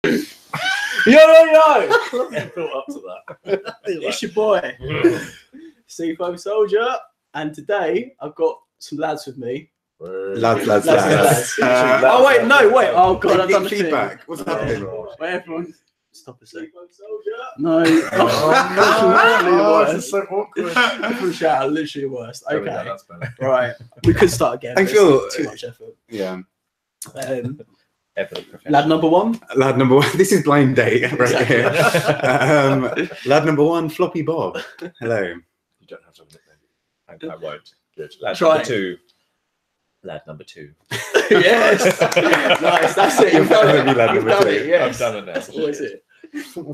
Yo! Built up to that. It's your boy, C5 Soldier, and today I've got some lads with me. Lads. Oh wait, oh god, I've done the feedback. thing. What's happening? Wait, everyone, stop a sec. No. Oh, this is so awkward. Different shout, literally the worst. There we go, Okay, that's better. right, we could start again. I but feel- it's too much effort. Yeah. Lad number one. Lad number one. This is blind date right here. Lad number one, Floppy Bob. Hello. You don't have to admit that. I won't. Good. Lad Try number it. two. Lad number two. Yes. Nice. That's it. You've done it. Lad You've number done two. it. Yes. I've done it now. What is it?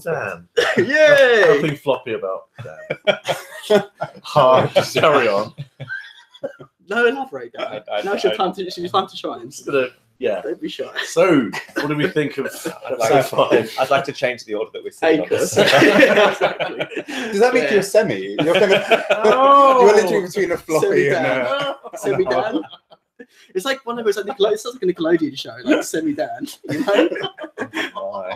Dan. Yay! Nothing floppy about Dan. Hard. Just carry on. No, elaborate, Dan. Now's your time to. It's your time to shine. Just gonna. Yeah. Don't be shy. So, what do we think of episode 5? I'd like to change the order that we're sitting on Acres. this. Exactly. Does that make you a semi? You're kind of. You're literally between a floppy and a. Semi Dan. It's like one of those like it's like a Nickelodeon show, like Semi Dan. You know?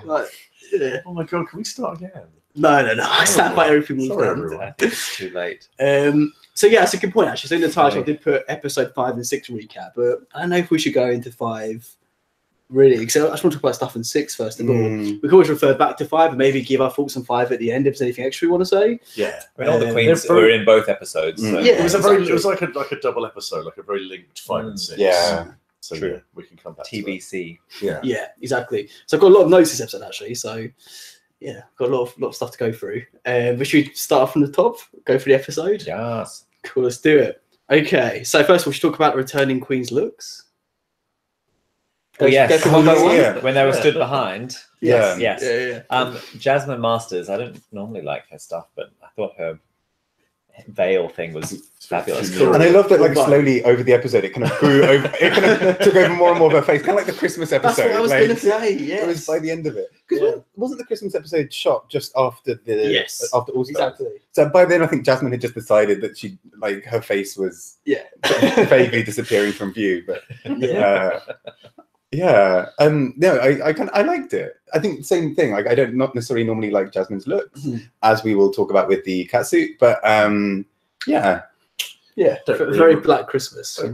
Like, yeah. Oh my god, can we start again? No. I stand by everything we've Sorry, done. everyone. I think it's too late. So yeah, that's a good point actually. So in the title, I did put episode 5 and 6 recap, but I don't know if we should go into 5 really. Because I just want to talk about stuff in 6 first of all. We can always refer back to 5 and maybe give our thoughts on 5 at the end if there's anything extra we want to say. Yeah. I mean, all the queens they're very- were in both episodes. So. Yeah. It was exactly. it was like a double episode, like a very linked 5 and 6. Yeah. So True. yeah, we can come back TBC. to that. Yeah, exactly. So I've got a lot of notes this episode actually. So yeah, got a lot of stuff to go through. But should we start from the top? Go through the episode? Yes. Cool, let's do it. Okay, so first of all, we should talk about the returning Queen's looks. Oh, yes. Go through one by one. Yeah. When they were stood behind. Yeah. Yes. Yeah. Jasmine Masters, I don't normally like her stuff, but I thought her veil thing was fabulous. Cool. And I love that, like, Well, slowly over the episode, it kind of grew over. It kind of took over more and more of her face, kind of like the Christmas That's episode. what I was like, going to say. Yes. It was by the end of it. Because Yeah. wasn't the Christmas episode shot just after the Yes. after All Stars? Exactly. So by then, I think Jasmine had just decided that she like her face was Yeah. vaguely disappearing from view. But Yeah. yeah, no, I liked it. I think same thing. Like I don't not necessarily normally like Jasmine's looks, as we will talk about with the catsuit. But yeah. Yeah. Don't really Very re- Black Christmas. Oh,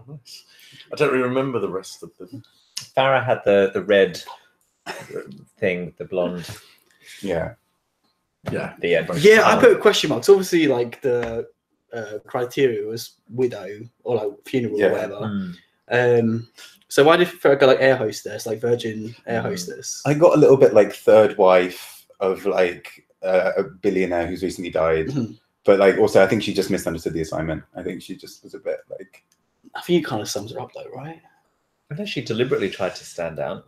nice. I don't really remember the rest of them. Farah had the red thing, the blonde. Yeah. Yeah. The end. Yeah, I put question marks. Obviously, like the criteria was widow or like funeral Yeah. or whatever. So why did Farah go like air hostess, like Virgin air hostess? I got a little bit like third wife of like a billionaire who's recently died. But like also I think she just misunderstood the assignment. I think she just was a bit like I think it kind of sums her up though, right? Unless she deliberately tried to stand out.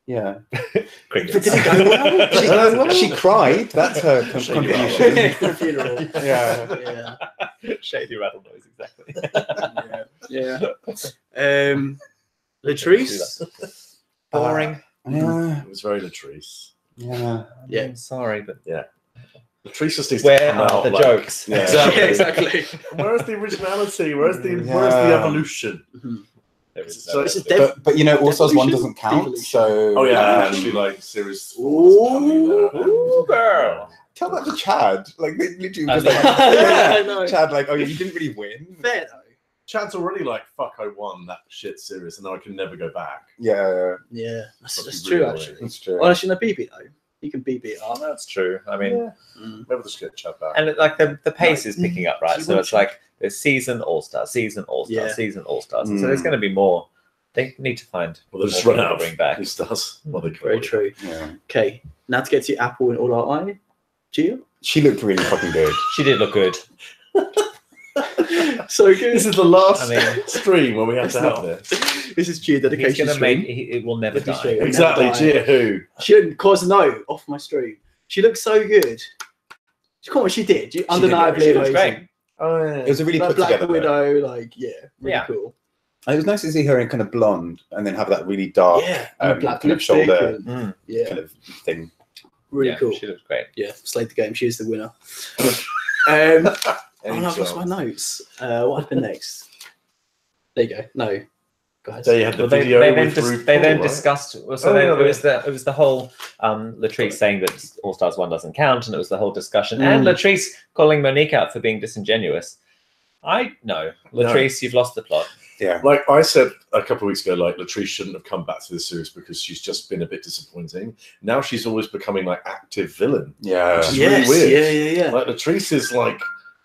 yeah. But did it go well? She cried. That's her Shady contribution. For a funeral. Yeah. Shady rattle noise, exactly. Yeah. Latrice? Boring. Yeah. It was very Latrice. Yeah. Yeah. I'm sorry, but Latrice just needs to where come are out the like, jokes? Yeah. Exactly. Where's the originality? Where's the Yeah. evolution? There is So- no This is evidence. But you know, All Stars 1 Devolution? doesn't count. Devolution. So Oh yeah, actually like series. Ooh, girl. tell that to Chad. Like they literally I just like I know. Chad, like, oh, you didn't really win. Fair though. Chad's already like, fuck, I won that shit series, and now I can never go back. Yeah, Yeah, that's Must be true really actually. that's true. Well, actually, no BB though. He can BB it Oh, up. that's true. I mean, Maybe we'll just get Chad back. and like the pace is picking up, right? She So will it's like there's season All Stars, season All Stars, Yeah. season All Stars. So there's going to be more. They need to find. Well, they'll just more run people out to bring back. Who stars? Well, they Very true. Yeah. Okay, now to get to Apple and All Our Eye. Gio? She looked really fucking good. She did look good. So good. This is the last I mean- stream where we have It's to have not. this. This is Gio He's dedication going to stream. make. It will never Let me die. show you. Exactly, Never Gia who? She didn't cause no off my stream. She looks so good. Come on, she did. Undeniably She looks amazing. great. Oh yeah. It was a really Like put Black together. Widow, like really Yeah. cool. It was nice to see her in kind of blonde and then have that really dark Yeah, and black kind of lipstick. shoulder And, yeah, kind of thing. really Yeah, cool. She looks great. Yeah, slayed the game. She is the winner. Oh no, I've Angel. lost my notes. What happened next? There you go. No. guys. They had the Well, they video then, with dis- RuPaul, they then right? discussed. Well, so Oh, they, yeah, it was the whole Latrice saying that All Stars 1 doesn't count, and it was the whole discussion, and Latrice calling Monique out for being disingenuous. Latrice, you've lost the plot. Yeah. Like I said a couple of weeks ago, like Latrice shouldn't have come back to this series because she's just been a bit disappointing. Now she's always becoming like active villain. Yeah. Which is really weird. Yeah. Like Latrice is like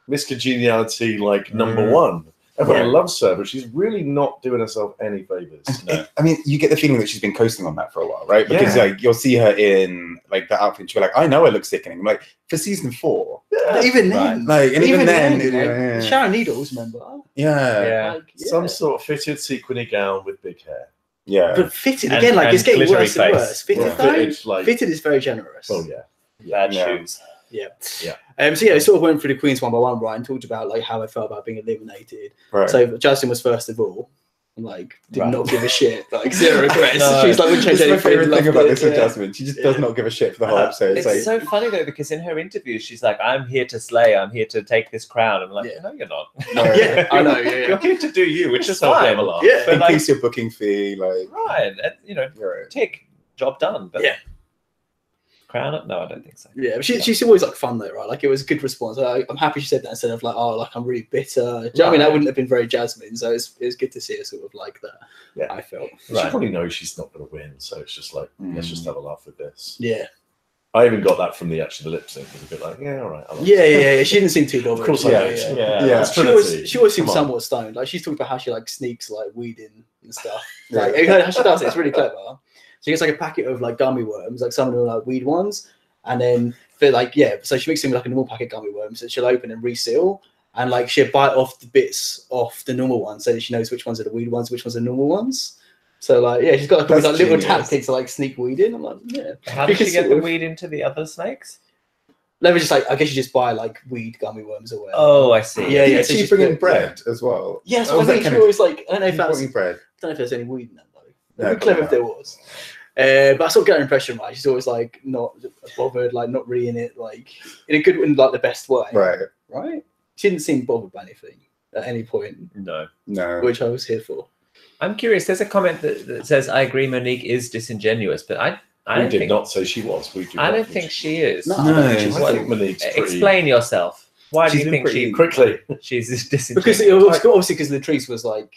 Miss Congeniality, like number one. Everyone loves her, but she's really not doing herself any favors. No. I mean, you get the feeling that she's been coasting on that for a while, right? Because like you'll see her in like the outfit, and she'll be like, "I know I look sickening." I'm like, for season 4, Even then, like, and even then, like, Sharon Needles, remember? yeah, Like, Some sort of fitted sequiny gown with big hair. yeah. But fitted And- again, like it's and getting glittery worse and face. worse. Fitted Yeah. though, Fitted, like- fitted is very generous. Oh yeah. Bad Yeah. shoes. Yeah. Yeah. So yeah, we sort of went through the Queens one by one, right, and talked about like how I felt about being eliminated. Right. So Justin was first of all, and like did Right. not give a shit, like zero regrets. No. She's like, wouldn't change That's my anything. favorite thing loved about it, this with Jasmine. She just does not give a shit for the whole episode. It's It's like, so funny though, because in her interviews, she's like, "I'm here to slay. I'm here to take this crown." I'm like, Yeah. "No, you're not." No. Yeah, I know. Yeah, You're here to do you, which is Just fine. have a laugh. Yeah. But like, increase your booking fee, like, right, and, right. tick, job done. But Yeah. crown it? No, I don't think so. yeah. But she's always like fun though, right? Like it was a good response. I'm happy she said that instead of like, oh, like I'm really bitter. Do you know what I mean? That wouldn't have been very Jasmine. So it was good to see her sort of like that. Yeah. I felt. She Right. probably knows she's not going to win, so it's just like, let's just have a laugh with this. Yeah. I even got that from the lip sync. It was a bit like, yeah, all right. I like Yeah. She didn't seem too bothered. Of course I yeah, know. yeah. Yeah. Yeah. It's She Trinity. always seems Come on. somewhat stoned. Like she's talking about how she like sneaks like weed in and stuff. Yeah. Like how she does it, it's really clever. She gets like a packet of like gummy worms, like some of them are like weed ones, and then they're like so she mixes them with like a normal packet of gummy worms that she'll open and reseal, and like she'll bite off the bits off the normal ones so that she knows which ones are the weed ones, which ones are normal ones. So like she's got like, all these, like little That's tactics to like sneak weed in. I'm like, yeah. How did Because she get sort the of- weed into the other snakes? Let me just like I guess you just buy like weed gummy worms or whatever. Oh, I see. Yeah, Did so she she's bring in put- bread as well? Yes, Oh, was I that think she kind of- always like I don't know if that's Bringing bread. I don't know if there's any weed in that though. No, It'd be clever if probably there was. But I sort of get an impression, right? She's always like not bothered, like not really in it, like in a good, in like the best way, Right. Right? She didn't seem bothered by anything at any point, No. No. which I was here for. I'm curious. There's a comment that says, "I agree, Monique is disingenuous," but I We don't did think, not say she was. We do I not don't think she is. No, No. I don't think I think Monique's pretty... Explain yourself. Why do She's you been think she quickly. she's disingenuous? because it was obviously because Latrice was like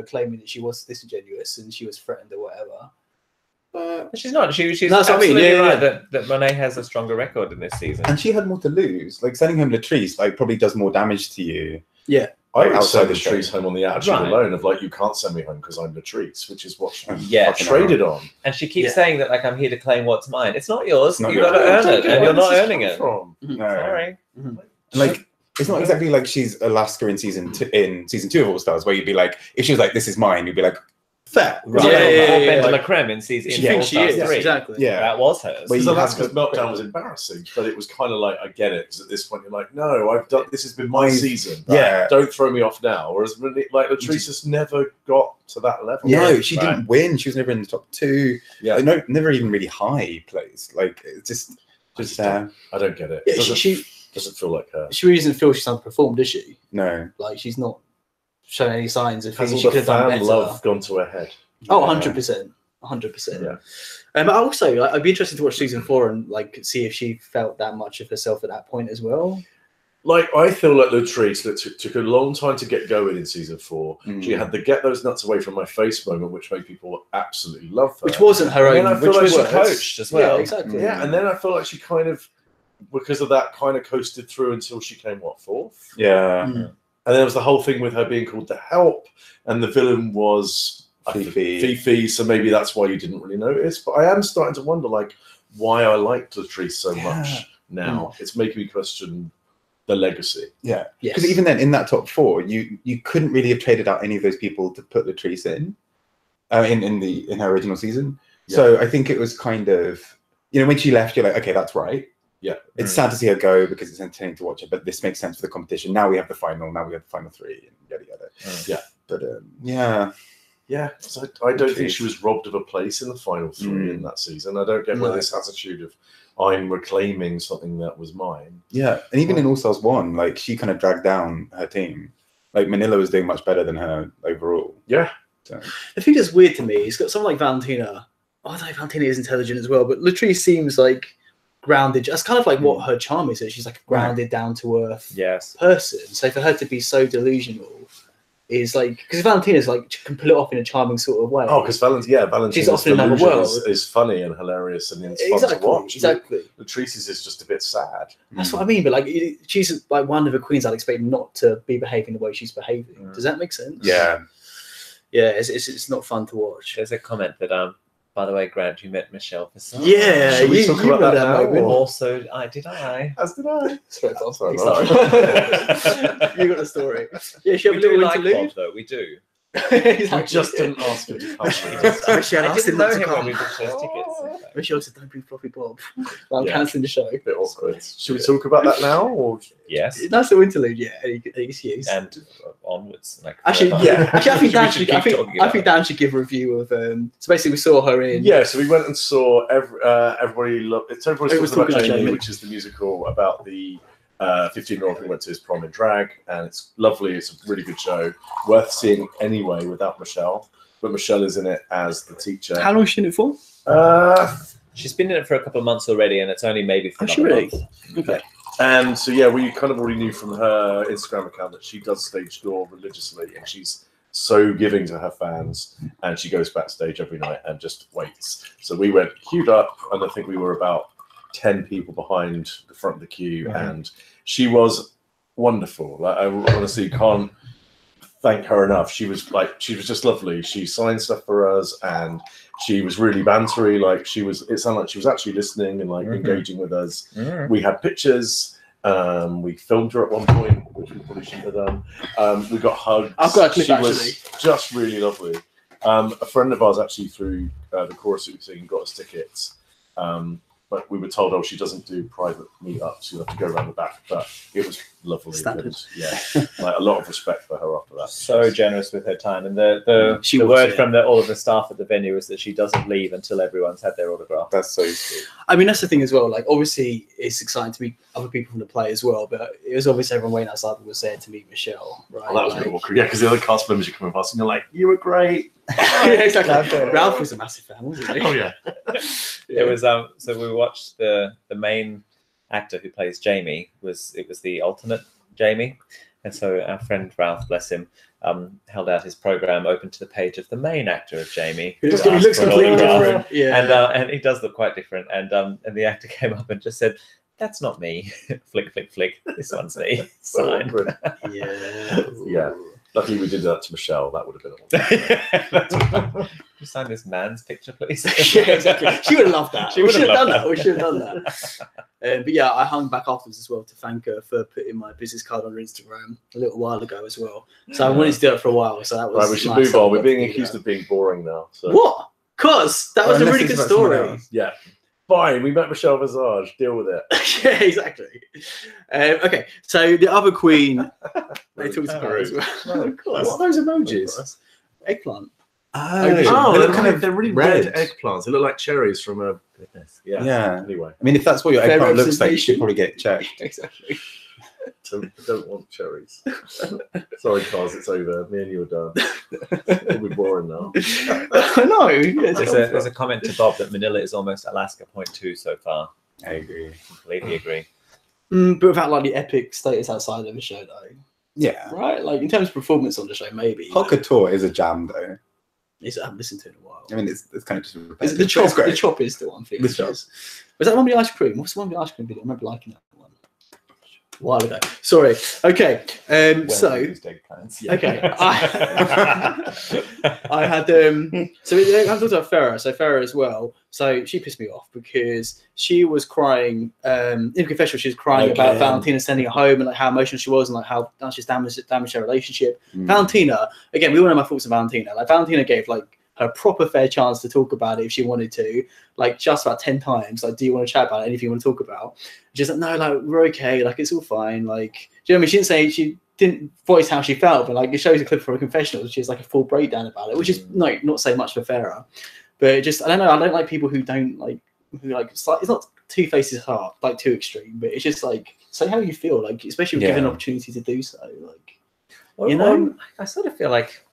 claiming that she was disingenuous and she was threatened or whatever. But she's not. She's No, that's what I mean, absolutely yeah, right yeah. that Monet has a stronger record in this season. And she had more to lose. Like sending home Latrice, like probably does more damage to you. I would outside send the show. Latrice home on the attitude Right. alone of like, you can't send me home because I'm Latrice, which is what she Yeah. traded on. And she keeps Yeah. saying that like I'm here to claim what's mine. It's not yours. It's not You yours. got to earn it, and you're not Where does earning this it. come from? No. Sorry. Like it's not exactly like she's Alaska in season 2 of All Stars, where you'd be like, if she was like, "This is mine," you'd be like, "Fair." Right. Yeah, Or yeah, Bendela like- Creme in season She in thinks All she Stars is 3. exactly. Yeah. That was hers. But Because you Alaska's have to- meltdown was embarrassing, but it was kind of like, I get it, because at this point you're like, no, I've done, this has been my season. Yeah. Don't throw me off now. Whereas like Latrice just never got to that level. No, she Right. didn't win. She was never in the top 2. Yeah. No, never even really high placed. Like it's just I don't get it. Yeah, It doesn't, she doesn't feel like her. really doesn't feel she's underperformed, does she? no. Like she's not showing any signs of Has things all she could the have done fan better. love gone to her head? Oh, Yeah. 100%. 100%. Yeah. But also, like, I'd be interested to watch season 4 and like see if she felt that much of herself at that point as well. Like, I feel like Latrice that took a long time to get going in season 4. Mm. She had the get those nuts away from my face moment, which made people absolutely love her. Which wasn't her And own. then I feel Which like was she worse. coached as well. Yeah, exactly. Yeah, and then I feel like she kind of, because of that, kind of coasted through until she came, what, 4th? Yeah. Mm. And there was the whole thing with her being called the Help, and the villain was Fifi, so maybe that's why you didn't really notice. But I am starting to wonder, like, why I liked Latrice so much now. It's making me question the legacy. Yeah. Yes. Because even then, in that top 4, you couldn't really have traded out any of those people to put Latrice in her original season. Yeah. So I think it was kind of, when she left, you're like, okay, that's right. Yeah. It's sad to see her go because it's entertaining to watch it, but this makes sense for the competition. Now we have the final. Now we have the final 3, and yada yada. Yeah. But yeah. Yeah, so I don't think she was robbed of a place in the final 3 in that season. I don't get where No. this attitude of I'm reclaiming something that was mine. Yeah, and even in All Stars 1, like she kind of dragged down her team. Like Manila was doing much better than her overall. Yeah, So. The thing that's weird to me is got someone like Valentina. I don't know, Valentina is intelligent as well, but Latrice seems like grounded. That's kind of like what her charm is. She's like a grounded, down to earth person. So for her to be so delusional is like, because Valentina's like can pull it off in a charming sort of way. Oh, because Valentina's she's often in another world. Is funny and hilarious and it's fun to watch. Exactly. Latrice's is just a bit sad. That's what I mean. But like, she's like one of the queens I'd expect not to be behaving the way she's behaving. Does that make sense? Yeah. Yeah, it's not fun to watch. There's a comment that by the way, Grant, you met Michelle Visage. Yeah, should we talk about that now? Also, did I? As did I. Sorry. Sorry. You got the story. Yeah, she We do like Bob, though. We do. I just didn't ask him to come. Michelle I asked him didn't know not to him when come. we booked those tickets. Michelle said, "Don't bring Floppy Bob." I'm cancelling the show. A bit awkward. Should we talk about that now? Or Yes. Nice little interlude, yeah. Any excuse. And onwards. Like Actually, forever. I think Dan should. keep I talking about think Dan should give a review of. So basically, we saw her in. yeah, so we went and saw everybody. Everybody's Everyone's talking about talking about Jamie, Jamie. which is the musical about the 15-year-old who went to his prom in drag, and it's lovely. It's a really good show, worth seeing anyway without Michelle. But Michelle is in it as the teacher. How long is she in it for? She's been in it for a couple of months already, and it's only maybe for Oh, she another really? month. Okay. And so yeah, we kind of already knew from her Instagram account that she does stage door religiously, and she's so giving to her fans, and she goes backstage every night and just waits. So we went queued up, and I think we were about 10 people behind the front of the queue, and she was wonderful. Like, I honestly can't thank her enough. She was just lovely. She signed stuff for us, and she was really bantery. Like it sounded like she was actually listening and like engaging with us. We had pictures. We filmed her at one point, which we probably shouldn't have done. We got hugs. I've got a clip, she actually. was just really lovely. A friend of ours actually through the chorus thing got us tickets. But we were told, she doesn't do private meetups. You have to go around the back. But it was lovely. Standard. And, yeah, like a lot of respect for her after that. So generous with her time, and the word from all of the staff at the venue is that she doesn't leave until everyone's had their autograph. That's so sweet. I mean, that's the thing as well. Like, obviously, it's exciting to meet other people from the play as well. But it was obviously everyone waiting outside was there to meet Michelle, right? Oh, that was a bit awkward. Yeah, because the other cast members are coming past, and you're like, "You were great." yeah, exactly. Ralph was a massive fan, wasn't he? Oh yeah. It was so we watched the main actor who plays Jamie it was the alternate Jamie, and so our friend Ralph, bless him, held out his program open to the page of the main actor of Jamie. He looks completely different. Yeah, and he does look quite different. And the actor came up and just said, "That's not me." Flick, flick, flick. This one's me. Sign. yeah. Luckily, we did that to Michelle. That would have been awesome. You sign this man's picture, please. Yeah, exactly. She would have loved that. She We would should have have done loved that. We should have done that. But yeah, I hung back afterwards as well to thank her for putting my business card on her Instagram a little while ago as well. So I wanted to do it for a while. So that was Right, we should nice move on. We're to being do accused that. of being boring now. So. What? Cause that was a really good story. Yeah. Fine, we met Michelle Visage. Deal with it. Yeah, exactly. Okay, so the other queen they talked about rude. as well. No, of course. What are those emojis? Eggplant. They're really red eggplants. They look like cherries from a. Goodness. Yeah. Yeah. Anyway, I mean, if that's what your Fair eggplant looks like, you representation. should probably get it checked. Exactly. don't want cherries. Sorry, Cars, it's over. Me and you are done. We'll be boring now. I know. There's a comment to Bob that Manila is almost Alaska 0.2 so far. I agree. Completely agree. But without like the epic status outside of the show, though. Yeah. Right? Like in terms of performance on the show, maybe. Hokator is a jam, though. I haven't listened to it in a while. I mean, it's kind of just Is it repetitive. the chop? It's great. The chop is the one thing. The chop. Was that one with the ice cream? What's the one with the ice cream video? I remember liking that one a while ago. Sorry. Okay. Okay. I had so I'm talking about Farrah. So Farrah as well. So she pissed me off because she was crying in confessional. She was crying about Valentina sending her home and like how emotional she was and like how she's damaged her relationship. Valentina, again, we all know my thoughts on Valentina. Like Valentina gave like her proper fair chance to talk about it if she wanted to, like just about 10 times. Like, do you want to chat about it? Anything you want to talk about? She's like, no, like we're okay. Like it's all fine. Like, do you know what I mean? She didn't say she didn't voice how she felt, but like it shows a clip from a confessional. She has like a full breakdown about it, which is not saying much for Farrah, but just I don't know. I don't like people who don't like it's not two faces heart, like too extreme, but it's just like say how you feel, like especially if given an opportunity to do so. Like, Well, you know, I sort of feel like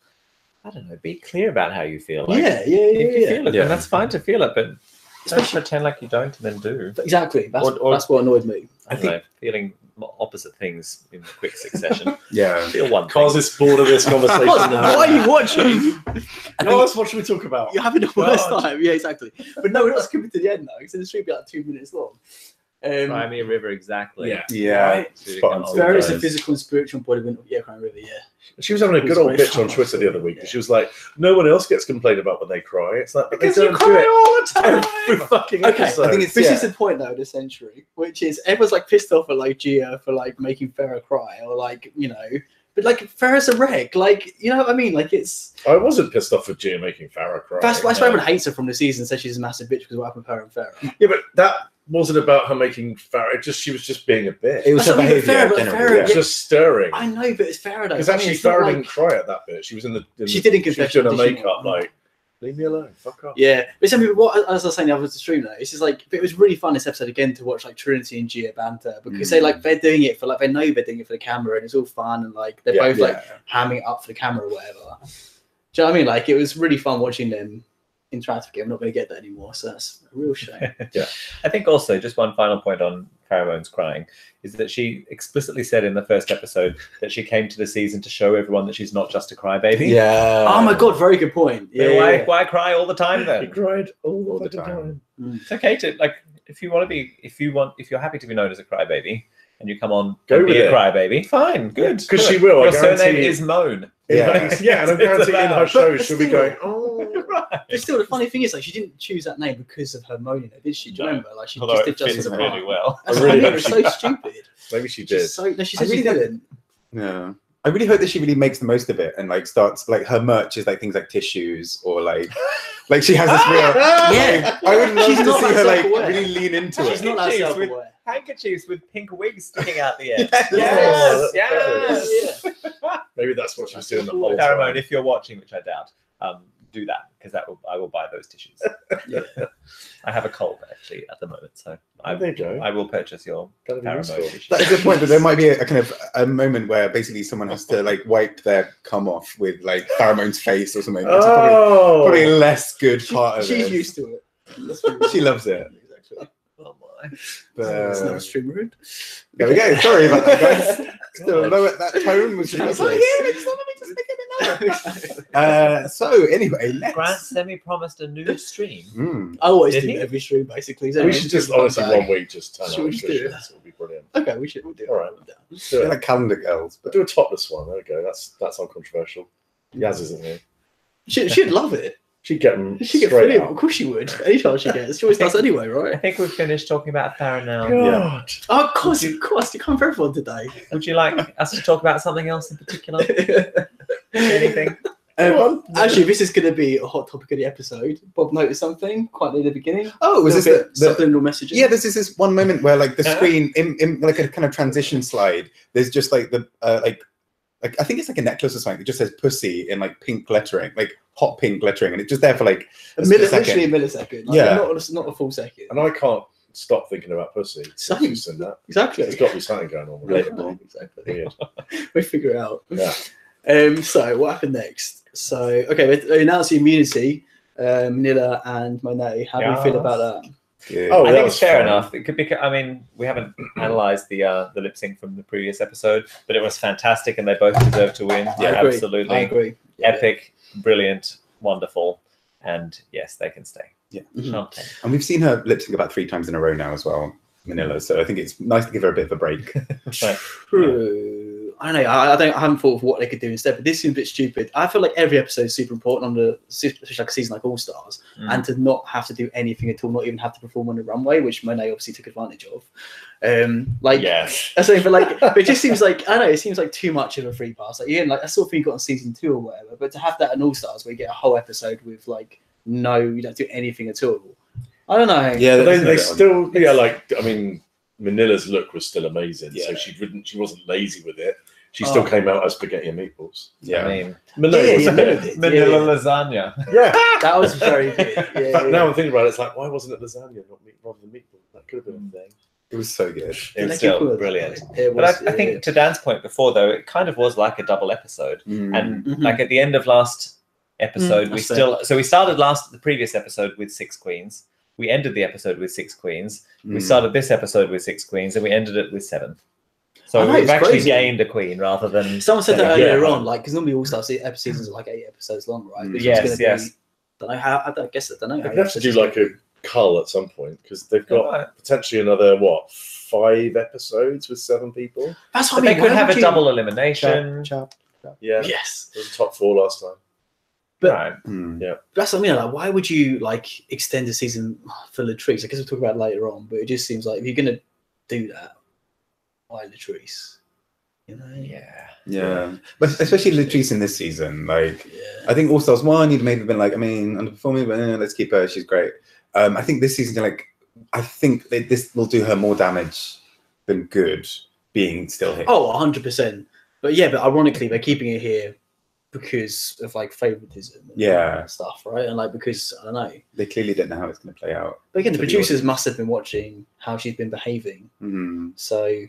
I don't know, be clear about how you feel. Yeah, If you feel it, Yeah. then that's fine to feel it, but don't pretend like you don't and then do. Exactly. That's Or- that's what annoyed me. I don't know, feeling opposite things in quick succession. Yeah. Feel one thing. Cause it's bored of this conversation now. What are you watching? No, what should we talk about? You're having the worst God. time. Yeah, exactly. But no, we're not skipping to the end though, because the stream will be like 2 minutes long. Crimea River, exactly. Yeah. Yeah. Right. Spot on. All Various those. and physical and spiritual embodiment. Yeah, Crimea River. Yeah. She was having a good old bitch on Twitter the other week. Yeah. She was like, "No one else gets complained about when they cry. It's like Because they you don't cry do it all the time. every fucking Okay, episode." I think it's This yeah. is the point though of the century, which is everyone's like pissed off at like Gia for like making Farrah cry, or like but like Farrah's a wreck, like you know what I mean? Like it's I wasn't pissed off with Gia making Farrah cry. that's why everyone hates her from the season. Says she's a massive bitch because of what happened with her and Farrah. Yeah, but that wasn't about her making Farrah. She was just being a bitch. It was That's her what I mean, behaviour Farrah, but generally. Farrah- It was just stirring. I know, but it's Farrah though. Because I mean, actually, it's not Farrah like- didn't cry at that bit. She was in the. She did in She was confession, doing her did she makeup, not? like, leave me alone, fuck off. Yeah, but some people, what as I was saying the other stream though, it's just like it was really fun this episode again to watch like Trinity and Gia banter because they're doing it for like they know they're doing it for the camera and it's all fun and like they're both like hamming it up for the camera or whatever. Do you know what I mean? Like it was really fun watching them interact with it. I'm not going to get that anymore, so that's a real shame. I think also just one final point on Pheromones crying is that she explicitly said in the first episode that she came to the season to show everyone that she's not just a crybaby. Yeah. Oh my god, very good point. Then Yeah, why cry all the time He then? cried all the the time. It's okay to like if you're happy to be known as a crybaby and you come on Go and be with a it. crybaby, fine, good. Because do she it. will. Your I guarantee surname is Moan. Yeah. Yeah, and I It's guarantee in her allowed. shows But she'll be still- going, oh. Right. But still, the funny thing is, like, she didn't choose that name because of her moaning, did she? Do you No. remember? Like, she Although just it did fits Justice really Apart. well. That's I what I really mean, it was so hope stupid. Maybe she did. She's so, no, she I said she really didn't. Yeah. I really hope that she really makes the most of it and like starts like her merch is like things like tissues or like she has this real Yeah. I would love She's to not see that her like self-aware. really lean into She's it. not that Jeez, with- self-aware. Handkerchiefs with pink wigs sticking out the end. Yes. Yes. Maybe that's what she was doing the whole Pheromone, time. if you're watching, which I doubt, do that because I will buy those tissues. Yeah. I have a cold actually at the moment, so There you go. I will purchase your That'd be Pheromone useful. tissues. That is the point that there might be a kind of a moment where basically someone has to like wipe their cum off with like Pheromone's face or something. Which is probably a less good part of She's it. used to it. Let's be real. She loves it. Exactly. Oh my. But, It's not stream rude. there we go. Sorry about that, guys. Still lower that tone was It's useless. not here, it's not, let me just make it So anyway, Grant next. Semi promised a new stream. Mm. I always Did do he? every stream basically. We should just honestly one week just turn Should out we just do it? It would be brilliant. Okay, we'll do it. All right. Yeah. Do They're it. like calendar girls, But but do a topless one. There we go. That's uncontroversial. Yaz isn't here. She'd love it. She'd get them She'd get straight brilliant. Of out. course she would. Anytime she gets. She always does anyway, I right? think we've finished talking about Farah now. God. Oh, of course. You can't for everyone today. Would you like us to talk about something else in particular? Anything? Actually, this is going to be a hot topic of the episode. Bob noticed something quite near the beginning. oh, was this the subliminal messages? yeah? This is this one moment where like the screen in like a kind of transition slide. There's just like the like I think it's like a necklace or something. That just says "pussy" in like pink lettering, like hot pink lettering, and it's just there for like literally a second. millisecond. Like, Yeah. not a full second. And I can't stop thinking about pussy. Same. Since you've seen that. Exactly. There's got to be something going on. With it. Relatable. Exactly. Weird. We figure it out. Yeah. So what happened next? So okay, we announced the immunity. Manila and Monet. How do you feel about that? Yeah. Oh, I that think was it's fair fun. enough. It could be. I mean, we haven't analysed the lip sync from the previous episode, but it was fantastic, and they both deserve to win. I agree. Absolutely, I agree. epic, brilliant, wonderful, and yes, they can stay. Yeah. Mhm. Champagne. And we've seen her lip sync about 3 times in a row now as well, Manila. So I think it's nice to give her a bit of a break. Right. True. I don't know. I haven't thought of what they could do instead, but this seems a bit stupid. I feel like every episode is super important on especially like a season like All Stars, and to not have to do anything at all, not even have to perform on the runway, which Monet obviously took advantage of. Like, Yes. I say, but like, but it just seems like I don't know. It seems like too much of a free pass. Like, like that sort of thing you got on season 2 or whatever. But to have that in All Stars, where you get a whole episode with like you don't do anything at all. I don't know. Yeah, But there's they no still, like, I mean, Manila's look was still amazing. Yeah. So she wasn't lazy with it. She still came out as spaghetti and meatballs. Yeah. I mean, Manila was a Manila bit. did. Manila lasagna. Yeah. That was very good. Yeah, But yeah. now I'm thinking about it, it's like, why wasn't it lasagna rather than meatballs? That could have been a thing. It was so good. It was Like, still it was. brilliant. It But was, I think to Dan's point before, though, it kind of was like a double episode. Mm. And Mhm. like at the end of last episode. We fair. so we started the previous episode with 6 queens. We ended the episode with 6 queens. We started this episode with 6 queens, and we ended it with 7. So we've actually gained a queen rather than. Someone said that earlier on, like, because normally All-Star seasons are like 8 episodes long, right? But Yes. Don't know how. I guess I don't know. They'd have to do like a cull at some point because they've got potentially another 5 episodes with 7 people. That's what they could have a double elimination. Yeah. Yes. It was top 4 last time. But yeah, that's what I mean. Like, why would you like extend the season for Latrice? I guess we'll talk about it later on. But it just seems like if you're gonna do that, why Latrice? You know? Yeah. But especially Latrice in this season, like I think All Stars 1, you'd maybe been like, I mean, underperforming, but let's keep her. She's great. I think this season, like, I think this will do her more damage than good being still here. Oh, 100%. But ironically, they're keeping it here because of like favoritism and stuff, right? And like because I don't know, they clearly don't know how it's going to play out. But again, the producers must have been watching how she's been behaving. So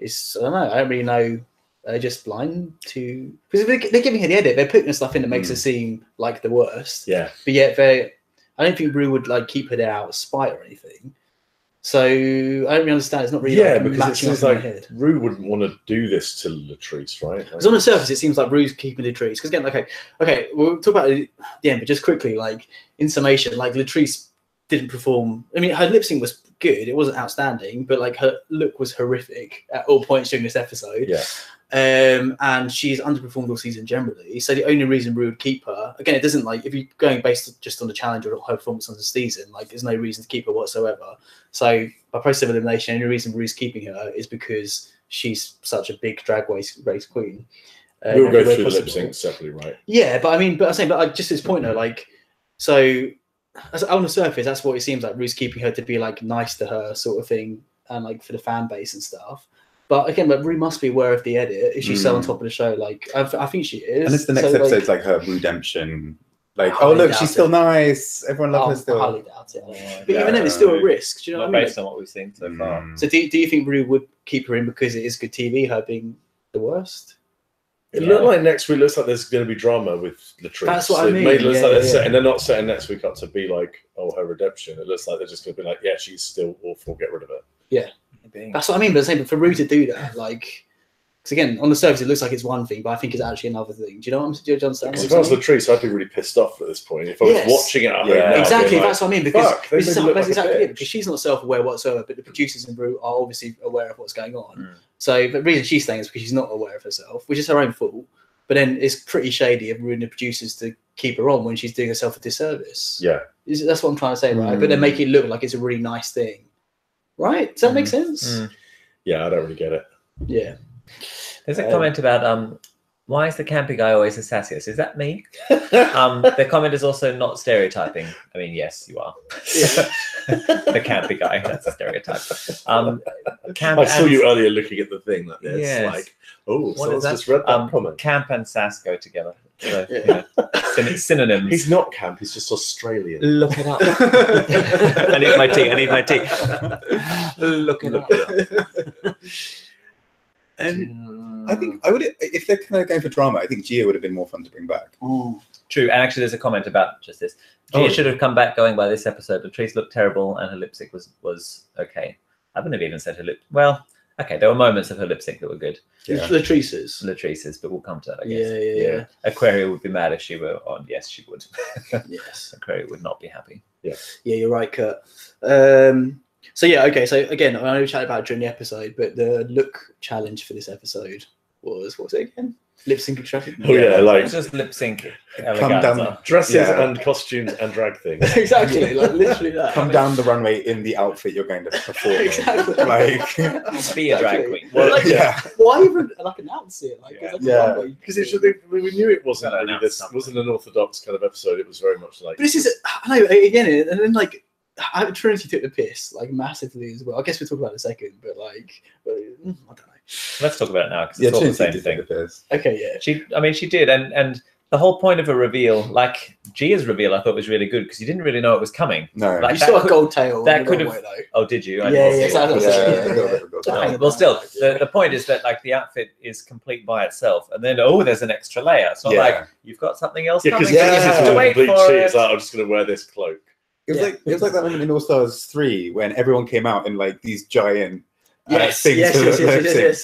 it's I don't know. I don't really know. They're just blind to because they're giving her the edit. They're putting stuff in that makes her seem like the worst. Yeah. But yet I don't think Rue would like keep her there out of spite or anything. So I don't really understand. It's not really because it seems like Rue wouldn't want to do this to Latrice, right? Because on the surface, it seems like Rue's keeping Latrice. Because again, okay, we'll talk about it at the end, but just quickly, like in summation, like Latrice didn't perform. I mean, her lip sync was good; it wasn't outstanding, but like her look was horrific at all points during this episode. Yeah. And she's underperformed all season generally. So the only reason Rue would keep her, again, it doesn't like if you're going based just on the challenge or her performance on the season, like there's no reason to keep her whatsoever. So by process of elimination, the only reason Rue's keeping her is because she's such a big drag race queen. We'll go through the lip sync separately, right? Yeah, but I mean, but I'm saying, but like, just this point though, like, so as on the surface, that's what it seems like. Rue's keeping her to be like nice to her, sort of thing, and like for the fan base and stuff. But again, but Rue must be aware of the edit. Is she so on top of the show? Like, I think she is. And it's the next episode's like her redemption. Like, oh look, she's still nice. Everyone loves her still. I highly doubt it. But even then, it's still a risk. Do you know what I mean? Based on what we've seen so far. So do you think Rue would keep her in because it is good TV, her being the worst? It looked like next week looks like there's going to be drama with Latrice. That's what I mean. It looks like they're not setting next week up to be like, oh, her redemption. It looks like they're just going to be like, yeah, she's still awful, get rid of her. Yeah. That's what I mean. But saying, for Rue to do that, like, because again, on the surface, it looks like it's one thing, but I think it's actually another thing. Do you know what I'm saying? Do you understand? Because if I was Latrice, I'd be really pissed off at this point. If I was watching it at home, exactly. Like, that's what I mean. Because that's exactly it. Because she's not self-aware whatsoever, but the producers and Rue are obviously aware of what's going on. So the reason she's staying is because she's not aware of herself, which is her own fault. But then it's pretty shady of Rue and the producers to keep her on when she's doing herself a disservice. Yeah, that's what I'm trying to say, right? But then make it look like it's a really nice thing, right? Does that make sense? Yeah, I don't really get it. Yeah. There's a comment about why is the campy guy always a sassiest? Is that me? The comment is also not stereotyping. I mean, yes, you are. Yeah. The campy guy, that's a stereotype. I saw you earlier looking at the thing that there's like, oh, someone's just read that comment. Camp and sass go together. So, you know, synonyms. He's not camp, he's just Australian. Look it up. I need my tea. Look it up. And I think I would, if they're kind of going for drama, I think Gia would have been more fun to bring back. True, and actually, there's a comment about just this. Gia should have come back going by this episode. Latrice looked terrible, and her lip sync was okay. I wouldn't have even said her lip. Well, okay, there were moments of her lip sync that were good. Yeah. Latrice's, but we'll come to that. I guess. Yeah. Aquaria would be mad if she were on. Yes, she would. Yes, Aquaria would not be happy. Yeah, you're right, Kurt. So yeah, okay. So again, I know we chatted about it during the episode, but the look challenge for this episode was what was it again? Lip sync extraction. Oh yeah, like just lip sync. Come down dresses and costumes and drag things. Exactly, like literally that. Come down the runway in the outfit you're going to perform. Exactly. Like be a drag queen. Well, like, why even like announce it? Like, because we knew it wasn't really this wasn't an orthodox kind of episode. It was very much like. But this is I know again, and then like. Trinity took the piss like massively as well. I guess we'll talk about it in a second, but like, I don't know. Let's talk about it now because it's all the same thing. Okay, yeah. She did, and the whole point of a reveal, like Gia's reveal, I thought was really good because you didn't really know it was coming. No. You saw a gold tail. That could have. Oh, did you? Well, still, the point is that like the outfit is complete by itself, and then there's an extra layer. So like you've got something else coming. You have to wait for it. It's like, I'm just going to wear this cloak. It was like that moment in All Stars 3 when everyone came out in like these giant. Yes. So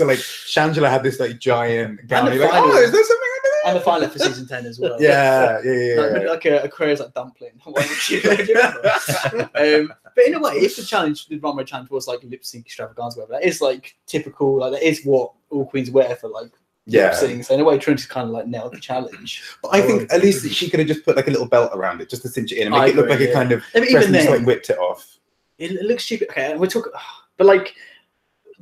like Shangela had this like giant gown. And Like, is there something under there? And the final for season 10 as well. Like Aquarius like dumpling. But in a way, if the challenge, the runway challenge was like lip sync extravaganza, whatever, that is like typical. Like that is what all queens wear for like lip sync. So in a way, Trinity's kind of like nailed the challenge. But I think at least she could have just put like a little belt around it just to cinch it in and make it look like a kind of. Even then, like whipped it off. It looks stupid. Okay, and we're talking, but like.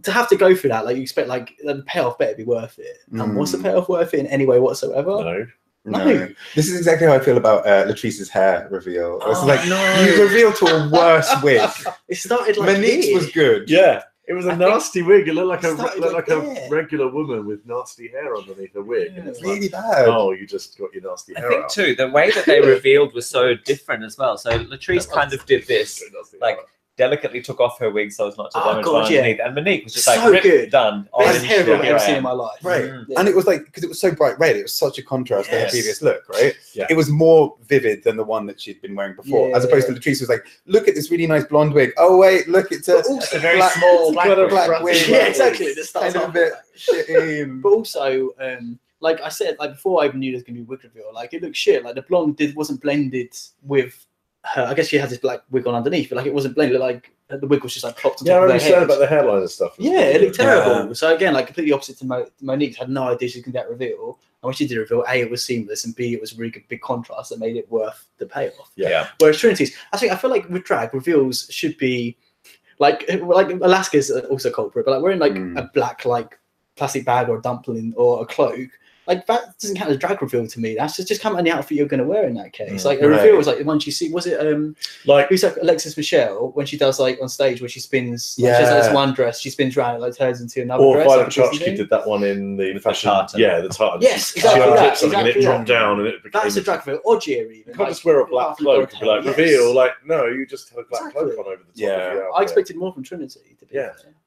To have to go through that, like you expect, like the payoff better be worth it. And was the payoff worth it in any way whatsoever? No. This is exactly how I feel about Latrice's hair reveal. It's like you revealed to a worse wig. It started like Monique's was good. Yeah, it was a nasty wig. It looked like a regular woman with nasty hair underneath a wig. And it's really bad. Oh, you just got your nasty hair. I think too the way that they revealed was so different as well. So Latrice kind of did this, like. Delicately took off her wig so as not to damage underneath, and Monique was just like ripped, done. Best hair I've ever seen in my life. Right, and it was like because it was so bright red, it was such a contrast to her previous look. Right, yeah. It was more vivid than the one that she'd been wearing before, as opposed to Latrice was like, look at this really nice blonde wig. Oh wait, look, it's a very black, small black wig. Yeah, exactly. This kind of a bit shitty. But also, like I said, like before I even knew there was gonna be a wig reveal, like it looked shit. Like the blonde wasn't blended with her. I guess she had this black wig on underneath, but like it wasn't blended. Like the wig was just like plopped on top of her head. About the hairline and stuff. Yeah, it looked terrible. Yeah. So again, like completely opposite to Monique. Had no idea she was going to get reveal. And when she did reveal, A, it was seamless, and B, it was a really good big contrast that made it worth the payoff. Yeah. Whereas Trinity's, I feel like with drag, reveals should be like Alaska's also culprit, but like wearing like a black like plastic bag or a dumpling or a cloak. Like that doesn't count as a drag reveal to me. That's just come out the outfit you're going to wear in that case. Like a reveal was like the one you see. Was it like who's like Alexis Michelle when she does like on stage where she spins? Like, she has like this one dress, she spins around, it like turns into another dress. Or Violet Chachki did that one in the fashion. Yeah, the tartan. Yes, exactly. And it dropped down, and it became. That's a drag reveal. Or Gia even. You can't just wear a black cloak and be like reveal. Like no, you just have a black cloak on over the top. Yeah, I expected more from Trinity. To be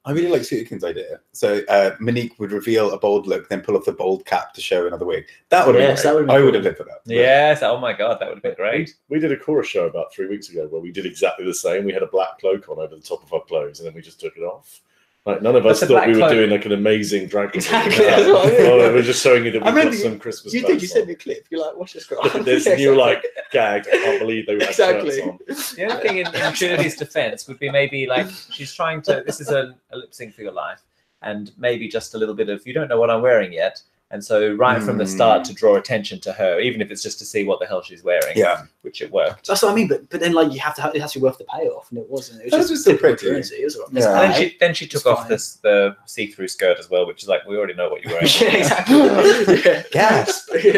I really like Sutikin's idea. So Monique would reveal a bold look, then pull off the bold cap to show another wig. That would have been great. I would have lived for that. Yes. Oh my god, that would have been great. We did a chorus show about 3 weeks ago where we did exactly the same. We had a black cloak on over the top of our clothes, and then we just took it off. Like none of us thought we were doing like an amazing drag. Exactly. That's what I mean. We're just showing you that we've got some Christmas. You did. You sent me a clip. You're like, watch this girl. And you're like gagged. I can't believe they were exactly. on. The only thing in Trinity's defense would be maybe like she's trying to. This is a lip sync for your life, and maybe just a little bit of you don't know what I'm wearing yet. And so right from the start to draw attention to her, even if it's just to see what the hell she's wearing, which it worked. That's what I mean. But then like you have to, it has to be worth the payoff, and it wasn't. It was just still pretty. And then she took off the see-through skirt as well, which is like we already know what you're wearing. Yeah, exactly. Gasp. Did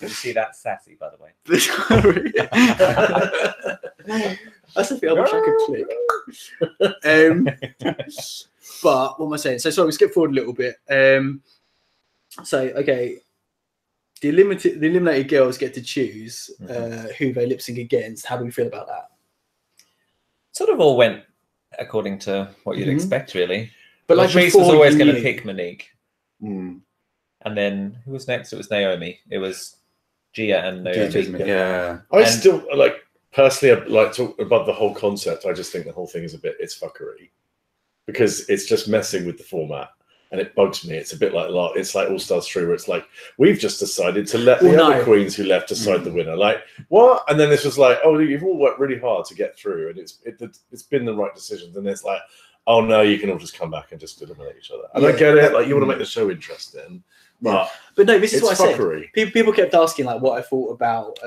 you see that sassy, by the way? That's the thing I wish I could click. But what am I saying? So sorry, we skip forward a little bit. So okay, the eliminated girls get to choose who they lip sync against. How do we feel about that? Sort of all went according to what you'd expect, really. But like Latrice was always going to pick Monique, and then who was next? It was Naomi. It was Gia and Naomi. Yeah, I still like personally like to above the whole concept. I just think the whole thing is it's fuckery. Because it's just messing with the format, and it bugs me. It's a bit like it's like All Stars 3, where it's like we've just decided to let the other queens who left decide the winner. Like what? And then this was like, oh, you've all worked really hard to get through, and it's been the right decisions. And it's like, oh no, you can all just come back and just eliminate each other. And I get it. Like you want to make the show interesting, but no, this is what I fuckery. said. People kept asking like what I thought about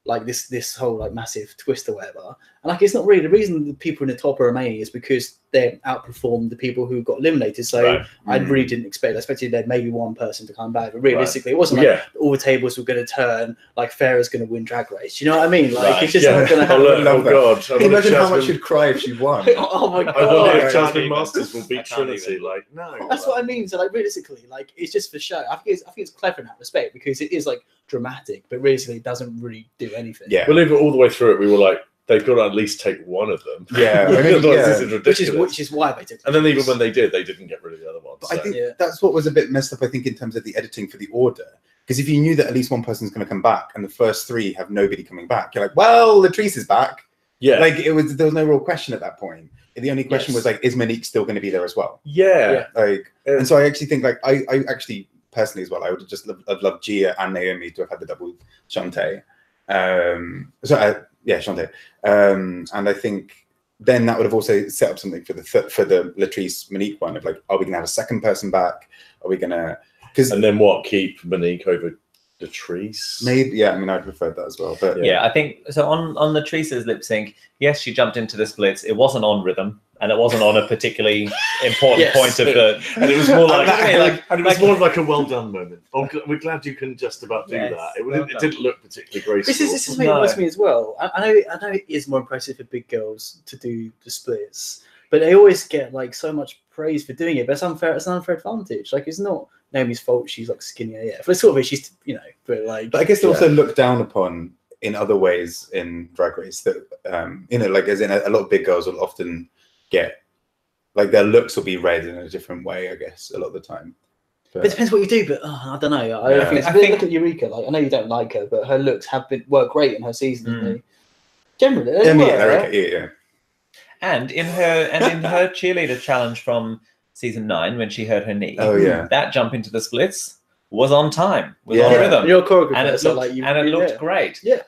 like this whole like massive twist or whatever. And like it's not really the reason the people in the top are remaining is because they outperformed the people who got eliminated. So I really didn't expect. I expected there maybe one person to come back, but realistically, it wasn't like all the tables were going to turn. Like Farrah's going to win Drag Race. You know what I mean? Like it's just not going to happen. Oh God! Imagine how much she'd cry if she won. Oh my God! I wonder if Jasmine Masters will beat Trinity. Like no, that's what I mean. So like realistically, like it's just for show. I think it's clever in that respect because it is like dramatic, but realistically, it doesn't really do anything. Yeah, believe it, all the way through it, we were like, they've got to at least take one of them. Yeah, I mean, this is ridiculous. Which is why they took. And then even when they did, they didn't get rid of the other ones. But I think that's what was a bit messed up. I think in terms of the editing for the order, because if you knew that at least one person's going to come back, and the first three have nobody coming back, you're like, well, Latrice is back. Yeah, like there was no real question at that point. The only question was like, is Monique still going to be there as well? Yeah. Like, and so I actually think like I actually personally as well, I would have just loved Gia and Naomi to have had the double Shantae. Shantae. And I think then that would have also set up something for the Latrice Monique one of like, are we gonna have a second person back? Are we gonna and then what? Keep Monique over Latrice? Maybe, yeah. I mean, I'd prefer that as well. But yeah, I think so. On Latrice's lip sync, yes, she jumped into the splits. It wasn't on rhythm, and it wasn't on a particularly important point of the. And it was more like, it was more of like a well done moment. Oh, we're glad you can just about do that. It didn't look particularly graceful. This is what annoys me as well. I know it is more impressive for big girls to do the splits, but they always get like so much praise for doing it. But it's unfair. It's an unfair advantage. Like it's not Naomi's fault. She's like skinny AF. But sort of she's but like. But I guess they also look down upon in other ways in Drag Race that like as in a lot of big girls will often get like their looks will be read in a different way. I guess a lot of the time. But it depends what you do. But I don't know. I think look at Eureka. Like I know you don't like her, but her looks have worked great in her season. Generally, yeah. And in her cheerleader challenge from season 9, when she hurt her knee, that jump into the splits was on time, was on rhythm. You're a choreographer, and it looked great. Yeah.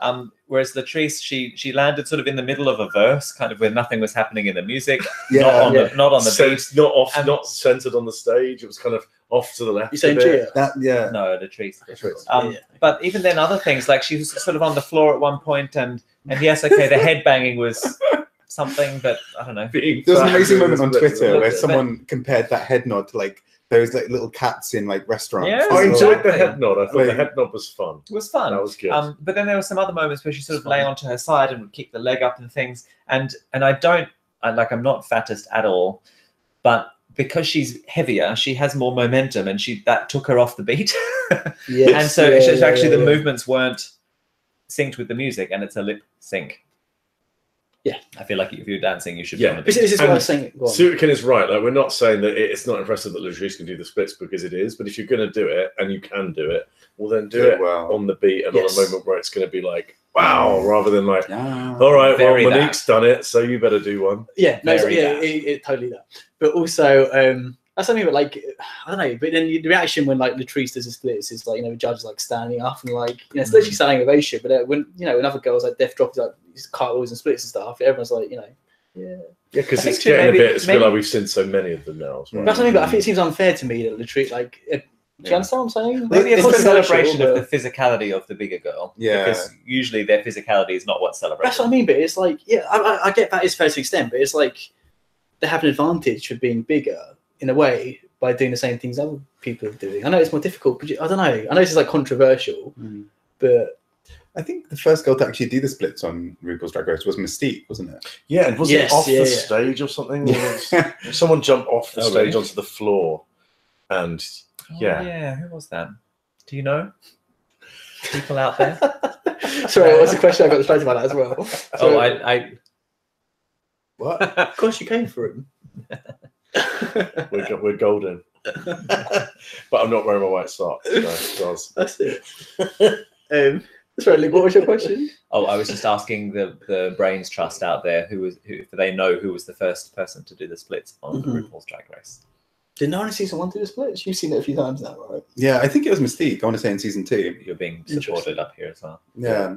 Whereas Latrice, she landed sort of in the middle of a verse, kind of where nothing was happening in the music, not on the beat, not centered on the stage. It was kind of off to the left. You saying Gia? No, Latrice. But even then, other things like she was sort of on the floor at one point, and yes, okay, the head banging was something, but I don't know. There's an amazing moment on Twitter where someone compared that head nod to like those like little cats in like restaurants. Yeah, I enjoyed the head nod. I thought the head nod was fun. It was fun. That was good. But then there were some other moments where she sort of lay onto her side and would kick the leg up and things. And I'm not fattest at all, but because she's heavier, she has more momentum, and that took her off the beat. And so the movements weren't synced with the music, and it's a lip sync. Yeah, I feel like if you're dancing, you should be on the beat. This is what I was saying. Suitkin is right. Like we're not saying that it's not impressive that Latrice can do the splits, because it is. But if you're going to do it and you can do it, well then do it on the beat and on a moment where it's going to be like wow, rather than like all right, well Monique's done it, so you better do one. Yeah, no, it totally that. But also that's something that like I don't know. But then the reaction when like Latrice does the splits is like the judge like standing up and like it's literally standing ovation. But when when other girls like Death Drop like cartwheels and splits and stuff, everyone's like because it's getting a bit. It's like we've seen so many of them now. Right? That's what I mean. But I think it seems unfair to me that Latrice like. Do you understand what I'm saying? Maybe it's a celebration of the physicality of the bigger girl. Yeah. Because usually their physicality is not what's celebrated. That's what I mean. But it's like I get that is fair to an extent, but it's like they have an advantage for being bigger in a way by doing the same things other people are doing. I know it's more difficult, but I don't know. I know this is like controversial, but I think the first girl to actually do the splits on RuPaul's Drag Race was Mystique, wasn't it? Yeah, and was it off the stage or something? Someone jumped off the stage onto the floor, and who was that? Do you know? People out there? Sorry, what's the question? I got distracted by that as well. So, I what? Of course, you came for him. We're golden, but I'm not wearing my white socks. So that's it. Sorry, Luke, what was your question? Oh, I was just asking the Brains Trust out there who if they know who was the first person to do the splits on RuPaul's Drag Race. Did no one in season 1 do the splits? You've seen it a few times now, right? Yeah, I think it was Mystique. I want to say in season 2. You're being supported up here as well. Yeah.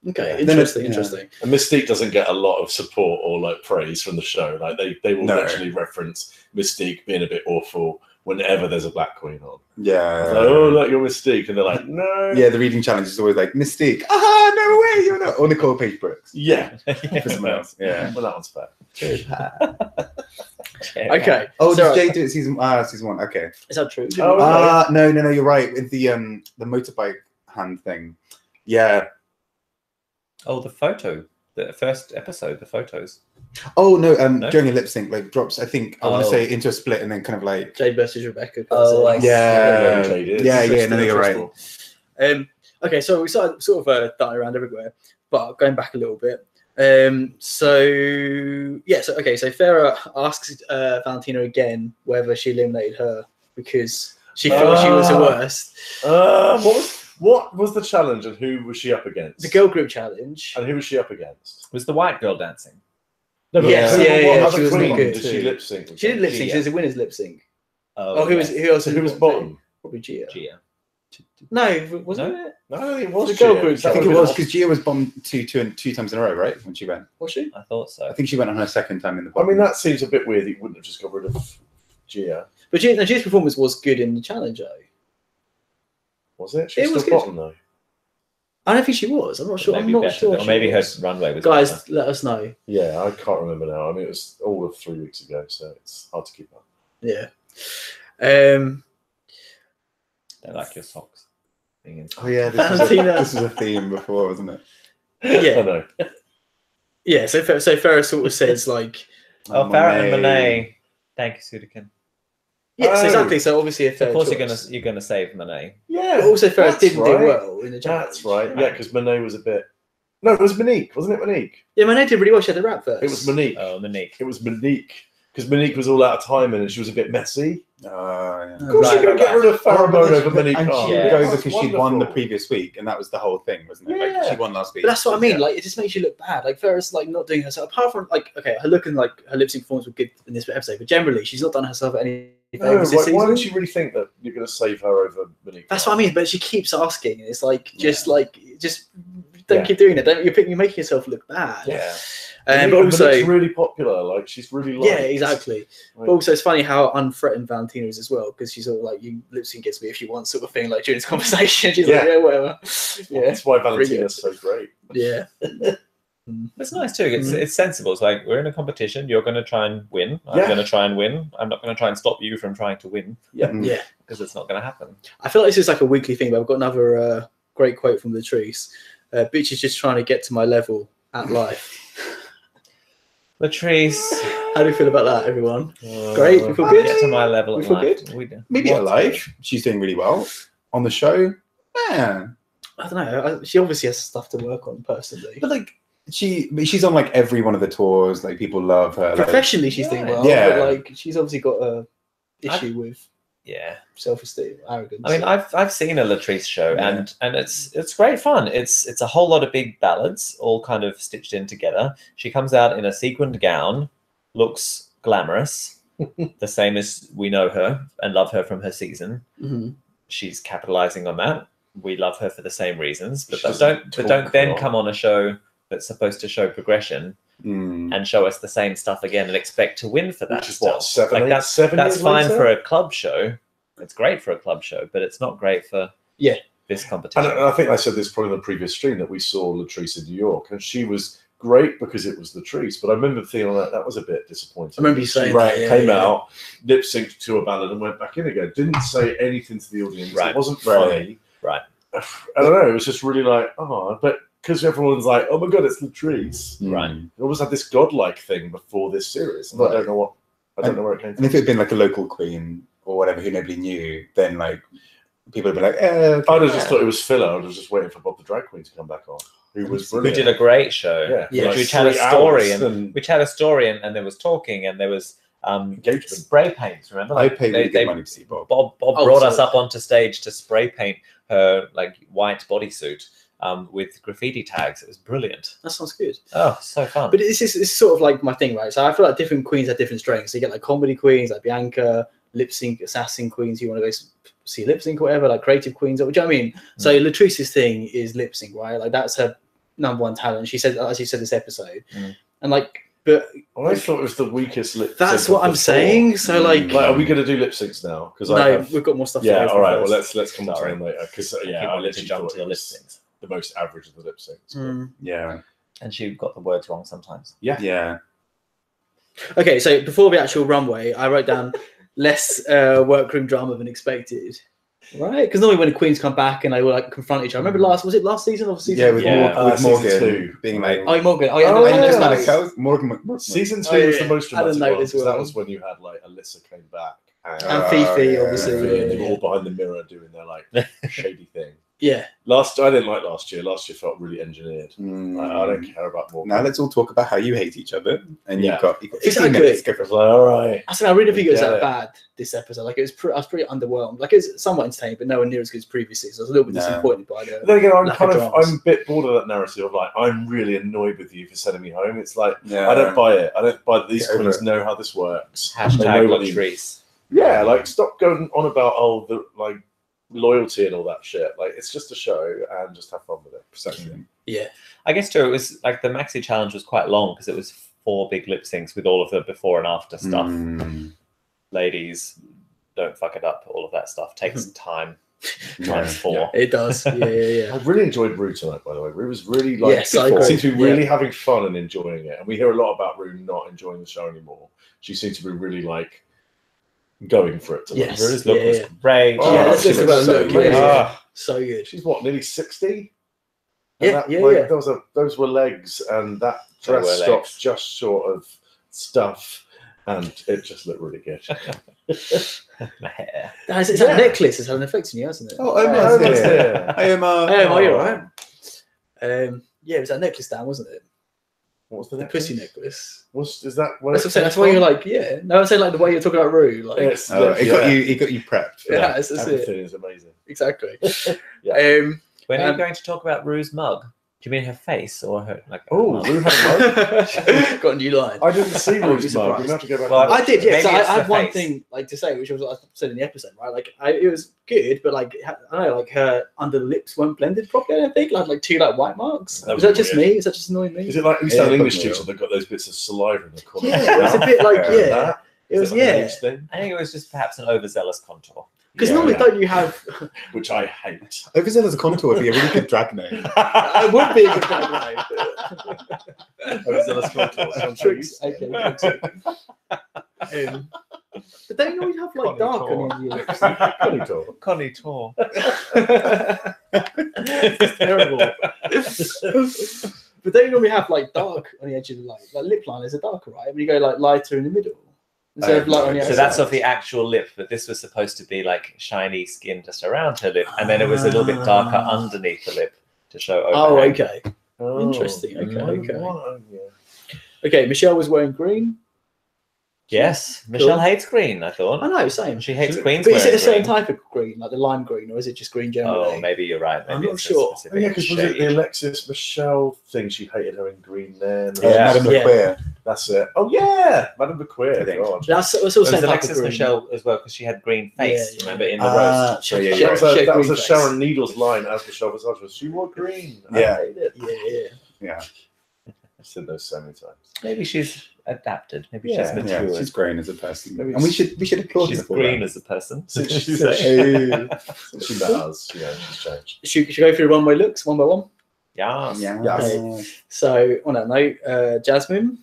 Okay, interesting. And Mystique doesn't get a lot of support or like praise from the show. Like they will literally reference Mystique being a bit awful, whenever there's a black queen on. Yeah. It's like, oh, look, you're Mystique. And they're like, no. Yeah, the reading challenge is always like, Mystique. Ah, no way, you're not. Or Nicole Page Brooks. Yeah. For someone else. Yeah. Well, that one's fair. Okay. Oh, So- did Jay do it season 1? Okay. Is that true? Oh, No, you're right. With the motorbike hand thing. Yeah. Oh, the photo. The first episode, the photos. Oh no, No? during a lip sync, like drops, I think I want to Oh. say into a split and then kind of like Jade versus Rebecca. Oh, I see. yeah, Jade is. yeah, no, you're right. Okay, so we started sort of darting around everywhere, but going back a little bit. So Farah asks Valentina again whether she eliminated her because she felt she was the worst. What was the challenge and who was she up against? The girl group challenge. And who was she up against? Was the white girl dancing? No, but Yes, who- yeah, what yeah, other she was queen really good did she too. lip sync? She did lip sync. Gia. She was a winner's lip sync. Oh, Who was bottom? Probably Gia. Gia. No, wasn't No? it? No, I don't think it was The girl Gia. group, That I think it would've was been because Gia was bombed two times in a row, right? When she went, Was she? I thought so. I think she went on her second time in the. I mean, that seems a bit weird. That you wouldn't have just got rid of Gia. But Gia's performance was good in the challenge, though. Was it? She It was was still good. bottom though. I don't think she was. I'm not sure. Maybe I'm not better sure. than- or she maybe her was. runway was Guys, better. let us know. Yeah, I can't remember now. I mean, it was all of 3 weeks ago, so it's hard to keep up. Yeah. Don't like your socks. Being in- Oh yeah, Valentina. this was a theme before, wasn't it? I Yeah. know. Yeah. So Farah sort of says like, Oh, Farah and Monet. Thank you, Sudikin. yes, Oh. exactly. So obviously, if Of course, you're gonna save Monet. Yeah. But also, Farah that's didn't right. do well in the challenge. That's right. Yeah, because Monet was a bit. No, it was Monique, wasn't it? Monique. Yeah, Monet did really well. She had the rap first. It was Monique. Oh, Monique. It was Monique because Monique was all out of timing and she was a bit messy. Yeah. Of course, Right, you're going to get rid of pheromone over Monique. And Carr. she Yeah. would go That's because she'd won the wonderful. previous week, and that was the whole thing, wasn't it? Yeah. Like she won last week. But that's what I mean. Yeah. Like, it just makes you look bad. Like, Farah's like not doing herself. Apart from like, okay, her look and like her lip sync performance were good in this episode, but generally, she's not done herself any No, favors this why season. would she really think that you're going to save her over Monique? That's what I mean. But she keeps asking, and it's like just don't Yeah. keep doing it. Don't you're making yourself look bad. Yeah. But also, Monique's really popular. Like she's really liked. yeah, exactly. Like, But also, it's funny how unthreatened Valentina is as well, because she's sort of like, you lip sync against me if you want, sort of thing. Like during this conversation, she's like, Yeah. yeah, whatever. Yeah, That's why Valentina's so great. yeah. It's nice too. It's sensible. It's like we're in a competition. You're going to try and win. I'm Yeah. going to try and win. I'm not going to try and stop you from trying to win Yeah. because it's not going to happen. I feel like this is like a weekly thing, but I've got another great quote from Latrice. Bitch is just trying to get to my level at life. Latrice, How do you feel about that, everyone? Great, we feel good? get to my level. We in feel life. good? We do. maybe at live, she's doing really well on the show. Yeah, I don't know. She obviously has stuff to work on personally. but like she's on like every one of the tours. Like people love her. Like, Professionally, she's doing well, Yeah. but like she's obviously got a issue with Yeah. self-esteem, arrogance. I mean, I've seen a Latrice show, Yeah. and it's great fun. It's a whole lot of big ballads, all kind of stitched in together. She comes out in a sequined gown, looks glamorous, the same as we know her and love her from her season. Mhm. She's capitalizing on that. We love her for the same reasons, but She doesn't don't talk a then lot. come on a show that's supposed to show progression and show us the same stuff again and expect to win for that Which is stuff. what, 7, Like 8, that's 7 that's years fine later? for a club show. It's great for a club show, but it's not great for Yeah. this And competition. I think I said this probably in the previous stream that we saw Latrice in New York, and she was great because it was Latrice. But I remember feeling that was a bit disappointing. I remember you She saying that, yeah, came yeah. out, lip synced to a ballad, and went back in again. Didn't say anything to the audience. Right. It wasn't funny. Right. I don't know. It was just really like, oh, but because everyone's like, oh my god, it's Latrice. Right. It almost had this godlike thing before this series, and I Right. don't know where it came And from. if it had been like a local queen or whatever who nobody knew, then like people would be like, okay. I'd have just thought it was filler. I was just waiting for Bob the Drag Queen to come back on, who was Who brilliant. did a great show. Yeah, Yeah. like Which had a 3 story hours and which had a story and there was talking and there was engagement. spray paints. Remember, I Like, pay really good money to see Bob. Bob Oh, brought us so- up onto stage to spray paint her like white bodysuit with graffiti tags. It was brilliant. That sounds good. Oh, so fun. But it's sort of like my thing, right? So I feel like different queens have different strengths. So you get like comedy queens, like Bianca, lip sync assassin queens. You want to go see lip sync or whatever, like creative queens. Do you know what I mean? So Latrice's thing is lip sync, right? Like that's her number one talent. She said, as you said this episode, and like But I thought it was the weakest lip. that's sync what of I'm the saying. So like, four. Like, are we going to do lip syncs now? Because no, we've got more stuff. Yeah, to go all right. first. Well, let's come on to Sorry. them later. Because I I wanted to literally jump thought to the it lip was syncs. the most average of the lip syncs. Mm. Yeah. And she got the words wrong sometimes. Yeah. Okay, so before the actual runway, I wrote down less workroom drama than expected. Right? Because normally when the queens come back and they will like confront each other. I remember was it last season or season? Yeah, with, Yeah. with Season Morgan 2. being like, Oh, Morgan. Oh, yeah, Oh, no, yeah. no, like, no. Morgan. Season 2 Oh, was yeah. the most I didn't dramatic know one. this Because that well. was when you had like Alyssa came back. And Oh, Fifi, yeah. obviously. They were Yeah. all behind the mirror doing their like shady thing. Yeah. I didn't like last year. Last year felt really engineered. I don't care about Morgan. Now let's all talk about how you hate each other, and Yeah. you've got Is 15 that minutes. good? Go for I it. was like, all right. I really think it was Get that it. bad this episode. Like I was pretty underwhelmed. Like it's somewhat entertaining, but nowhere near as good as previously. So I was a little bit No. disappointed by But the. then again, I'm Lack of dramas. I'm a bit bored of that narrative of like, I'm really annoyed with you for sending me home. It's like, Yeah. I don't buy it. I don't buy that these Get over queens it. know how this works. They Hashtag know what you- Latrice. Yeah, like stop going on about the like loyalty and all that shit. Like it's just a show and just have fun with it. Precisely. Yeah. I guess too, it was like the maxi challenge was quite long because it was 4 big lip syncs with all of the before and after stuff. Ladies, don't fuck it up. All of that stuff takes time. Times 4. It does. Yeah. I really enjoyed Rue tonight, by the way. Rue was really like Yes, I agree. seemed to be Yeah. really having fun and enjoying it. And we hear a lot about Rue not enjoying the show anymore. She seemed to be really like going for it tonight. Yes. Rue's look was Yeah. great. Oh, Yeah, let's she talk looks about so look, good. yeah. So good. She's what, nearly 60? Yeah, And yeah. Those were legs, and that They were dress legs. stopped just short of stuff, and it just looked really good. My hair. It's Yeah. that necklace has had an effect on you, hasn't it? Oh, Omar's Omar's here. here. Hi, Omar. Oh, you're right. Yeah, it was that necklace, Dan, wasn't it? What was the The necklace? pussy necklace. Is that where That's what I'm it saying. That's came why you're from? like, yeah. No, I'm saying like the way you're talking about Rue. Like, It's, Oh, he got you prepped. For yeah, that. that's it. everything is amazing. Exactly. Yeah. When are you Um, going to talk about Rue's mug? Do you mean her face or her like? Oh, mug? Rue had a mug. Got a new line. I didn't see I would be Rue's mug. surprised. We have to go back. Well, and watch I did, it. yeah. Maybe So it's I the had one face. thing like to say, which was what I said in the episode, right? Like it was good, but like I don't know, like her under the lips weren't blended properly. I don't think like two like white marks. That Was was that just weird. me? Is that just annoying me? Is it like we used to Yeah, have an English probably. teacher that got those bits of saliva in the corner? Yeah, it was a bit like That? it was Is it like an yeah. age thing? I think it was just perhaps an overzealous contour. Because Yeah, normally yeah. don't you have? Which I hate. Overzealous contour would be a really good drag name. It would be a good drag name. Overzealous contour. Sounds Tricks. very Okay. But don't you always have like Connie dark Tor. on your lips? Contour. Connie Tor. It's terrible. But don't you normally have like dark on the edge of the line? Like lip liners are darker, right? When you go like lighter in the middle instead of light on the So outside. that's of the actual lip, but this was supposed to be like shiny skin just around her lip, and then it was a little bit darker underneath the lip to show Oh, overhang. okay. Oh, Interesting. Okay, okay. What? Yeah. Okay, Michelle was wearing green. Yes, Michelle Cool. hates green. I I thought know, same. she hates But queens But is it wearing a certain green. type of green, like the lime green, or is it just green generally? Oh, maybe you're right. Maybe I'm not it's a sure. Oh, specific yeah, because was it the shade. Alexis Michelle thing? She hated her in green then. Yeah. Madame Yeah. McQueer. That's it. Oh, yeah. Madame I McQueer. think. God. That's all It was same type of Alexis green. Michelle as well because she had green face. Yeah, yeah. Remember in the Ah, roast. yeah, yeah, Shit. yeah. That was a, Shit, that was a green face. Sharon Needles line as Michelle Visage was. She wore green. I Yeah. hate it. Yeah. I've said those so many times. Maybe she's adapted. Maybe Yeah, she's Yeah, matured. she's green as a person, Maybe and we should applaud her She's for green that. as a person. Since she's Hey. Since she met us, you know, she's changed. Should we go through runway looks one by one? Yes. Yeah. So on that note, Jasmine.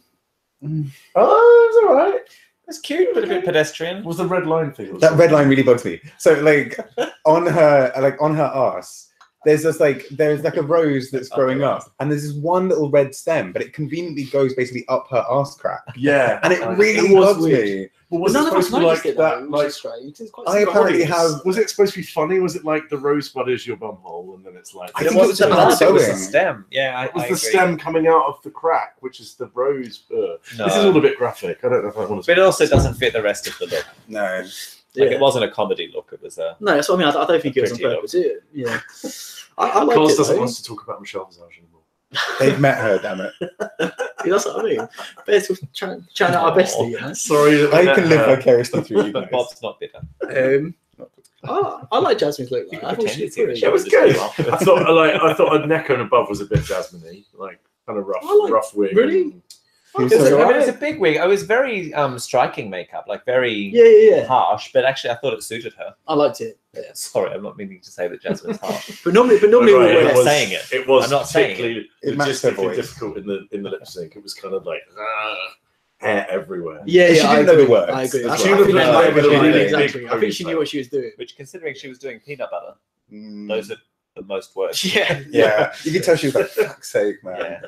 Oh, it was all right. It's cute, but a bit pedestrian. What was the red line thing? That red line really bugs me. So like on her arse, there's like a rose that's growing up, and there's this one little red stem, but it conveniently goes basically up her arse crack, Yeah. and it really It was bugs weird. me. Well, was But it none of us supposed to be noticed like it, though, that? which Like, is strange. It's quite I apparently surprising. have. was it supposed to be funny? Was it like the rosebud is your bumhole, and then it's like I It think wasn't it's the about bud, it was the sewing. stem. Yeah, it was I the agree. stem coming out of the crack, which is the rose. No. This is all a bit graphic. I don't know if I want to. But it also doesn't fit the rest of the look. No. Like, Yeah. it wasn't a comedy look. It was a. No, that's what I mean. I don't think it was on Pretty purpose. Yeah. I like Carlos it. doesn't though. want us to talk about Michelle Visage anymore. They've met her, damn it. Yeah, that's what I mean. Best chatting out our bestie, you know. Sorry, that I we can met live her. vicariously through you guys. Bob's not bitter. I like Jasmine's look. Like, I thought she was pretty. It was good. I thought her neck and above was a bit Jasmine-y, like kind of rough, I like- rough wig. really? He was It was, so I mean, right. it was a big wig. It was very striking makeup, like very Yeah. harsh. But actually, I thought it suited her. I liked it. Yeah. Sorry, I'm not meaning to say that Jasmine's harsh. But normally, Right, we I'm wear not saying it. It was I'm not saying particularly It matched her logistically voice. difficult in the lip sync. It was kind of like hair everywhere. Yeah, She I didn't know the agree. words I agree. as I well. think She would've that's been what like she a did, big exactly. I think she ponytail. knew what she was doing. Which, considering she was doing peanut butter, Mm. those are the most words. Yeah. Yeah, you could tell she was like, fuck's sake, man.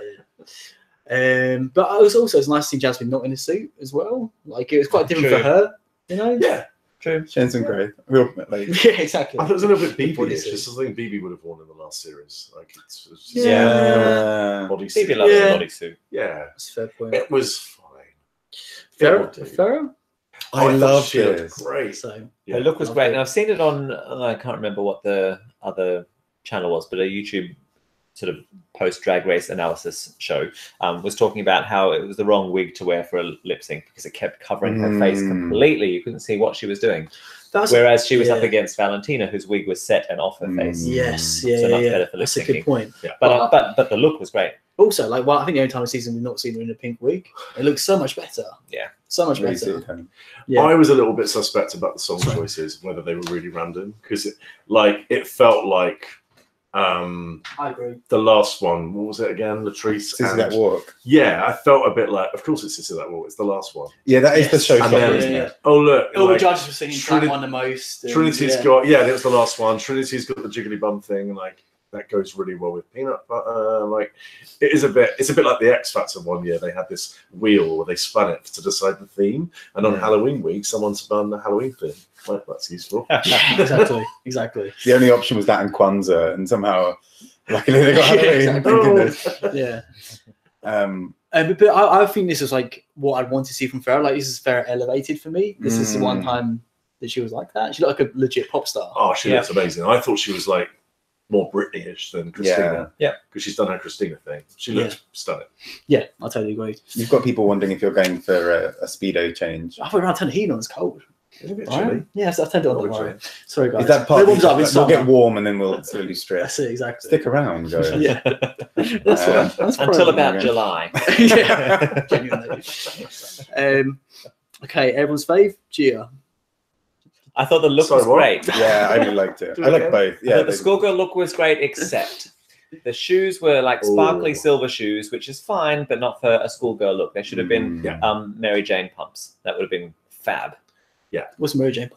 Yeah. But it was also, it's nice to see Jasmine not in a suit as well. Like, it was quite different True. for her, you know? Yeah, True. Shane's been great. Real, like, Yeah, exactly. I thought it was a little bit Body BB-ish. suit. It's something BB would have worn in the last series. Like it's just Yeah. bodysuit. Phoebe loves Yeah. a bodysuit. Yeah, That's a fair point. it was fine. Farrah? I thought love she looked this. great. So, Yeah. Her look was Loved great, it. and I've seen it on. I can't remember what the other channel was, but a YouTube sort of post Drag Race analysis show was talking about how it was the wrong wig to wear for a lip sync because it kept covering her face completely. You couldn't see what she was doing. Whereas she was up against Valentina, whose wig was set and off her face. yes, So much better for lip That's a good syncing. point. Yeah. But the look was great. Also, like, well, I think the only time of season we've not seen her in a pink wig, it looks so much better. Yeah. So much really better. suited her. Yeah. I was a little bit suspect about the song choices, whether they were really random, because it felt like I agree. the last one. What was it again? Latrice. Sissy That Walk. Yeah, I felt a bit like, of course it's Sissy That Walk. It's the last one. Yeah, that is the Yes. showstopper, And then- isn't Yeah. it? Oh look, All the like, judges were singing Trinity- Drag one the most. and, Trinity's yeah. got it was the last one. Trinity's got the jiggly bum thing, and like that goes really well with peanut butter. Like it's a bit like the X Factor one year. They had this wheel where they spun it to decide the theme, and on Halloween week, someone spun the Halloween theme. Like that's useful. Yeah, exactly. The only option was that and Kwanzaa, and somehow, luckily, they got Yeah, Halloween. exactly. Thank goodness. Yeah. Um, But I think this was like what I'd want to see from Farrah. Like, this is Farrah elevated for me. This is the one time that she was like that. She looked like a legit pop star. Oh, she looks amazing. I thought she was like more Britney-ish than Christina. Yeah. Because she's done her Christina thing. She looks stunning. Yeah, I totally agree. you've got people wondering if you're going for a speedo change. I thought around turn the heat on, it's cold. It's a bit Right? chilly. Yes, I've turned it on. Don't worry. Sorry, guys. Is that part? It warms up. It's We'll get summer. warm and then we'll slowly strip. That's it, exactly. Stick around, guys. Yeah. That's Until probably- about July. Yeah, genuinely. Okay, everyone's fave, Gia. I thought the look Sorry, was what? great. Yeah, I really liked it. Do I it like again? both. I Yeah, thought the schoolgirl look was great, except the shoes were like sparkly Ooh. silver shoes, which is fine, but not for a schoolgirl look. They should have been Mary Jane pumps. That would have been fab. What's Mary Jane?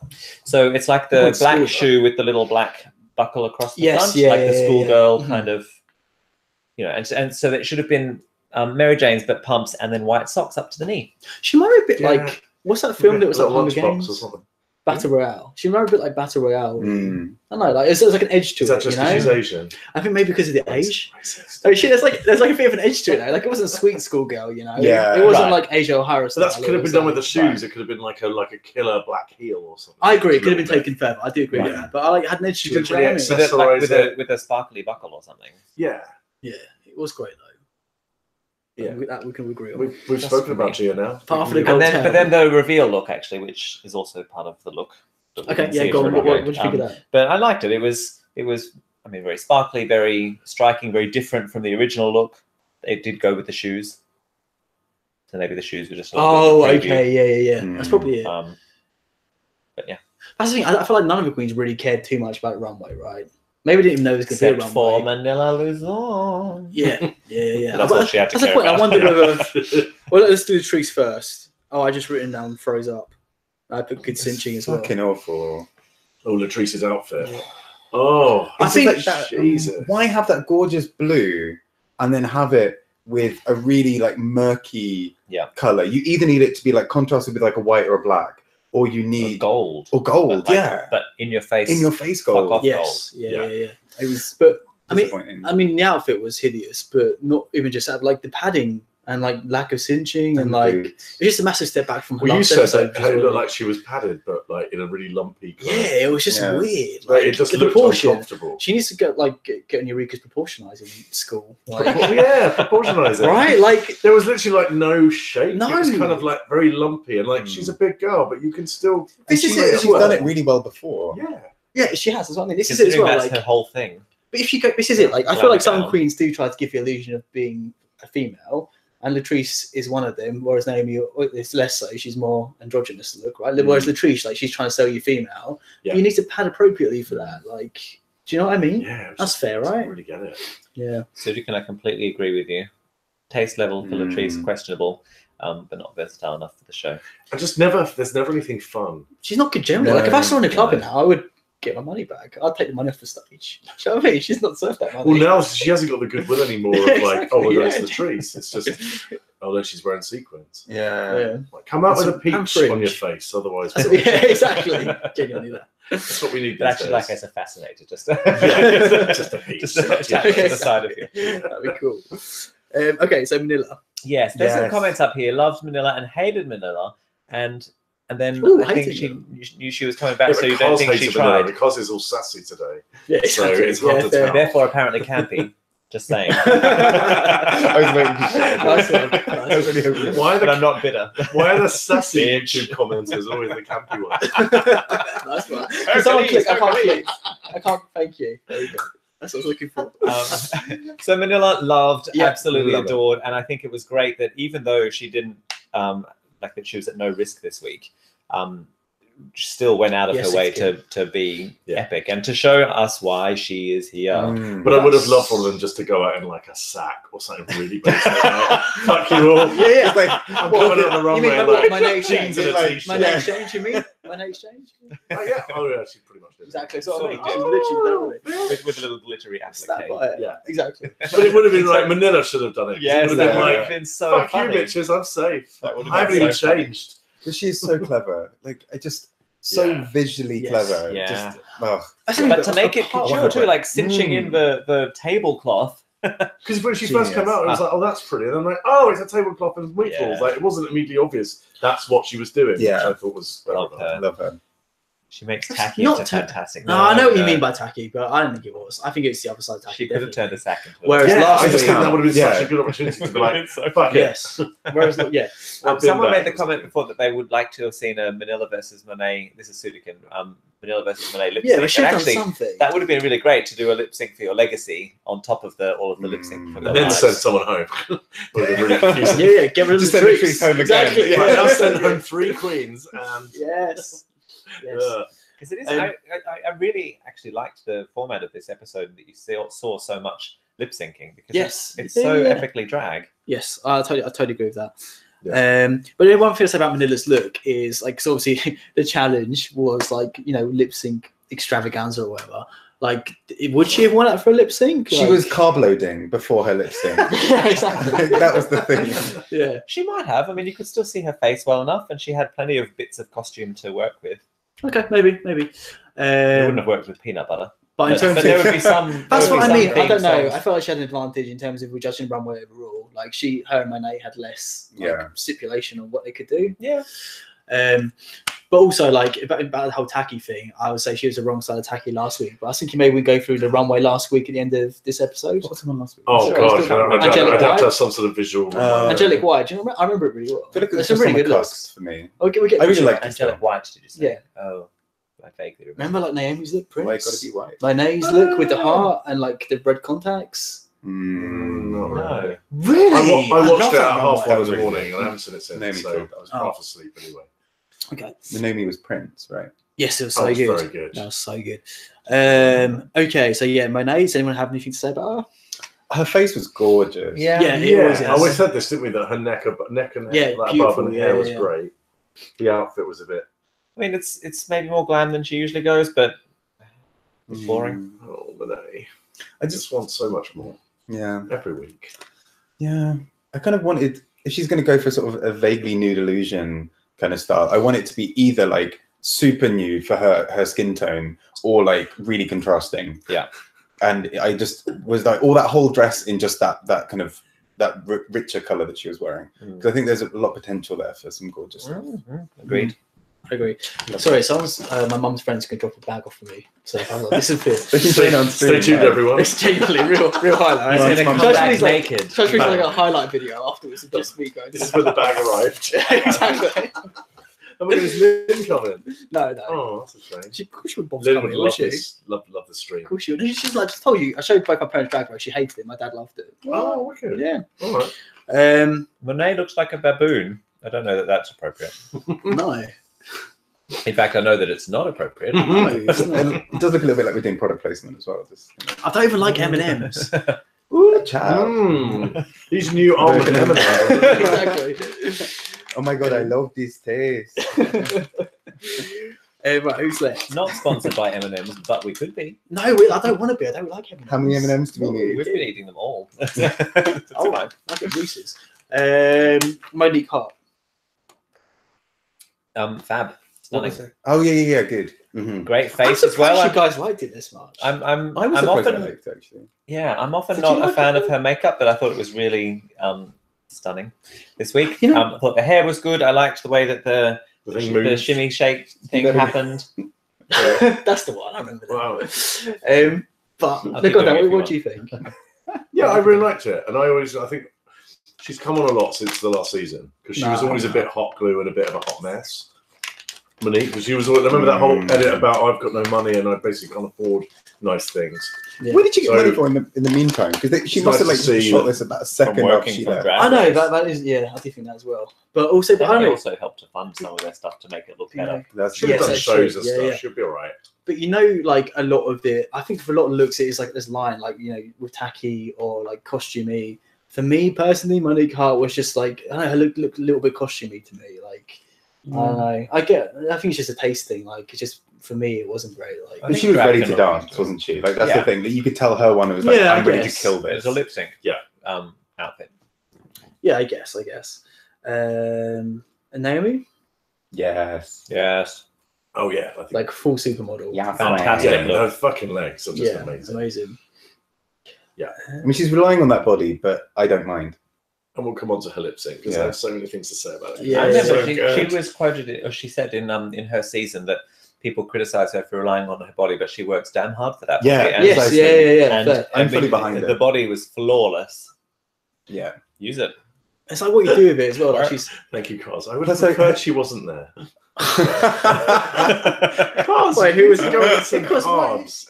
So it's like Oh, the it's black school- shoe with the little black buckle across the Yes, front, yeah, like the yeah, schoolgirl yeah. kind of, and so it should have been Mary Jane's, but pumps and then white socks up to the knee. She might be a bit Yeah. like, what's that film that was like Little Hunger lunchbox Games? or something. Battle Royale. She might be a bit like Battle Royale. Mm. I don't know, like it's like an edge to Is that it, just you because know? she's Asian? I think maybe because of the age. Racist. Oh shit, there's like a bit of an edge to it now. Like it wasn't Sweet Schoolgirl, you know. Yeah, it wasn't right. like Asia O'Hara. So that style, could it have been was done like- with the shoes. It could have been like a killer black heel or something. I agree. It could have been Just a little taken further. I do agree with Right. that. But I like had an edge She to it. didn't do you know really what I mean? accept- With, Accessorize with a sparkly buckle or something. bit. Yeah, it was great though. Yeah. That we can agree on. We've That's spoken for me. about Gia now. Apart from the And then, Hotel. but then the reveal look actually, which is also part of the look. that we Okay, didn't yeah, see go on. from What the did you think of that? But I liked it. It was, I mean, very sparkly, very striking, very different from the original look. It did go with the shoes. So maybe the shoes were just a little Oh, bit of a preview. okay, yeah. That's Mm. probably it. But yeah, That's the thing. I feel like none of the queens really cared too much about runway, right? Maybe they didn't even know it was going to be a except for runway. Manila Luzon. Yeah. That's all she had to That's the care point. I about. wonder whether. Well, let's do the trees first. Oh, I just written down froze up. I put good cinching as well. Fucking awful. Oh, Latrice's outfit. Oh, I It's think like that, Jesus. why have that gorgeous blue and then have it with a really like murky color? You either need it to be like contrasted with like a white or a black, or you need Gold. or gold. But like- Yeah, But in your face. in your face Fuck gold. off. Yes. Yeah. Yeah. It was But I mean, disappointing. the outfit was hideous, but not even just that. Like the padding and like lack of cinching and like it's just a massive step back from. her Well, you last said episode, that it which looked was- like she was padded, but like in a really lumpy. Kind Yeah, it was just Yeah. weird. Like, it just the looked proportion. uncomfortable. She needs to get on Eureka's proportionizing in school. Like, Yeah, proportionize it. right? Like There was literally like no shape. No. It was kind of like very lumpy, and like she's a big girl, but you can still. This is see it. as She's well. done it really well before. Yeah. yeah, she has. That's what I mean. This is it as Considering well. that's Like, her whole thing. but if you go, this is it. Like I feel Glam like it some down. queens do try to give the illusion of being a female, and Latrice is one of them. Whereas Naomi is less so; she's more androgynous look, right? Whereas Latrice, like she's trying to sell you female. Yeah. You need to pad appropriately for that. Like, do you know what I mean? Yeah, That's fair, right? Really get it. Yeah. Sudikan, I completely agree with you. Taste level for Latrice questionable, but not versatile enough for the show. There's never anything fun. She's not good generally. No, like if I saw her in a club no. now, I would get my money back. I'd take the money off the stage. Do you know what I mean? She's not served that money. Well, now she hasn't got the goodwill anymore of like, oh, we're going to Yeah. the trees. It's just, oh no, she's wearing sequins. Yeah. Like, come out That's with a peach and fringe. on your face, otherwise. Yeah, exactly. Genuinely that. That's what we need. But these actually, days. like as a fascinator, just just a peach. just attached to the side of you. That'd be cool. Okay, so Manila. Yes, there's some Yes. comments up here. Loved Manila and hated Manila, and then Ooh, I think hated she knew she was coming back, Yeah, so you don't think she tried. because it's all sassy today. Yeah, So it's hard to fair. tell. Therefore, apparently campy. Just saying. I was waiting for Nice one. I was really hoping. Why are But the I'm not bitter. why are the sassy Bitch. YouTube commenters always the campy ones? Nice one. Can someone click? I can't click. I can't. Thank you. There you go. That's what I was looking for. So Manila loved, Yeah, absolutely love it. adored, and I think it was great that even though she didn't like that she was at no risk this week, she still went out of Yes, her way it's to be Yeah. epic and to show us why she is here. But I would have loved for them just to go out in like a sack or something really basic. Like, fuck you all. Yeah. It's like, I'm What, coming out on the You mean runway what, like my next jeans and a like- t-shirt. My next exchange, you mean? My next exchange? Oh yeah, oh yeah, she pretty much did. Exactly. So I mean, Sort of it's literally With a little glittery snap applique. by it. Yeah. Exactly. But it would have been like Manila should have done it. Yes, it would that have would been have like, been so fuck funny. you bitches, I'm safe. That would have I haven't been even so funny. changed. but she's so clever. Like, I just so Yeah. visually Yes. clever. Yeah. Just, oh, But to make it couture too, like cinching in Mm. the tablecloth. Because when she first came Genius. out, it was like, oh, that's pretty. And I'm like, oh, it's a tablecloth and meatballs. Yeah. Like, it wasn't immediately obvious that's what she was doing, Yeah. which I thought was Love her. I love her. She makes That's tacky not into ta- fantastic. No, I know what you mean by tacky, but I don't think it was. I think it's the other side of tacky. She could have definitely. turned a sack into a Whereas Yeah, last I just week- think that would have been Yeah. such a good opportunity to be like, It's so fuck it. Yes. Whereas, yeah. I've been Someone there. made the comment before that they would like to have seen a Manila versus Monet. This is Sudikan. Manila versus Monet lip Yeah, sync. but she And done actually, something. that would have been really great to do a lip sync for your legacy on top of all of the lip sync for the And then lives. send someone home. Would have been really confusing. Yeah, get rid of Just the send the tricks. trees home again. Exactly. Yeah, Yeah. now send home 3 queens and Yes. Yes. Because it is, Um, I really actually liked the format of this episode that you saw so much lip syncing because Yes. it's Yeah, so yeah. epically drag. Yes, I totally agree with that. But the one thing I say about Manila's look is like, so obviously the challenge was like, you know, lip sync extravaganza or whatever. Like, would she have won out for a lip sync? She Like- was carb loading before her lip sync. Yeah, exactly. That was the thing. Yeah. She might have. I mean, you could still see her face well enough, and she had plenty of bits of costume to work with. Okay, maybe. It wouldn't have worked with peanut butter. But in But terms there of would be some. that's there would what be I mean. some I don't themes know. of- I feel like she had an advantage in terms of we're judging runway overall. Like her and Monet had less Yeah. stipulation on what they could do. Yeah. But also like about the whole tacky thing, I would say she was the wrong side of tacky last week. But I was thinking maybe we go through the runway last week at the end of this episode. What was the one last week? oh Sure, god, it's still- I'd Angelic have White. to have some sort of visual. Angelic White, do you remember? I remember it really well. I feel like it was There's some just really on good the looks. cusp for me. We get I really visual. liked it. Angelic White, did you say? Yeah. Oh, I vaguely remember. Remember like Naomi's look, Prince? White gotta be white. Monet's look with the heart and like the red contacts. Not really. No. Really? I watched love it that at runway. half 1 in That the was really morning good. and I haven't seen it since, Naomi so too. I was Oh. half asleep anyway. Okay. Naomi was Prince, right? Yes, it was That so was good. very good. That was so good. Okay, so yeah, Monet. Does anyone have anything to say about her? Her face was gorgeous. Yeah, it was. I always said this, didn't we? That her neck and Yeah, hair, like, beautiful, above and yeah, hair was yeah. great. The outfit was a bit I mean, it's maybe more glam than she usually goes, but it's boring. oh Monet. I just want so much more Yeah. every week. Yeah. I kind of wanted, if she's going to go for sort of a vaguely nude illusion kind of style, I want it to be either like super nude for her skin tone or like really contrasting. Yeah. And I just was like all that whole dress in just that kind of that richer color that she was wearing. Because I think there's a lot of potential there for some gorgeous stuff. Agreed. I agree. Sorry, someone's my mum's friends can drop a bag off for me, so I'm like, disappear. They can join on Stay stream, tuned, right? everyone. It's genuinely real highlight. Well, It's gonna Mum. come Trust me, back it's like- naked. Trust me, it's like a highlight video afterwards of just me going. This is where the bag arrived. Exactly. I mean, it was Lynn coming. No. Oh, that's a shame. She, of course she would Bob's Lynn would coming, love would she? this. Love the stream. Of course she would. She's like, just told you. I showed both my parents Drag Race. She hated it. My dad loved it. Oh, wicked. Yeah. All right. Monet looks like a baboon. I don't know that that's appropriate. No. In fact, I know that it's not appropriate. No, it's not. And it does look a little bit like we're doing product placement as well. Just, I don't even like M&M's. Ooh, child. These new almond M&Ms. Exactly. Oh my god, I love these tastes. Right, who's next? Not sponsored by M&M's, but we could be. No, I don't want to be. I don't like M&M's. How many M&Ms do we need? We've been eating them all. It's Oh, fine. I get Reese's. Monique Hart. Fab. Stunning. Oh yeah, good. Mm-hmm. Great I'm face as surprised well. you guys liked it this much. I was I'm surprised often I liked it, actually. I'm often Did not you a like fan it? of her makeup, but I thought it was really stunning this week. You know- I thought the hair was good. I liked the way that the thing the moves. shimmy shake thing Yeah. happened. That's the one. I remember that. Wow. But I'll look keep at doing it that. if you What do you think? Yeah, I really liked it, and I think she's come on a lot since the last season because she was always a bit hot glue and a bit of a hot mess. Monique, because she was. I remember that whole edit about I've got no money and I basically can't afford nice things. Yeah. Where did you get So- money for in the meantime? Because she It's must nice have to see shot that this about a From second after working she from left. Drag I know Race. that is. Yeah, I do think that as well. But also, but I That may don't know. also help to fund some of their stuff to make it look better. That's Should have Yes, done that's shows true. and Yeah, stuff. yeah. She'll be all right. But you know, like a lot of the, I think for a lot of looks, it is like this line, like with tacky or like costumey. For me personally, Monique Hart was just like I don't know, her looked a little bit costumey to me. Like I don't know. I think it's just a taste thing. Like it's just for me, it wasn't great. Like But she was ready to dance, wasn't she? Like that's the thing that you could tell her one. It was like, Yeah, I I'm ready to guess. kill It this. was a lip sync. Yeah. Outfit. yeah, I guess. And Naomi, Yes. Yes. Oh yeah, I think. like full supermodel. Yeah, Fantastic. Yeah, look. her fucking legs are just Yeah, amazing. amazing. I mean, she's relying on that body, but I don't mind. And we'll come on to her lip sync because Yeah. I have so many things to say about it. Yeah, I remember So she good. was quoted, or she said in her season that people criticize her for relying on her body, but she works damn hard for that Yeah, body. And, Yes, Precisely. yeah. and, fair. I'm and fully the- behind the her. body was flawless. Yeah. Use it. It's like what you do with it as well. Like she's Thank you, Cos. I would have That's okay. preferred she wasn't there. Cos, Wait, who was going going some because carbs?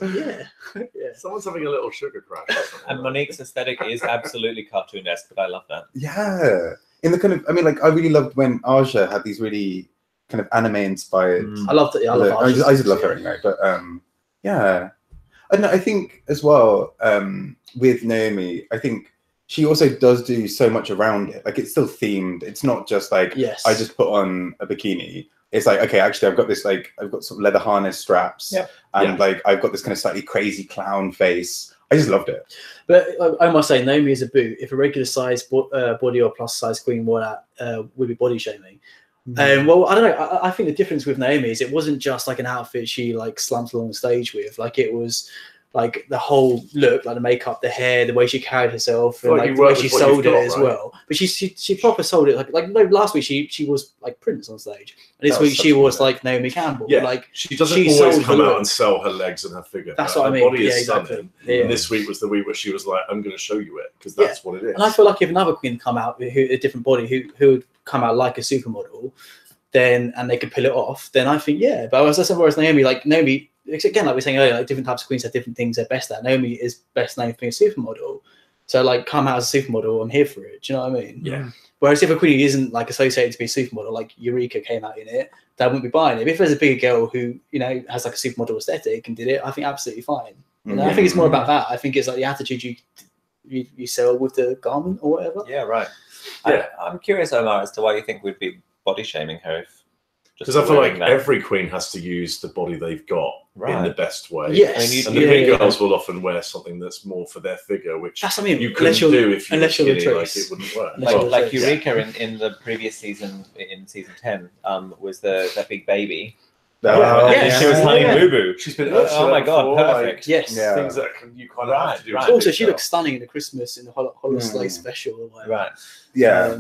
yeah. Someone's having a little sugar crash. Or something And like Monique's aesthetic is absolutely cartoonesque, but I love that. Yeah. In the kind of, I mean, like, I really loved when Aja had these really kind of anime inspired. I loved it. Yeah, I love I just love her anyway. But yeah. I don't know, I think as well, with Naomi, I think she also does do so much around it. Like it's still themed. It's not just like Yes. I just put on a bikini. It's like, okay, actually I've got this like I've got some leather harness straps Yep. and Yeah. like I've got this kind of slightly crazy clown face. I just loved it. But I must say, Naomi is a boot. If a regular size body or plus size queen wore that, would be body shaming. Well, I don't know. I think the difference with Naomi is it wasn't just like an outfit she like slumped along the stage with. Like it was like the whole look, like the makeup, the hair, the way she carried herself, and Well, like you the way work she with what sold you've it got, as right? well. But she proper sold it. Like no, last week she was like Prince on stage, and this That was week such she a was good like Naomi Campbell. Yeah. Like She doesn't She always sold come the out look. and sell her legs and her figure. That's Her what I mean. body is Yeah, exactly. stunning. Yeah. And this week was the week where she was like, "I'm going to show you it," because that's what it is. And I feel like if another queen come out who a different body who would come out like a supermodel, then and they could pull it off, then I think yeah. But as I said, whereas Naomi, again, like we were saying earlier, like different types of queens have different things they're best at. Naomi is best known for being a supermodel, so like come out as a supermodel, I'm here for it. Do you know what I mean? Yeah. Whereas if a queen isn't like associated to be a supermodel, like Eureka came out in it, they wouldn't be buying it. But if there's a bigger girl who has like a supermodel aesthetic and did it, I think absolutely fine. I think it's more about that. I think it's like the attitude you sell with the garment or whatever. Yeah, right. Yeah. I'm curious, Omar, as to why you think we'd be body shaming her. Because I feel like every queen has to use the body they've got in Right. the best way. Yes. I mean, And the Yeah, big yeah. girls will often wear something that's more for their figure, which That's what I mean. you couldn't do if you were unless you're the skinny, like Trace. it wouldn't work. Unless you're Well, the like Trace. Eureka in the previous season, in season 10, was that big baby. Oh, Yes. And she was Honey Yeah. Boo Boo. she's been Oh my God, before, perfect. Yes. Yeah. things that you kind of have to do. Right. to Also, big she girl. looks stunning in the Christmas in the Hollow Slate Mm. special or whatever. Right. Yeah.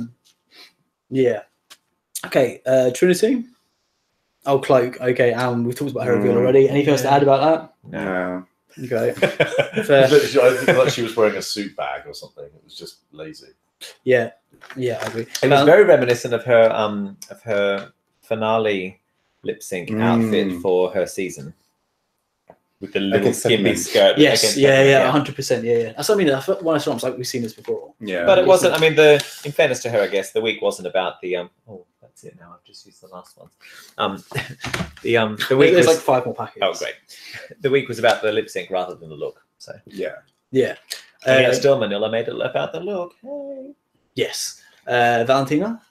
Yeah. Okay. Trinity. Oh, Cloak. Okay. We've talked about her reveal already. Anything else to add about No. that? Okay. I Fair. think like she was wearing a suit bag or something. It was just lazy. Yeah. Yeah, I agree. It was very reminiscent of her finale lip sync outfit for her season. with the little Against skimpy Peppermint. skirt. Yes, against yeah, Peppermint, 100%, yeah. That's what I mean. I thought when I saw it, I was like, we've seen this before. Yeah. But it wasn't. I mean, in fairness to her, I guess the week wasn't about the Oh, that's it. Now I've just used the last one. The week There's was like 5 more packets. oh great. The week was about the lip sync rather than the look. So Yeah. Yeah. and yet still Manila made it about the look. Hey. Yes. Valentina.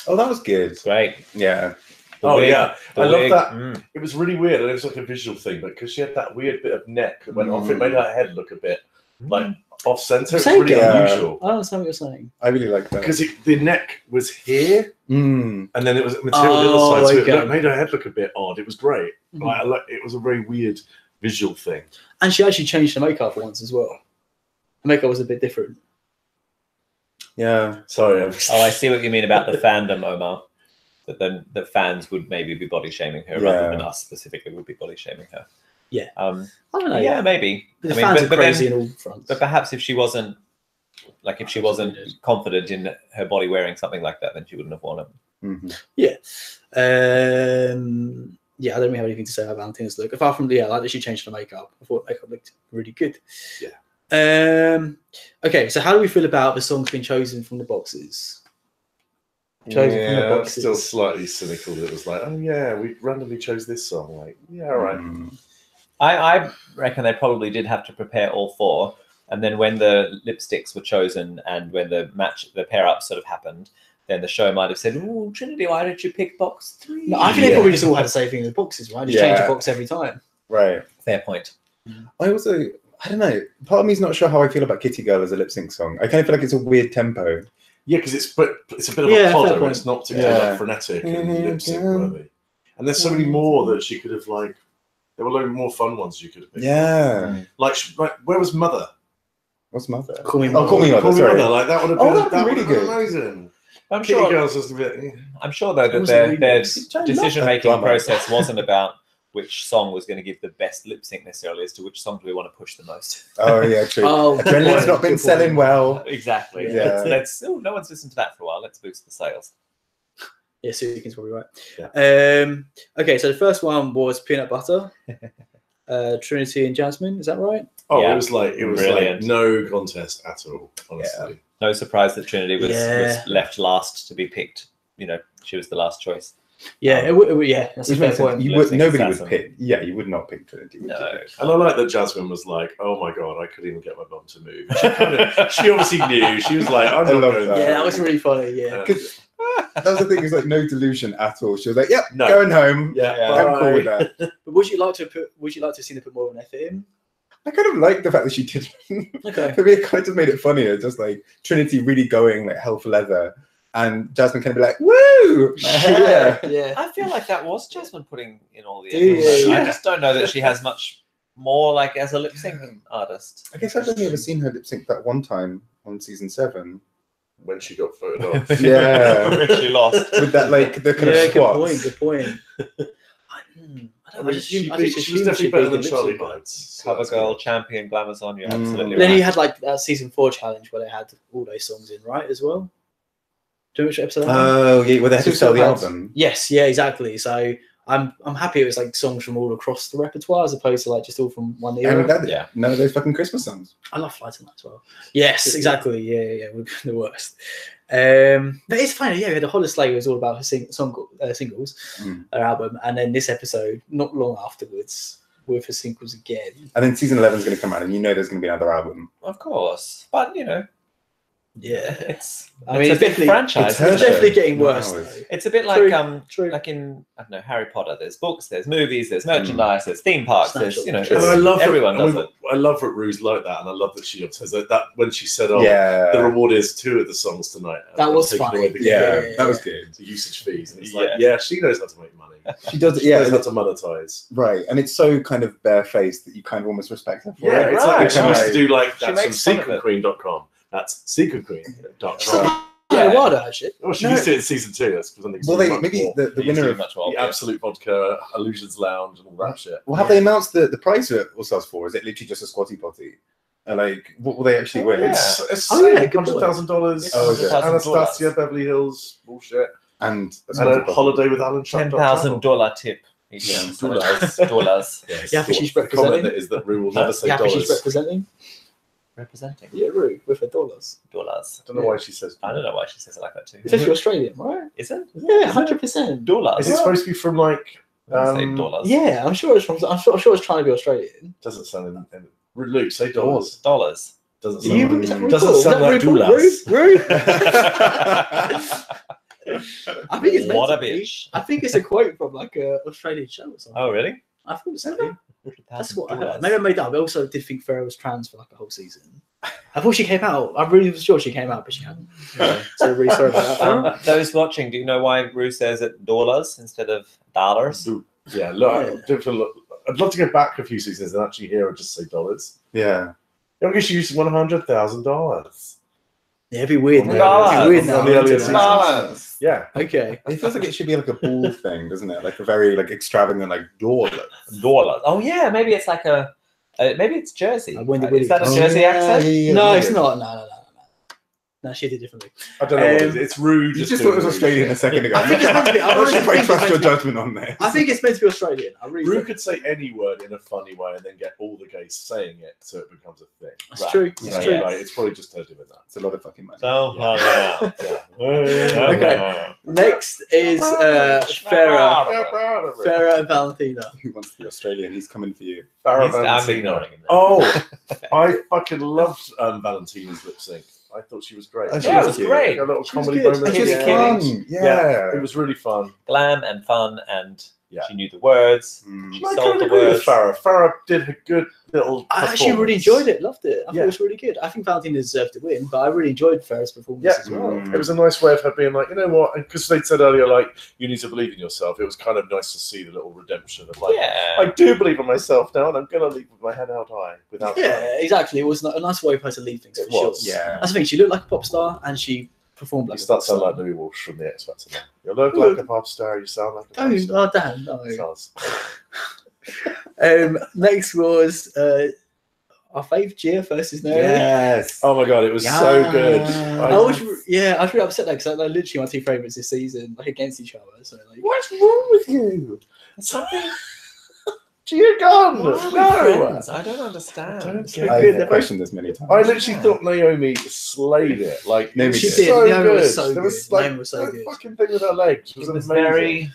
Oh, that was good. Great. Yeah. Oh wig, yeah, the I love wig, that. It was really weird, and it was like a visual thing, but because she had that weird bit of neck that went off, it made her head look a bit like off center. It's really unusual. I understand what you're saying. I really like that. Because the neck was here, Mm. and then it was material on the other side, so okay. it made her head look a bit odd. It was great. Like, it was a very weird visual thing. And she actually changed her makeup for once as well. The makeup was a bit different. Yeah. Sorry. Oh, I see what you mean about the fandom, Omar. That then the fans would maybe be body shaming her rather than us specifically would be body shaming her. Yeah. I don't know. Yeah, maybe. The fans are crazy then, in all fronts. but perhaps if she wasn't confident in her body wearing something like that, then she wouldn't have worn it. Mm-hmm. Yeah. I don't really have anything to say about Valentina's look. Apart from, I like that she changed her makeup. I thought makeup looked really good. Yeah. Okay, so how do we feel about the songs being chosen from the boxes? Chosen from the I'm boxes. still slightly cynical that it was like, oh yeah, we randomly chose this song. Like, yeah, all right. I reckon they probably did have to prepare all 4, and then when the lipsticks were chosen and when the pair up sort of happened, then the show might have said, "Oh, Trinity, why did you pick box 3?" No, I think they probably just all had the same thing in the boxes, right? Just change the box every time. Right. Fair point. I don't know. Part of me's not sure how I feel about Kitty Girl as a lip sync song. I kind of feel like it's a weird tempo. Yeah, because it's a bit of a plodder, and it's not particularly Yeah. frenetic and lip sync worthy. And there's so many more that she could have there were loads more fun ones you could have picked. Yeah. Like where was Mother? What's Mother? Call Me Oh, Call Me Mother. Call Me Sorry. Mother. Like that would have Oh, been that'd be really good. amazing. I'm Kitty sure. Girl's just a bit. I'm sure though that It was their really good. decision-making Drama. process wasn't about which song was going to give the best lip sync necessarily, as to which song do we want to push the most. Oh, yeah, true. Oh, Adrenaline's not been good selling point. well. Exactly. Yeah. No one's listened to that for a while. Let's boost the sales. Yeah, Suzuki's probably right. Yeah. Okay, so the first one was Peanut Butter, Trinity and Jasmine. Is that right? Oh, Yeah. it was like Brilliant. no contest at all. Honestly. No surprise that Trinity was left last to be picked. She was the last choice. Yeah, yeah, that's a Which fair makes sense. point. Nobody would assassin. pick. Yeah, you would not pick Trinity. would you? No. And I like that Jasmine was like, "Oh my god, I couldn't even get my mum to move." She obviously knew. She was like, "I'm I not love going that. Yeah, there." that was really funny. Yeah. Because that was the thing. It's like no delusion at all. She was like, "Yep, No. going home." Yeah, Yeah. I'm cool with bye. that. But would you like to have seen her put more of an effort in? I kind of like the fact that she did. Okay. For me, it kind of made it funnier. Just like Trinity really going like hell for leather, and Jasmine can be like, "Woo!" Yeah. Yeah. I feel like that was Jasmine putting in all the Do you? effort. Yeah. I just don't know that she has much more like as a lip sync artist. I guess I've only ever seen her lip sync that one time on season 7 When she got voted off. Yeah. When she lost. with that like the kind Yeah, of squats. good point. I don't know. She was definitely better than Charlie Bites. Cover girl, champion, Glamazon. You're Mm. absolutely Then right. you had like that season 4 challenge where they had all those songs in, right? As well. Do you know which episode? that was? Oh yeah, well they had to So sell the had- album. Yes, yeah, exactly. So I'm happy it was like songs from all across the repertoire as opposed to like just all from one era. And that, Yeah. none of those fucking Christmas songs. I love Flight Tonight as well. Yes, exactly. Yeah, we're the worst. But it's funny. Yeah, we had a Holiday was all about her singles, her album, and then this episode, not long afterwards, with her singles again. And then season 11 is going to come out, and you know there's going to be another album. Of course, but Yeah, it's I mean, a it's big definitely- franchise. it's her it's isn't it? definitely getting No, worse. it's- Though. It's a bit like True. like in I don't know Harry Potter. There's books, there's movies, there's merchandise, there's theme parks. There's Snapshot. And I love everyone that, does it. I love that Rue's like that, and I love that she says that when she said, "Oh, yeah, the reward is 2 of the songs tonight." That and was taking funny. away the yeah, that was good. the usage fees. And it's Yeah. like, yeah, she knows how to make money. She does, She yeah, knows how to monetize. right. And it's so kind of barefaced that you kind of almost respect her for Yeah, it. it's like right. she used to do like She that's from makes fun of it. secretqueen.com. That's secretqueen.com. Yeah, why don't actually? Oh, she No. used it in season 2. That's because I think it's Well, really they much maybe more. the winner of much more. The Absolute Vodka, Illusions Lounge, and all that shit. well, have they announced the prize for it all sells for? Is it literally just a squatty potty? And like, what will they actually win? Yeah. It's Oh, yeah, good point. $100,000. Oh, is it? Anastasia, Beverly Hills, bullshit. And And a holiday with Alan Chuck. $10,000 tip. Dollars. Yeah, but she's the comment representing. that is that Rue will never say Yeah, but she's dollars. representing. Representing. Yeah, Rue with her dollars. Dollars. I don't know why she says. I don't know why she says it like that too. It's actually Australian, right? Is it? Yeah, 100%. Dollars. Is it supposed to be from like? Say dollars. Yeah, I'm sure it's from. I'm sure it's trying to be Australian. Doesn't sound. Luke, say dollars. Dollars. Doesn't You, sound. is that Rue Doesn't Paul? sound like Is that Rue dollars. Paul? Rue? I think it's meant What to a be. bitch. I think it's a quote from like a Australian show or something. Oh, really? I thought so. That's what I heard. Maybe I made that up. I also did think Farrah was trans for like a whole season. I thought she came out. I really was sure she came out, but she hadn't. So really sorry about that. Those watching, do you know why Rue says it dollars instead of dollars? Yeah, look, I'd love to go back a few seasons and actually hear her just say dollars. Yeah. I guess she used $100,000. Yeah, it'd be weird. On the now. earlier- It'd be weird now. on the earlier seasons. Dollars. Yeah. Okay. It feels like it should be like a ball thing, doesn't it? Like a very like extravagant like dollars. Dollars. Oh yeah, maybe it's like a. Maybe it's Jersey. Wendy Is that a Williams. Jersey accent? No, it's not. No. No, she did it differently. I don't know what it is. It's rude. You just thought it was Australian a second ago. I think it's meant to be. I I'm not really sure if I think trust it's your meant to be. judgment on this. I think it's meant to be Australian. I really Rue do. could say any word in a funny way and then get all the gays saying it so it becomes a thing. That's Right. true. Yeah, It's So, true. right, it's probably just her doing that. It's a lot of fucking money. So, Okay. Next is Farrah and Valentina. Who wants to be Australian? He's coming for you. Farrah I'm Valentina. ignoring him. Oh, I fucking loved Valentina's lip sync. I thought she was great. Oh, she Yeah, it was was cute. great. A little She was comedy good. moment. And she was Yeah. fun. Yeah, Yeah. it was really fun. Glam and fun, and Yeah. she knew the words. Mm. She I sold kind the of agree with words. Farrah. Farrah did a good little. I actually really performance. enjoyed it. Loved it. I thought Yeah. it was really good. I think Valentina deserved to win, but I really enjoyed Farrah's performance Yeah. as well. Mm. It was a nice way of her being like, you know what? Because they said earlier, like, you need to believe in yourself. It was kind of nice to see the little redemption of like, Yeah. I do believe in myself now, and I'm gonna leave with my head held high without. Yeah, exactly. It was a nice way for her to leave things. It For sure. was. Yeah. That's the thing. She looked like a pop star, and she performed You like a start pop sounding star. like Louis Walsh from the X Factor. Now. You look like a pop star. You sound like a pop Don't. star. Oh damn! No. Sounds- Next was our fave Gia versus Naomi. Yes. Oh my god, it was so good. I was really upset though because they're literally my two favorites this season, like against each other. So like, What's wrong with you? Something. Gia gone. No. I don't understand. I don't So get I've good. They're both- questioned this many times. I literally thought Naomi slayed it. Like Naomi it was did. She did. so Naomi good. was so There was good. like Naomi was so that good. fucking thing with her legs was, It was amazing. very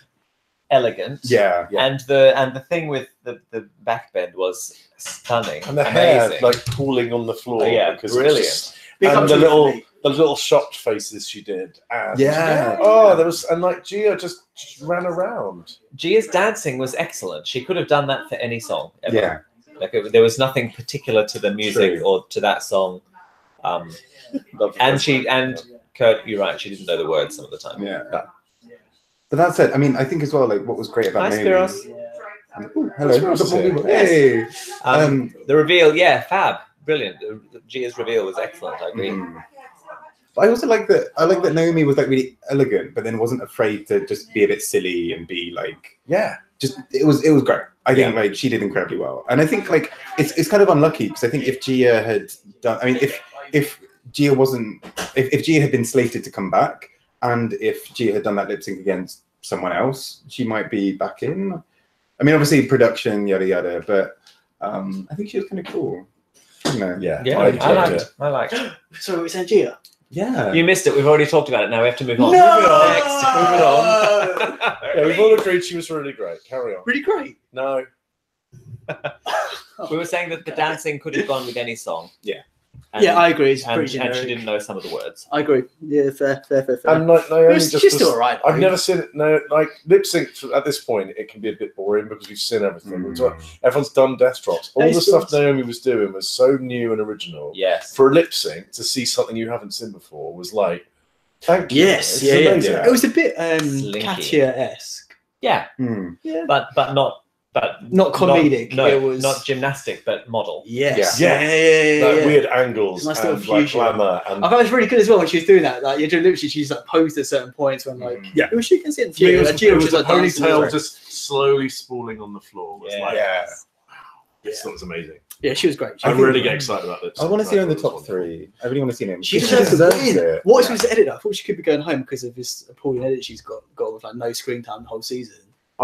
elegant. Yeah. And the thing with the back bend was stunning. And the amazing. hair like pooling on the floor. Oh, yeah, because it was brilliant. just- Big and up the to little me. the little shocked faces she did. And Yeah. oh, there was and like Gia just ran around. Gia's dancing was excellent. She could have done that for any song. Ever. Yeah. Like there was nothing particular to the music True. or to that song. And Kurt, you're right. She didn't know the words some of the time. Yeah. But that said, I mean, I think as well, like what was great about Hi, Naomi. Spiros. Ooh, hello. Spiros is here. Hey. The reveal, yeah, fab, brilliant. Gia's reveal was excellent. I agree. But I also like that. I like that Naomi was like really elegant, but then wasn't afraid to just be a bit silly and be like, Yeah. just it was great. I think like she did incredibly well, and I think like it's kind of unlucky because I think if Gia had done, I mean, if Gia wasn't, if Gia had been slated to come back, and if Gia had done that lip sync against someone else, she might be back in. I mean, obviously production, yada yada, but I think she was kind of cool. You know? Yeah. Yeah, I I liked liked. it. I liked. So it's Gia. Yeah. You missed it. We've already talked about it. Now we have to move on. No! Moving on. Next. Moving on. Yeah, we've all agreed she was really great. Carry on. Really great. No. We were saying that the dancing could have gone with any song. Yeah. And, Yeah, I agree. It's and, pretty and generic. she didn't know some of the words. I agree. Yeah, fair. And like Naomi She's just still was- alright. I've never seen it. No, like lip sync at this point, it can be a bit boring because we've seen everything. Everyone's done death drops. All Nice the stuff drops. Naomi was doing was so new and original. Yes. For a lip sync to see something you haven't seen before was like, thank you. Yes, It's yeah. amazing. It was a bit Slinky. Katia-esque. Yeah, Yeah. but not Not comedic. No, it was not gymnastic, but model. Yes. Yeah. Yeah. Like weird angles Nice little and like fusion. glamour and I thought it was really good as well when she was doing that. Like, literally, she's like posed at certain points when like, Yeah. it was she can see it. it was, Gia it was was a like dancing ponytail with her. just slowly spooling on the floor. Was like, Yeah. this thought was amazing. Yeah, she was great. I I think- really get excited about lip I sync. want to see her in the thought it top was three. I really want to see her. She deserves to win. it. What if Yeah. she was to edit? I thought she could be going home because of this appalling edit she's got with like no screen time the whole season.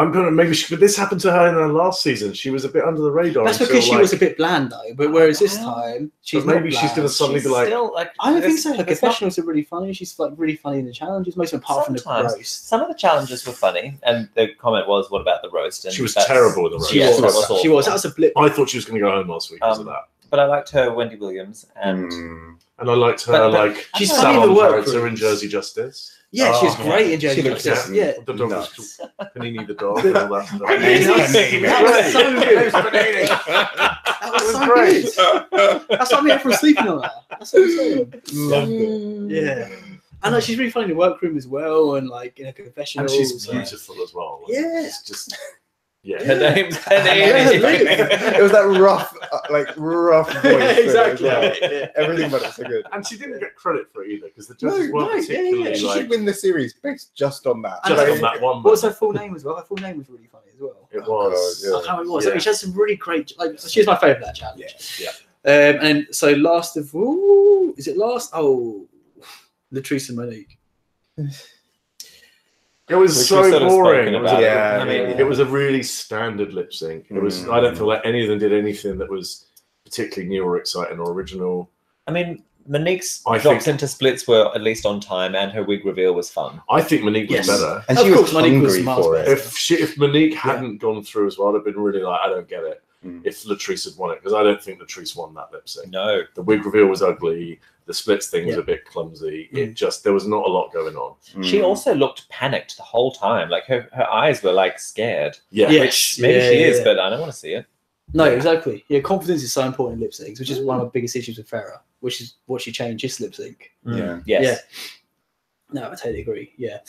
maybe but this happened to her in her last season. She was a bit under the radar. That's because she was a bit bland though. But whereas this time, she's maybe she's going to suddenly be like, still, like, I don't think so. Her confessionals are really funny. She's like really funny in the challenges, most apart from the roast. Some of the challenges were funny, and the comment was, "What about the roast?" And she was terrible in the roast. She was. That was a blip. I thought she was going to go home last week because of that. But I liked her, Wendy Williams, and I liked her she's salon character in Jersey Justice. Yeah, she's great in Jersey Justice. Yeah, the dog was Panini the dog and all that stuff. That was so good. That's what I mean from sleeping on her. That's what I'm saying. Yeah. And like, she's really funny in the workroom as well, and like in a confessional. And she's beautiful as well. Like, yeah. It's just her name's It was that rough voice. Exactly. Yeah. Everything about it's so good. And she didn't get credit for it either because the judges weren't particularly She should win the series based just on that. Just on that one. What was her full name as well? Her full name was really funny as well. It was. I can't remember what it was. I mean, she has some really great. Like, she's my favourite that challenge. Yeah. And so last of all, is it last? Oh, Latrice and Monique. It was so boring. It was a really standard lip sync. It was. I don't feel like any of them did anything that was particularly new or exciting or original. I mean, Monique's drops into splits were at least on time, and her wig reveal was fun. I think Monique was better, and she was hungry for it. If Monique hadn't gone through as well, I'd have been really like, I don't get it. If Latrice had won it, because I don't think Latrice won that lip sync. No, the wig reveal was ugly. The splits thing was a bit clumsy. It just there was not a lot going on. She also looked panicked the whole time. Like her eyes were like scared. Yeah, which maybe she is, but I don't want to see it. No, exactly. Yeah, confidence is so important in lip syncs, which is one of the biggest issues with Farrah, which is what she changed this lip sync. Yeah. Yes. Yeah. No, I totally agree. Yeah.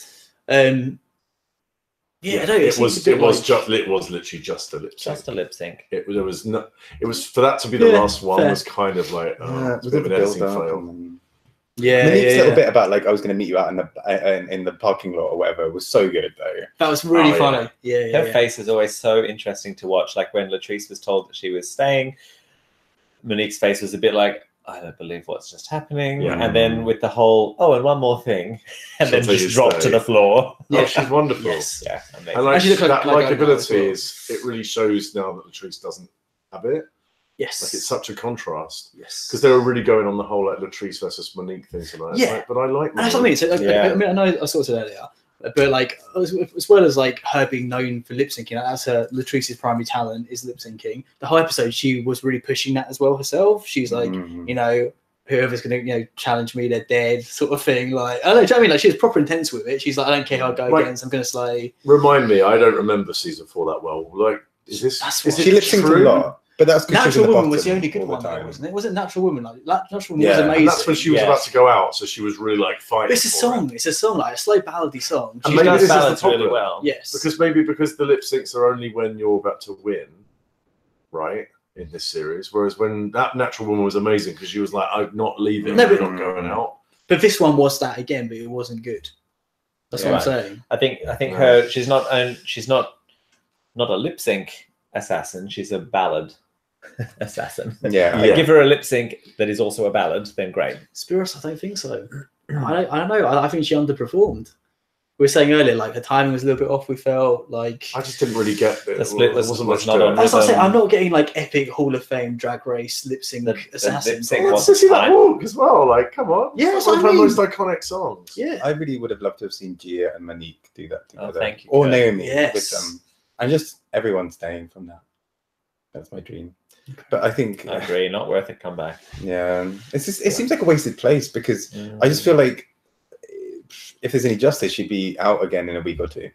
Yeah, no, it was literally just a lip sync. Just a lip sync. It was for that to be the last one was kind of like it was a bit of an editing fail. Monique's little bit about like I was going to meet you out in the parking lot or whatever was so good though. That was really funny. Her face is always so interesting to watch. Like when Latrice was told that she was staying, Monique's face was a bit like, I don't believe what's just happening. Yeah. And then with the whole, and one more thing, and then just dropped to the floor. Yeah, she's wonderful. Yes. Yeah, amazing. And like, that likability is, it really shows now that Latrice doesn't have it. Yes. Like it's such a contrast. Yes. Because they were really going on the whole like Latrice versus Monique thing tonight. Yeah. Like, but I like Monique. That's what I mean. So, I mean, I know I sort of said earlier, but like as well as like her being known for lip syncing, that's her Latrice's primary talent is lip syncing. The whole episode, she was really pushing that as well herself. She's like, you know, whoever's going to, challenge me, they're dead, sort of thing. Like, I don't know, do you know what I mean? Like, she was proper intense with it. She's like, I don't care who I go against, I'm going to slay. Remind me, I don't remember season 4 that well. Like, is this? She lip synced a lot, but that's because Natural Woman was the only good one, though, wasn't it? Wasn't Natural Woman? Like, Natural Woman was amazing. And that's when she was about to go out, so she was really like fighting. It's a song. It's a song, like a slow ballady song. And maybe this is the problem. Really well. Yes. Because the lip syncs are only when you're about to win, right? In this series, whereas when that Natural Woman was amazing because she was like, I'm not leaving, I'm not going out. But this one was that again, but it wasn't good. That's what I'm saying. I think her she's not a lip sync assassin, she's a ballad assassin. Yeah. Give her a lip sync that is also a ballad, then great. Spiros, I don't think so. I don't know. I think she underperformed. We were saying earlier, like her timing was a little bit off. We felt like I just didn't really get it. The split wasn't much not on. That's what I'm saying. I'm not getting like epic Hall of Fame drag race lip sync assassins. Let's see that walk as well. Like, come on. Yeah, it's one of her most iconic songs. Yeah, I really would have loved to have seen Gia and Monique do that together. Thank you. Or Naomi with them. And just everyone staying from that. That's my dream. But I think I agree. Not worth it. Come back. Yeah, it's just, it seems like a wasted place because I just feel like if there's any justice, she'd be out again in a week or two.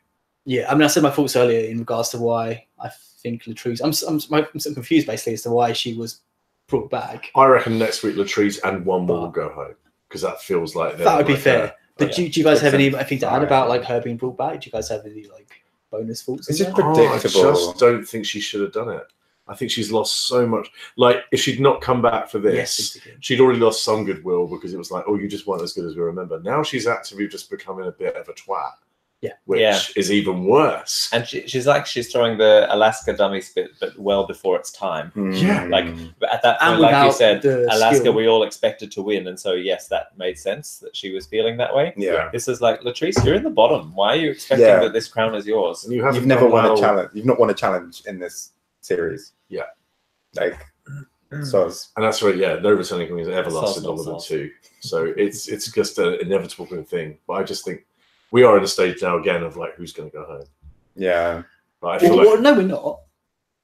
Yeah, I mean, I said my thoughts earlier in regards to why I think Latrice. I'm confused basically as to why she was brought back. I reckon next week Latrice and one more will go home because that feels like that would be fair. But do you guys have anything to add about like her being brought back? Do you guys have any like bonus thoughts? It's just predictable. I just don't think she should have done it. I think she's lost so much. Like, if she'd not come back for this, she'd already lost some goodwill because it was like, oh, you just weren't as good as we remember. Now she's actively just becoming a bit of a twat. which is even worse. And she's throwing the Alaska dummy spit, but well before its time. Yeah. Like at that point, And like you without said, the Alaska, skill. we all expected to win, and so yes, that made sense that she was feeling that way. Yeah. This is like, Latrice, you're in the bottom. Why are you expecting that this crown is yours? And You've never won a challenge. You've not won a challenge in this series. Yeah. Like, soz. And that's right. Yeah, no returning queen has ever lasted Soz, longer than soz. 2. So it's just an inevitable thing. But I just think we are in a stage now again of like, who's going to go home? Yeah. But I feel like no, we're not.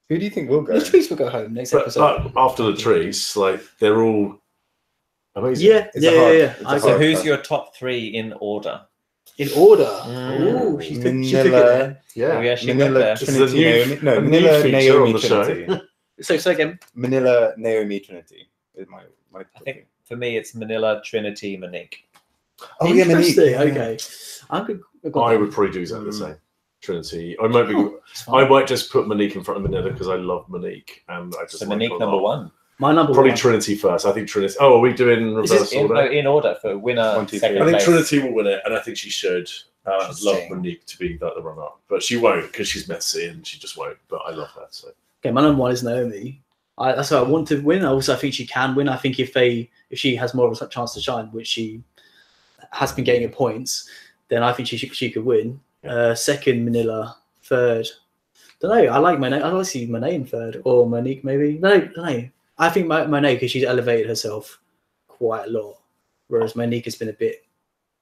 Who do you think will go? Latrice will go home next episode. after Latrice, like they're all amazing. Yeah, It's a hard- yeah. it's a So hard who's cut. your top 3 in order? In order. Mm. Ooh, she's took it Manila, there. Yeah. We actually went Manila, there. This is a Trinity, new- Naomi. No, a new Manila, feature Naomi, on the show. Trinity. So again, Manila, Naomi, Trinity is my I think for me, it's Manila, Trinity, Monique. Oh yeah, Monique. interesting. Yeah. Okay. I could. I would probably do exactly the same. Trinity. I might be. It's fine. I might just put Monique in front of Manila because I love Monique, and I just So like Monique her a number lot. 1. My number Probably one. Trinity first. I think Trinity. Oh, are we doing Is reverse it order? In order for winner, 1, 2, 3. second I think place. Trinity will win it, and I think she should. I'd love Interesting. Monique to be like the runner-up, but she won't because she's messy and she just won't. But I love her. So Okay, my number 1 is Naomi. That's what I want to win. I think she can win. I think if she has more of a chance to shine, which she has been getting at points, then I think she could win. Second, Manila. Third, don't know. I like Monet. I like to see Monet in third, or Monique maybe. No. I think Monet because she's elevated herself quite a lot, whereas Monique has been a bit,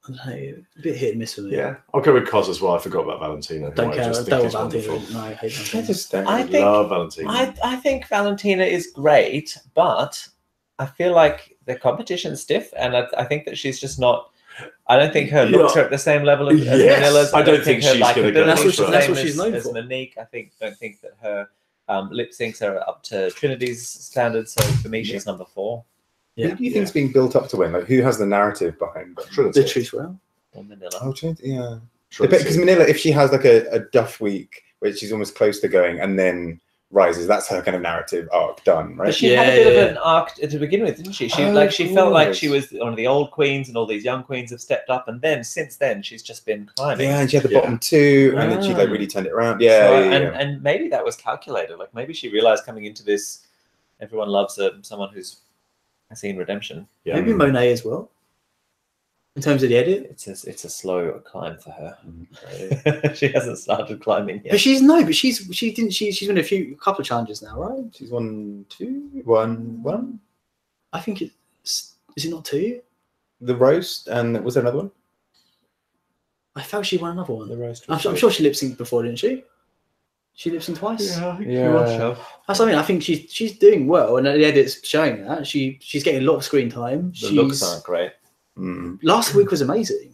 I don't know, a bit hit and miss for me. yeah, I'll go with Cos as well. I forgot about Valentina. who Don't I care. just think Don't is want Valentina. wonderful. No, I hate I Valentina. just don't. I think Love Valentina. I think Valentina is great, but I feel like the competition's stiff, and I think that she's just not. I don't think her looks are at the same level as Yes. Manila's. I don't think her she's gonna likability go is much the further. That's same what she's known as for. Monique. Don't think that her lip syncs are up to Trinity's standards. So for me, she's number 4. Who do you think's being built up to win? Like, who has the narrative behind it? Trinity. The truth, well. Or Manila. Oh, Trinity, yeah. Trinity. Because Manila, if she has like a duff week where she's almost close to going and then rises, that's her kind of narrative arc done, right? But she had a bit of an arc to begin with, didn't she? She felt like she was one of the old queens, and all these young queens have stepped up, and then since then she's just been climbing. Yeah, and she had the bottom 2, and then she like really turned it around. Yeah, So, yeah. and maybe that was calculated. Like maybe she realized coming into this, everyone loves someone who's seen redemption. Yeah. Maybe Monet as well. In terms of the edit. It's a slow climb for her. She hasn't started climbing yet. But she's won a couple of challenges now, right? She's 1, 2, 1. I think is it not 2? The roast, and was there another one? I felt she won another one. The roast. I'm sure she lip synced before, didn't she? She lip synced twice. Yeah. That's what I mean. I think she's doing well, and the edit's showing that she's getting a lot of screen time. The looks aren't great. Last week was amazing.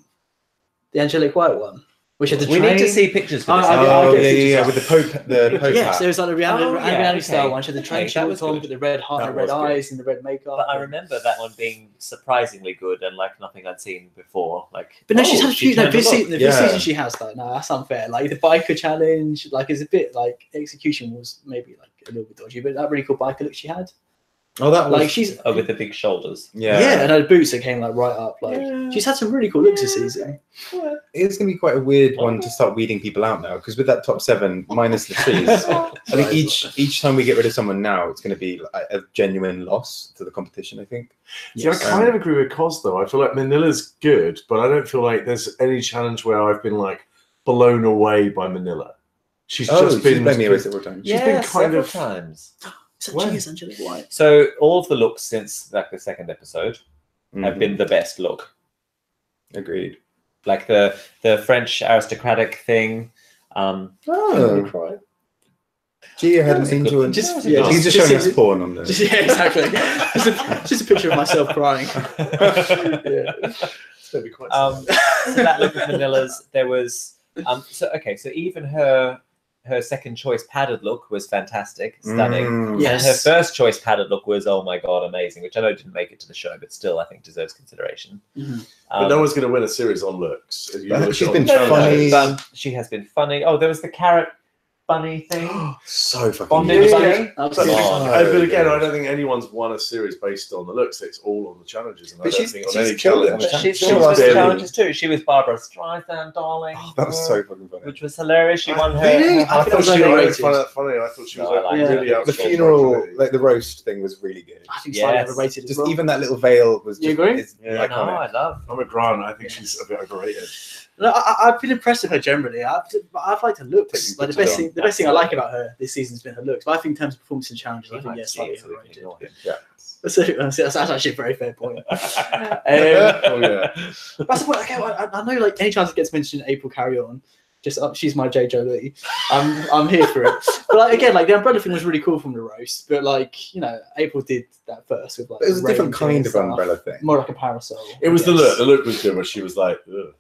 The Angelic White one, which had the We train. need to see pictures for this. I'll get pictures yeah, out. with the Pope Yes, hat. there was like the reality style okay. one. She had the train Okay, she that was was on good. with the red heart, That and red was good. eyes, and the red makeup. But I remember that one being surprisingly good and like nothing I'd seen before. Like, But no, she's had a few. No, turned the this look. season she has though. No, that's unfair. Like the biker challenge, like it's a bit like execution was maybe like a little bit dodgy, but that really cool biker look she had. Oh, that was Like she's Oh, with the big shoulders. yeah, and her boots that came like right up. Like she's had some really cool looks this season. It's going to be quite a weird one to start weeding people out now, because with that top 7 minus the trees, I think each time we get rid of someone now, it's going to be a genuine loss to the competition, I think. See, I kind of agree with Cos though. I feel like Manila's good, but I don't feel like there's any challenge where I've been like blown away by Manila. She's just been blown me away several times. She's been kind several of times. So When? she is Angelic White. So all of the looks since like the second episode have Mhm. been the best look. Agreed. Like the French aristocratic thing. Oh, Right. Gia had That an was a angel good- and Just- yeah, he's just just- showing us porn on Just, this. yeah, exactly. just a picture of myself crying. Yeah. it's going to be quite So that look of Manila's, there was so even her second choice padded look was fantastic, stunning. Mm. Yes. And her first choice padded look was, oh my god, amazing, which I know didn't make it to the show, but still I think deserves consideration. Mhm. But no one's going to win a series on looks. You But look she's on been the challenge. funny. She has been funny. Oh, there was the carrot bunny thing. So fucking Bondage good. bunny. Absolutely. But again, I don't think anyone's won a series based on the looks. It's all on the challenges, and I But don't she's- think on she's any killed it. challenge. She She was was the barely- challenges too. She was Barbara Streisand, darling. Oh, that was so fucking funny. Which was hilarious. She won her. Really? her I I think thought that she was was overrated. funny. I thought she was No, I like really it. out. The funeral, like the roast thing, was really good. I think slightly Yes. overrated as Just well. even that little veil was. You Just, agree? is Yeah. No, iconic. I love. I'm a Grant. I think she's a bit overrated. No, I've been impressed with her generally. I've liked her looks. Take Like the your best pictures thing, the best thing I like about her this season has been her looks. But I think in terms of performance and challenges, I think yes, slightly overrated. That's actually a very fair point. Oh yeah. That's the point. Okay, I know, like any chance it gets mentioned, April carry on. Just she's my J. Jolie. I'm here for it. But like again, like the umbrella thing was really cool from the roast. But like April did that first with like. It was a different rain kind of stuff. umbrella thing. More like a parasol. It was the Yes. look. The look was good, where she was like, ugh.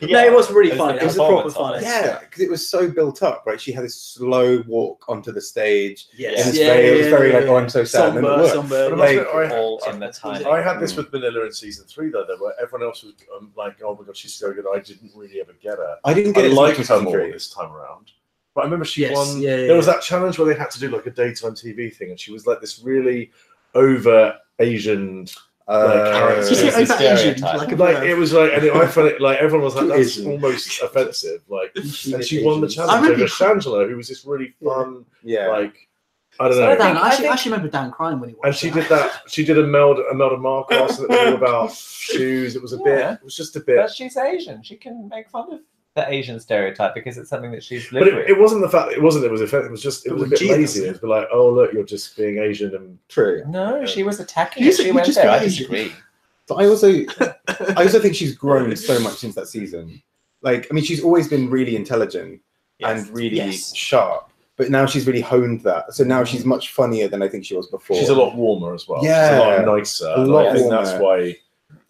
No, it was really It was funny. the It was proper performance funny. of it. Yeah, because it was so built up, right? She had this slow walk onto the stage. Yes. In this veil. It was very like, oh, I'm so sad. And then it worked. Somber. But Like, I- All in the time. I had this with Manila in season 3 though, where everyone else was like, "Oh my god, she's so good." I didn't really ever get her. I didn't get I it liked until her more season 3. this time around. But I remember she Yes, won. yeah, There was yeah. that challenge where they had to do like a daytime TV thing, and she was like this really over Asian character. She's It's a over Asian, stereotype. like a Like bird. it was like, and I found it like everyone was like, "That's Asian. almost offensive." Like, and is she won the Asian. I challenge remember- over Shangela, who was this really fun, Yeah. like I don't So know. Dan, I I think- actually remember Dan crying when he watched And she that. did that. She did a Melda Marcos, and it was all about shoes. It was a bit. Yeah. It was just a bit. But she's Asian. She can make fun of the Asian stereotype because it's something that she's But lived with. it wasn't the fact. It wasn't. It was offensive. It was just. It was a bit Gee, lazy. that's- It was like, oh look, you're just being Asian and True. No, she was attacking You it. said She you went just there. I got disagree. But I also think she's grown so much since that season. Like, I mean, she's always been really intelligent and really Yes. sharp, but now she's really honed that. So now she's much funnier than I think she was before. she's a lot warmer as well. Yeah. she's a lot nicer. A and lot I think that's warmer. why.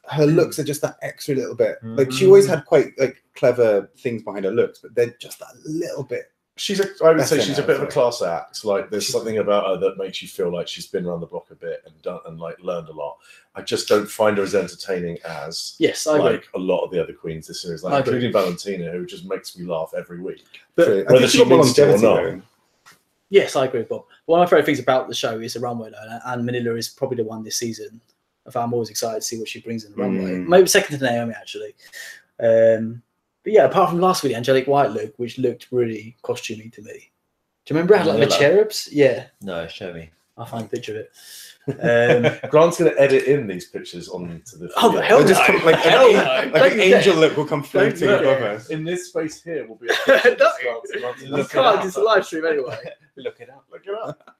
Her looks are just that extra little bit. Like, she always had quite like clever things behind her looks, but they're just that little bit. She's a. I would say Better she's a now, bit of a so. class act. Like there's something about her that makes you feel like she's been around the block a bit and done and like learned a lot. I just don't find her as entertaining as Yes, I agree. like a lot of the other queens this series, I like agree. including Valentina, who just makes me laugh every week. But True. I whether think she got more means to or longevity, not. though. yes, I agree, Bob. One of my favourite things about the show is the runway, though, and Manila is probably the one this season. I'm always excited to see what she brings in the runway. Maybe second to Naomi, actually. But yeah, apart from last week, the Angelic White look, which looked really costumey to me. Do you remember it had like the Manila. cherubs? Yeah, No, show me. I'll find a picture of it. Grant's going to edit in these pictures onto the. Oh, the video. hell It'll just no. come, like, Hell an, no. like Don't an you dare. angel look will come floating you above dare. us. In this space here will be. No. You You can't, it's a live stream anyway. Look it up. Look it up.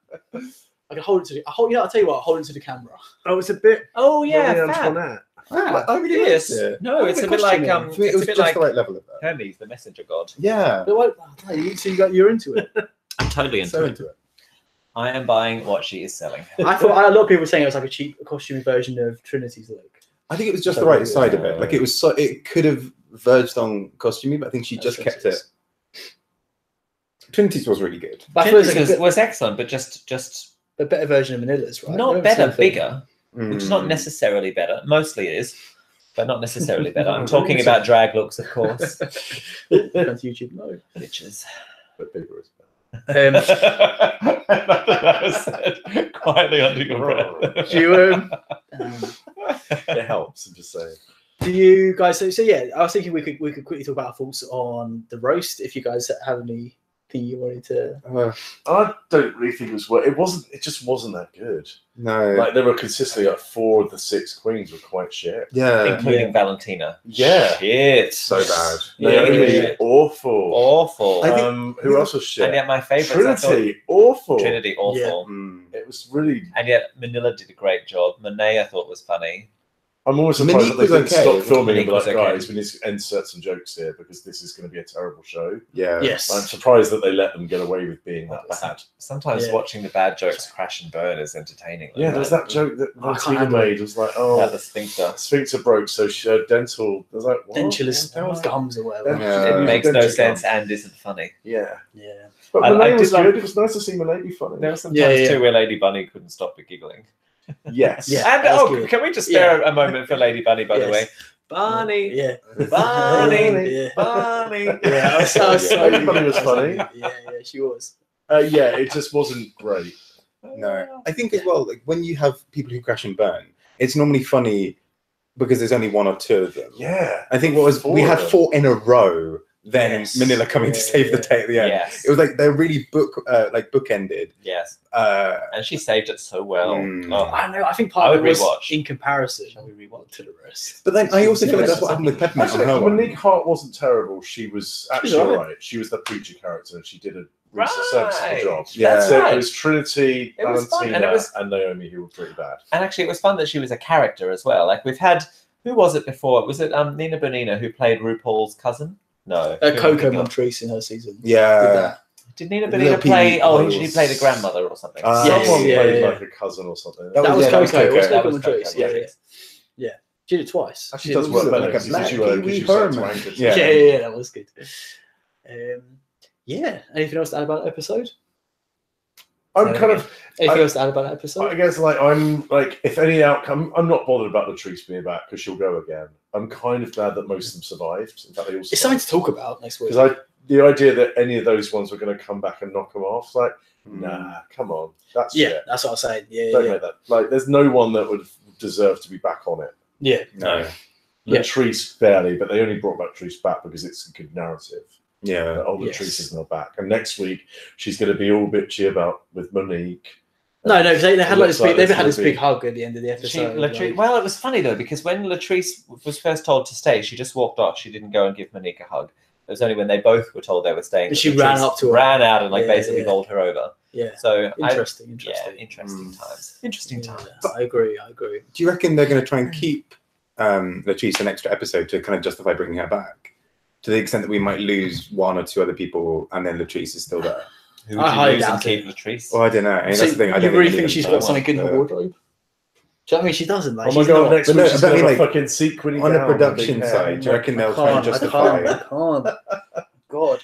I can hold it to the. I'll tell you what. I'll hold it to the camera. Oh, it's a bit. Oh yeah, Marie fab. Antoinette. I really It liked is. it. No, Oh, it's the a bit like costuming. For me, it it's was a bit just like the right level of that. Hermes, the messenger god. Yeah, But what, you're into it. I'm totally into so it. into it. I am buying what she is selling. I thought a lot of people were saying it was like a cheap costumey version of Trinity's look. I think it was just So the right weird. side of it. Like, it was so it could have verged on costumey, but I think she just kept it. Trinity's was really good. But I feel it's like Trinity's was excellent, but just a better version of Manila's, right? not Don't better, see bigger, which is not Mm. necessarily better. Mostly is, but not necessarily better. I'm talking about drag looks, of course. anything. Go to YouTube. No. Bitches. But bigger is better. That was said quietly under your breath. Do you It helps. I'm just saying. do you guys? So yeah, I was thinking we could quickly talk about our thoughts on the roast. If you guys have anything you wanted to. I don't really think it was. It wasn't. It just wasn't that good. No. Like there were consistently like 4 of the 6 queens were quite shit. Yeah. Including Valentina. Yeah. Shit. So bad. Naomi, Yeah. awful. Awful. I think- Who else was shit? And yet my favourites. I Trinity, awful. thought Trinity, awful. Mm. It was really. And yet Manila did a great job. Monet, I thought was funny. I'm always surprised Monique that they was didn't okay. stop filming and Monique be like, was okay. guys, we need to insert some jokes here because this is going to be a terrible show. Yeah. Yes. I'm surprised that they let them get away with being that bad. Sometimes Yeah. watching the bad jokes crash and burn is entertaining. Yeah, there was that joke that I can't Valentina handle it. made. It was like, oh, Yeah, the sphincter. sphincter broke, so she had dental. I was like, what? Dentulous What the hell? gums or whatever. Yeah. It makes no Dental sense gum. and isn't funny. Yeah. Yeah. But I Monet did was like- good. It was nice to see Monet be funny. There were some Yeah, times yeah. too where Lady Bunny couldn't stop but giggling. Yes. Yeah. And that's oh, good. can we just spare a moment for Lady Bunny, by the Yes. way? Barney, Yeah. Barney, Yeah. Barney. Yeah, I was so Everybody was funny. Yeah, she was. Yeah, it just wasn't great. No, I think as well, like when you have people who crash and burn, it's normally funny because there's only one or two of them. Yeah, I think we had 4 in a row. Then Yes. Manila coming to save the day at the end. Yes. It was like they're really bookended. Yes. And she saved it so well. Oh, I don't know. I think I part of would it was rewatch. in comparison Shall we rewatch? to the rest. But then I also feel like that's what happened with Peppermint on her Actually, one. Monique Hart wasn't terrible. She was actually all right. alright. She was the preacher character, and she did a Right. serviceable job. Yeah. That's So right. it was Trinity, It was fun, Valentina, and and Naomi who were pretty bad. And actually, it was fun that she was a character as well. Like we've had, who was it before? Was it Nina Bonina who played RuPaul's cousin? No. Who am I Coco thinking of? Montrese in her season. Yeah. Did that. Did Nina Little Bonina play? Pee Oh, Wee she was- played a grandmother or something. Yes, Someone yeah, played yeah. like a cousin or something. That That was yeah, Coco. Coco. It was That Coco was Montrese. Coco, Yeah. She did it twice. Actually, does work Like better a because black you were Pee-wee started to Herman. rank it. Yeah. Yeah, that was good. Yeah. Anything else to add about that episode? I'm kind of. Anything else to add about that episode? I guess I'm like, if any outcome, I'm not bothered about Latrice being back because she'll go again. I'm kind of glad that most of them survived. In fact, they all It's something to talk about next week. because the idea that any of those ones were going to come back and knock them off, like, nah, come on, that's Yeah, shit. that's what I was saying. Yeah, Don't yeah. make that. Like, there's no one that would deserve to be back on it. Yeah. No. Yeah. Latrice barely, but they only brought Latrice back because it's a good narrative. Yeah. That old Yes. Latrice is now back, and next week she's going to be all bitchy about with Monique. No, because they had like Looks this big, there's they had gonna this be- big hug at the end of the episode. like- Well, it was funny though because when Latrice was first told to stay, she just walked off. She didn't go and give Monique a hug. It was only when they both were told they were staying. And that she Latrice ran up to her. ran out and Yeah, basically yeah. bowled her over. yeah. So Interesting. yeah, interesting times. Interesting Yeah, times. I agree. Do you reckon they're going to try and keep Latrice an extra episode to kind of justify bringing her back? To the extent that we might lose 1 or 2 other people and then Latrice is still there? Who I would highly you lose and doubt keep it. Latrice? Well, I don't know. I mean, So that's the thing. I you don't really any think of she's them got are something in the one. wardrobe? Do you know what I mean? She doesn't. Like, Oh my she's god! not. Next But week no, she's but I got mean, a like, fucking sequin On the production side, do you reckon they'll try and justify? I can't. God.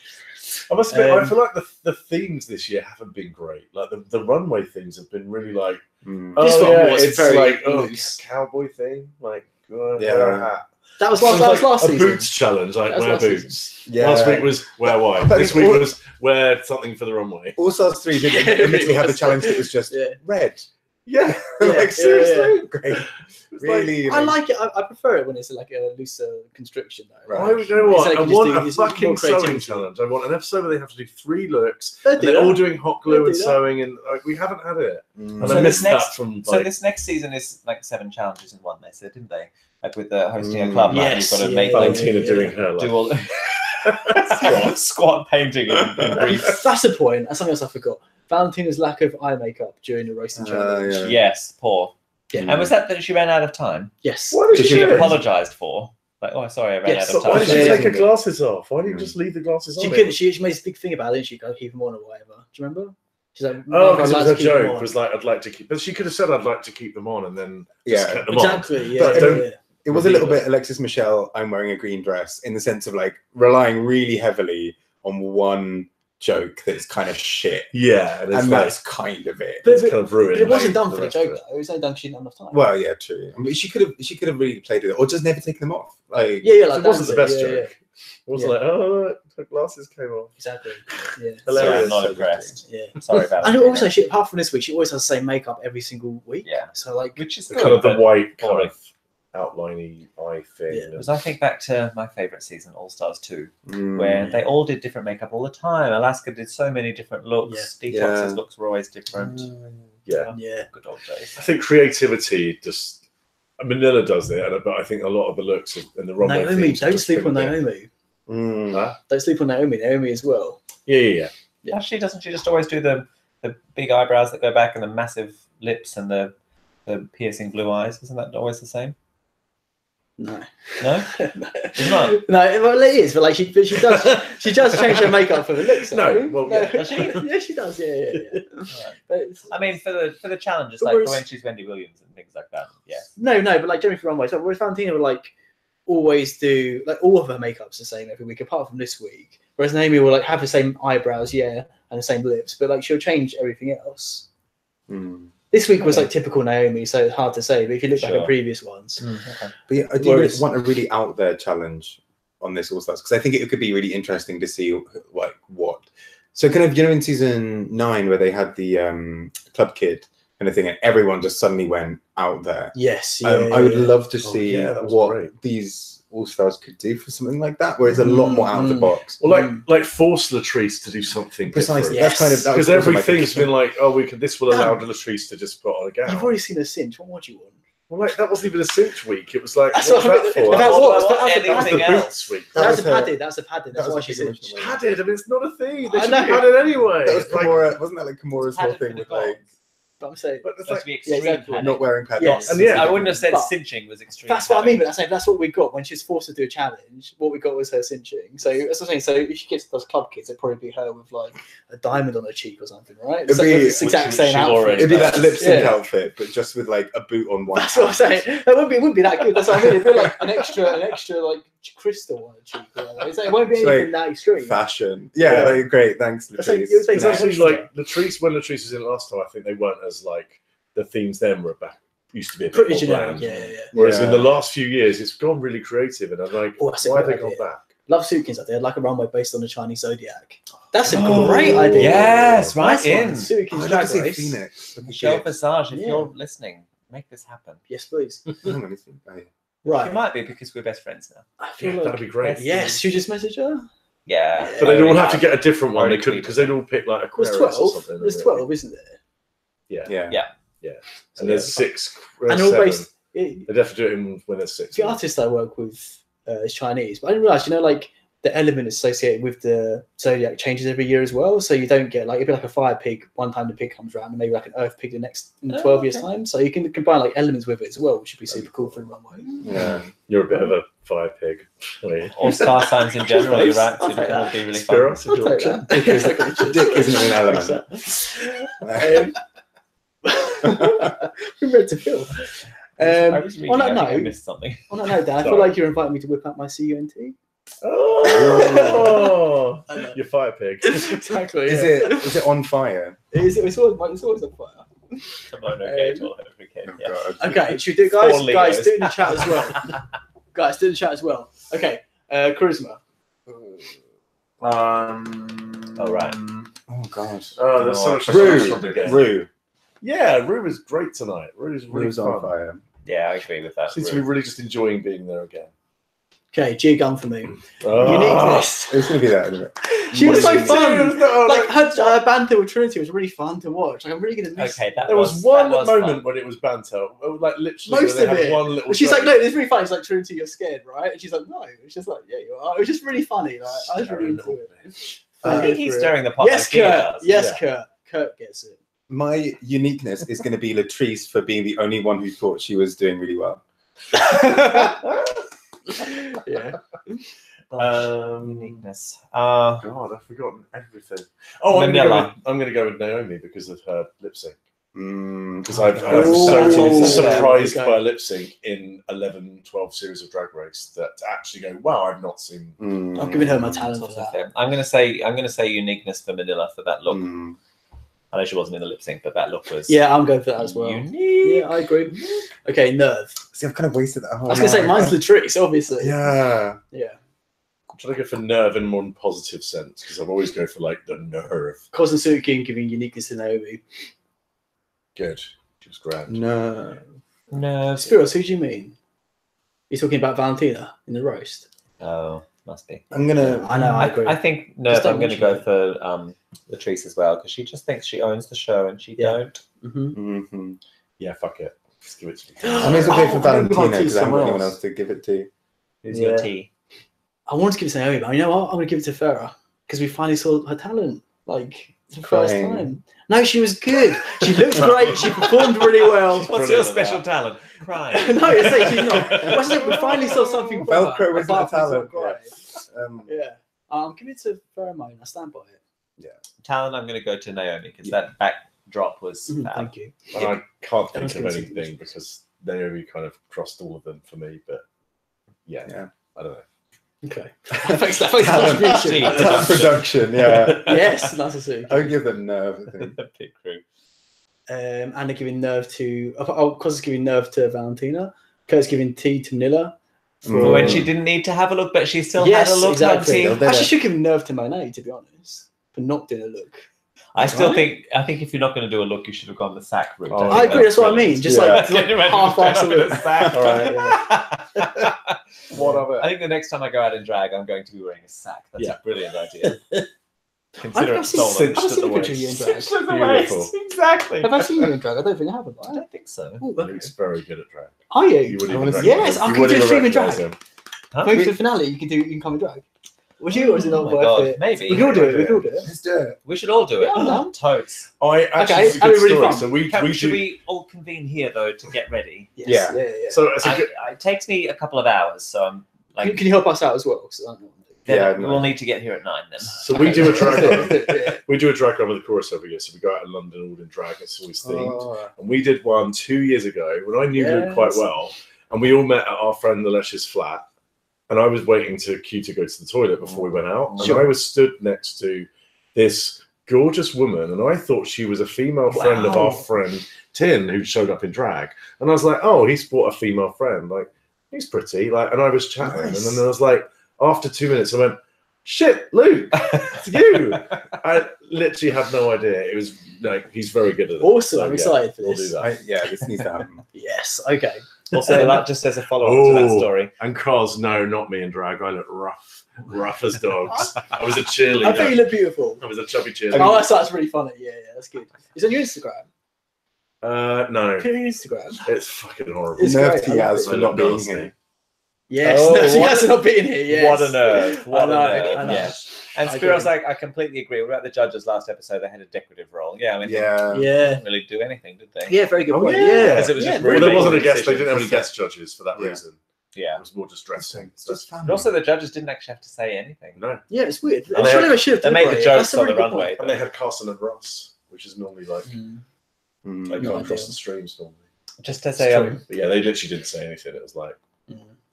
I must admit, I Um, feel like the themes this year haven't been great. Like the runway things have been really like, This one was it's very like loose. cowboy thing, like Yeah. wear a hat. That was It last. was That was like last a season. boots challenge, like That was wear last boots. Yeah. Last week was wear wine. But This week all- was wear something for the runway. All Stars 3 did Yeah, admittedly have the it was. challenge that was just Yeah. red. Yeah, Yeah, Like, yeah, seriously? Great. It's Really? I like it. I prefer it when it's like a looser constriction. Though. Right. I would know what It's like I you just want do- a it's more fucking sewing creativity. challenge. I want an episode where they have to do 3 looks. Don't And do they're that. all doing hot glue Don't and do that. sewing, and we haven't had it. And So I this missed next- that from So like, this next season is like 7 challenges in one. They said, didn't they? Like with the hosting a club, like, Yes, you've got to yeah, make yeah, like, Valentina yeah. doing her do like, all squat painting and brief. That's the point. That's something else I forgot. Valentina's lack of eye makeup during the roasting challenge. yeah. Yes, poor. Yeah. And was that she ran out of time? Yes. Why did Did she she do it? Apologized for. Like, oh, sorry, I ran Yes, out of But why time. did she Yeah. take her glasses off? Why didn't you just leave the glasses on? She couldn't. She made this big thing about it, and she go keep them on or whatever. Do you remember? She's like, Oh, "I'd because it like was to her keep them joke. on." Was like, I'd like to keep. But she could have said, "I'd like to keep them on," and then just Yeah. kept them on. Exactly. Yeah. But yeah, don't- yeah. It was a little Reveal bit Alexis Michelle, I'm wearing a green dress, in the sense of like relying really heavily on one joke that's kind of shit. Yeah, and it's And like, that's kind of it. But- it's kind of ruined. But it wasn't like, done for the rest of joke it. though. It was only done 'cause she didn't have enough time. Well, yeah, true. I mean, she could have really played with it, or just never taken them off. Like, yeah, like It wasn't the best yeah, joke. yeah. It wasn't Yeah. like, oh, look, her glasses came off. Exactly. Yeah. Sorry, Hilarious. I'm not So impressed. Yeah. Sorry about And that. also, she apart from this week, she always has the same makeup every single week. Yeah. So like, Which is The good, kind of the but white kind boring. of outliney eye thing. Yeah. Because I think back to my favorite season, All Stars 2, Mm. where they all did different makeup all the time. Alaska did so many different looks. Detox's Yeah. looks were always different. Yeah. yeah. Good old days. I think creativity just. Manila does it, but I think a lot of the looks and the runway Naomi, themes don't just sleep on been a bit- Naomi. Mm. Huh? Don't sleep on Naomi. Naomi as well. Yeah. Actually, doesn't she just always do the big eyebrows that go back and the massive lips and the piercing blue eyes? Isn't that always the same? No. No? It's not. No, well, it is, but like she does change her makeup for the looks. No, though. well, yeah. Does she? Yeah, she does. Yeah. Right. But it's, I mean, for the challenges, But like whereas- for when she's Wendy Williams and things like that. Yeah. no, but like Jennifer Runway. So whereas Valentina would like always do like all of her makeup's the same every week, apart from this week. Whereas Naomi will like have the same eyebrows, yeah, and the same lips, but like she'll change everything else. Mm. This week was like typical Naomi, so it's hard to say. But if you look back Sure. at previous ones, Okay. But yeah, I do want a really out there challenge on this All Stars because I think it could be really interesting to see like what. So kind of in season 9 where they had the club kid kind of thing, and everyone just suddenly went out there. yes, I would love to see that was what great. these All Stars could do for something like that, where it's a lot more out of the box. Or like force Latrice to do something Precisely. different. That's kind of Because everything's been like, oh, this will allow Latrice to just put on a gown. You've already seen a cinch. What more do you want? Well, like that wasn't even a cinch week. It was like That's what's what I that mean. for? That was anything the else. boots week. That was a was her- padded. That's a padded. That's that why was she a said. big original. Padded. I mean, it's not a thing. They I should know. have padded anyway. That was Like, Kimura, wasn't that like Kimura's whole Padded thing with with like But I'm saying. but it's That's like, be extreme. exactly. padding. not wearing pads? Yes. And yeah, I wouldn't have said But cinching was extreme. That's what I mean. padding. But I'm saying that's what we got when she was forced to do a challenge. What we got was her cinching. So that's what I'm saying. So if she gets those club kids, it'd probably be her with like a diamond on her cheek or something, right? It'd So be- it's the exact which same she's outfit. already It'd be that lip sync Yeah. outfit, but just with like a boot on one. That's what I'm saying. It wouldn't be that good. That's what I mean. It'd be like an extra like crystal on her cheek. Or whatever. It won't be It's anything like that extreme. Fashion. Yeah, Yeah. like, great. Thanks, That's like- Latrice. it was like it's actually extra. like Latrice. When Latrice was in last time, I think they weren't as like the themes then were back. Used to be a bit Pretty more generic. bland. Yeah. Whereas in Yeah. the last few years, it's gone really creative, and I'm like, Oh, that's a why have good they gone idea. back? Love Suitcans up there, like a runway based on the Chinese zodiac. That's a Oh, great idea. Yes, right Nice one. in. Suitcans I'd love Drag to see Race. Phoenix. Michelle Visage, if Yeah. you're listening, make this happen. Yes, please. Hang on, let's think. Oh, yeah. Right. It might be because we're best friends now. I feel Yeah, like that'd be great. yes. Should we just message her? Yeah. But they'd all have to Yeah. get a different one. They Already couldn't because they'd all pick like There's Aquarius or 12. something. There's and 12, isn't there? Yeah. And there's 6. And all 7. based. They'd have to do it in when there's 6. The artist I work with is Chinese, but I didn't realize, like the element associated with the zodiac changes every year as well. So you don't get like it'd be like a fire pig one time the pig comes around, and maybe like an earth pig in 12 years time. So you can combine like elements with it as well, which would be super cool for the runway. Yeah. You're a bit of a fire pig. All star signs in general, you're right. I'll It take that. would be really fun. Spirit, I'll take that. Dick isn't an element. We're ready to fill. I was reading, on that I think I note, missed something. on that note, Dan, I feel Sorry. like you're inviting me to whip out my CUNT. Oh, I know. you're fire pig. Exactly. Is it on fire? It's always on fire. Kimono cage all over again. Oh, Yeah. God. Okay, should we do guys? Four Guys, Legos. do it in the chat as well. Guys, do it in the chat as well. Okay, charisma. Oh, right. Oh God. Oh, there's so much Rue. Rue. Yeah, Rue was great tonight. Rue's really Rue's on fun. fire. Yeah, I agree with that. Seems to be really just enjoying being there again. Okay, G gun for me. Oh. Uniqueness. It was going to be that, isn't it? She was so fun. No, Like her banter with Trinity was really fun to watch. Like I'm really gonna miss. Okay, that there was that one was moment fun. when it was banter, like literally, Most where they of had it. one little. She's like, joke. no, it's really funny. It's like Trinity, you're scared, right? And she's like, no. It's just like, yeah, you are. It was just really funny. Like I was really Sharon, into little it. bitch. I think he's stirring the pot. Yes, like Tina Kurt. does. Yes, Yeah. Kurt. Kurt gets it. My uniqueness is going to be Latrice for being the only one who thought she was doing really well. Yeah. Uniqueness. God, I've forgotten everything. Oh, Manila. I'm going to go with Naomi because of her lip sync. Mm. Because I'm Oh, so surprised okay. by a lip sync in 11, 12 series of Drag Race that to actually go, wow, I've not seen. Mm. I'm giving her my talent Sort for of that. thing. I'm gonna say uniqueness for Manila for that look. Mm. I know she wasn't in the lip sync, but that look was Yeah, I'm going for that as well. unique. Yeah, I agree. Okay, nerve. See, I've kind of wasted that I whole was gonna say night. mine's Latrice, obviously. Yeah. Yeah. I'm trying to go for nerve in a more positive sense because I've always go for like the nerve. Kozusuki giving uniqueness to Naomi. Good. She was grand. No. No. Spiros, who do you mean? You're talking about Valentina in the roast. Oh, must be. I'm going to... I know, I agree. I think Just Nerve. don't I'm going to mention go for Latrice as well because she just thinks she owns the show and she Yeah. don't. Mm-hmm. Mm-hmm. Yeah, fuck it. Just give it to me. I may as well go for I'm gonna give Valentina it to because I haven't got someone anyone else. else to give it to. Who's Yeah. your T? I wanted to give it to Naomi, but you know what? I'm going to give it to Farah because we finally saw her talent. Like, it's the first Crying. time. No, she was good. She looked great. She performed really well. What's your special talent? Crying. No, it's like she's not. What's it? We finally saw something. from Velcro her, wasn't apart a from talent, Great. Yeah. Yeah. Give it to Pheromone. I stand by it. Talent. I'm going to go to Naomi because that backdrop was fab. Thank you. And I can't I was think of gonna say- anything because Naomi kind of crossed all of them for me. But yeah, Yeah. I don't know. Okay. Thanks for the Talent. contribution. Talent production, yeah. Yes, that's a suit. I would give them nerve, I think. Big crew. Anna giving nerve to. Cos giving nerve to Valentina. Kurt's giving tea to Manila. When she didn't need to have a look, but she still had a look. Exactly. On Actually, should give nerve to Monet, to be honest, for not doing a look. I still think if you're not going to do a look, you should have gone the sack route. I agree. That's what I mean. Just like half-assed look. Sack. All right. What of it? I think the next time I go out in drag, I'm going to be wearing a sack. That's a brilliant idea. Consider it stolen. I've seen a picture of you in drag. Beautiful. Exactly. Have I seen you in drag? I don't think I have. I don't think so. Luke's very good at drag. Are you? You wouldn't even Yes, I can do a stream in recognise drag. him. Maybe for the finale, you can come in drag. Would you, or is it not worth it? Maybe. We can all do it. We can all do it. Let's do it. We should all do it. Yeah, I'm down. Totes. I actually Okay, it's a that'd good be really story. fun. So we Should do. we all convene here though to get ready? Yes. Yeah. Yeah. So it's a good. It takes me a couple of hours, so I'm like. Can you help us out as well? 'Cause I don't know what to do. Yeah, We'll need to get here at 9 then. So we do a drag run. Yeah. We do a drag run with the chorus every year. So we go out in London all in drag. It's always themed. Oh. And we did one 2 years ago when I knew Luke quite well, and we all met at our friend Alesha's flat. And I was waiting to queue to go to the toilet before we went out. And I was stood next to this gorgeous woman, and I thought she was a female friend of our friend Tin, who showed up in drag. And I was like, oh, he's brought a female friend. Like, he's pretty. Like, and I was chatting, and then I was like, after 2 minutes, I went, shit, Luke, it's you. I literally had no idea. It was like, he's very good at it. Awesome. So, I'm excited for We'll this. do that. This needs to happen. Yes. Okay. Also, that just as a follow-up to that story. And Cos, no, not me in drag. I look rough as dogs. I was a I cheerleader. think you look beautiful. I was a chubby cheerleader. Oh, that's really funny. Yeah, that's good. Is it on your Instagram? No, Put it on your Instagram. it's fucking horrible. It's Nerve great. to Yaz I for look not being nasty. here. Yes. Oh, No, what- that's not being here. Yes. What a nerve. What I know, a nerve. I know. Yeah. And I Spiro's agree. like, I completely agree. We're at the judges last episode. They had a decorative role. Yeah, I mean, Yeah. they Yeah. didn't really do anything, did they? Yeah. Very good point. yeah. Yeah. Because it was just very Well, there really wasn't a big guest. They decision. didn't have any guest judges for that Yeah. reason. Yeah. It was more just dressing. Just family. But also, the judges didn't actually have to say anything. No, Yeah, it's weird. And I'm they sure had- they should have They done made it. the That's jokes a on the really good runway. and they had Carson and Ross, which is normally like point. Mm. they No can't cross idea. the streams normally. Just as It's a true. But yeah, they literally didn't say anything. It was like,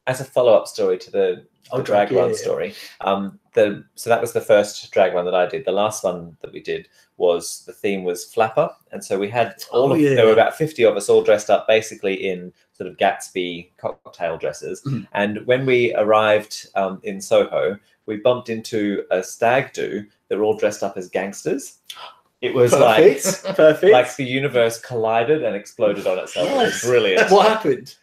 as a follow-up story to the drag yeah, run yeah. story, so that was the first drag run that I did. The last one that we did was the theme was Flapper, and so we had there were about 50 of us all dressed up basically in sort of Gatsby cocktail dresses. And when we arrived in Soho, we bumped into a stag do that were all dressed up as gangsters. It was Perfect. like the universe collided and exploded on itself. It was brilliant. What happened?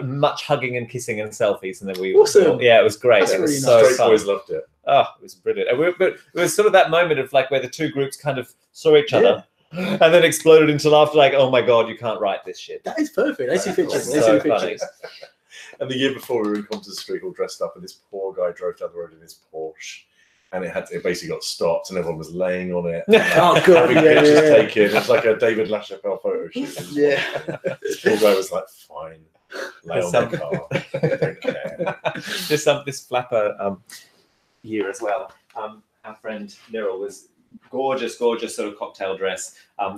Much hugging and kissing and selfies, and then we Awesome. yeah, it was great. That's It was really so straight fun. boys loved it. Oh, it was brilliant. And but it was sort of that moment of like where the two groups kind of saw each other and then exploded into laughter. Like, oh my god, you can't write this shit. That is perfect. Let's see pictures. Let's So see funny. pictures. And the year before, we were in Compton Street all dressed up, and this poor guy drove down the road in his Porsche, and it basically got stopped, and everyone was laying on it. Oh god, Having yeah, pictures yeah. taken. It's like a David LaChapelle photo shoot. It was Yeah. This poor guy was like, fine, lay on the car. I don't care. this Flapper year as well. Our friend Niril was gorgeous sort of cocktail dress,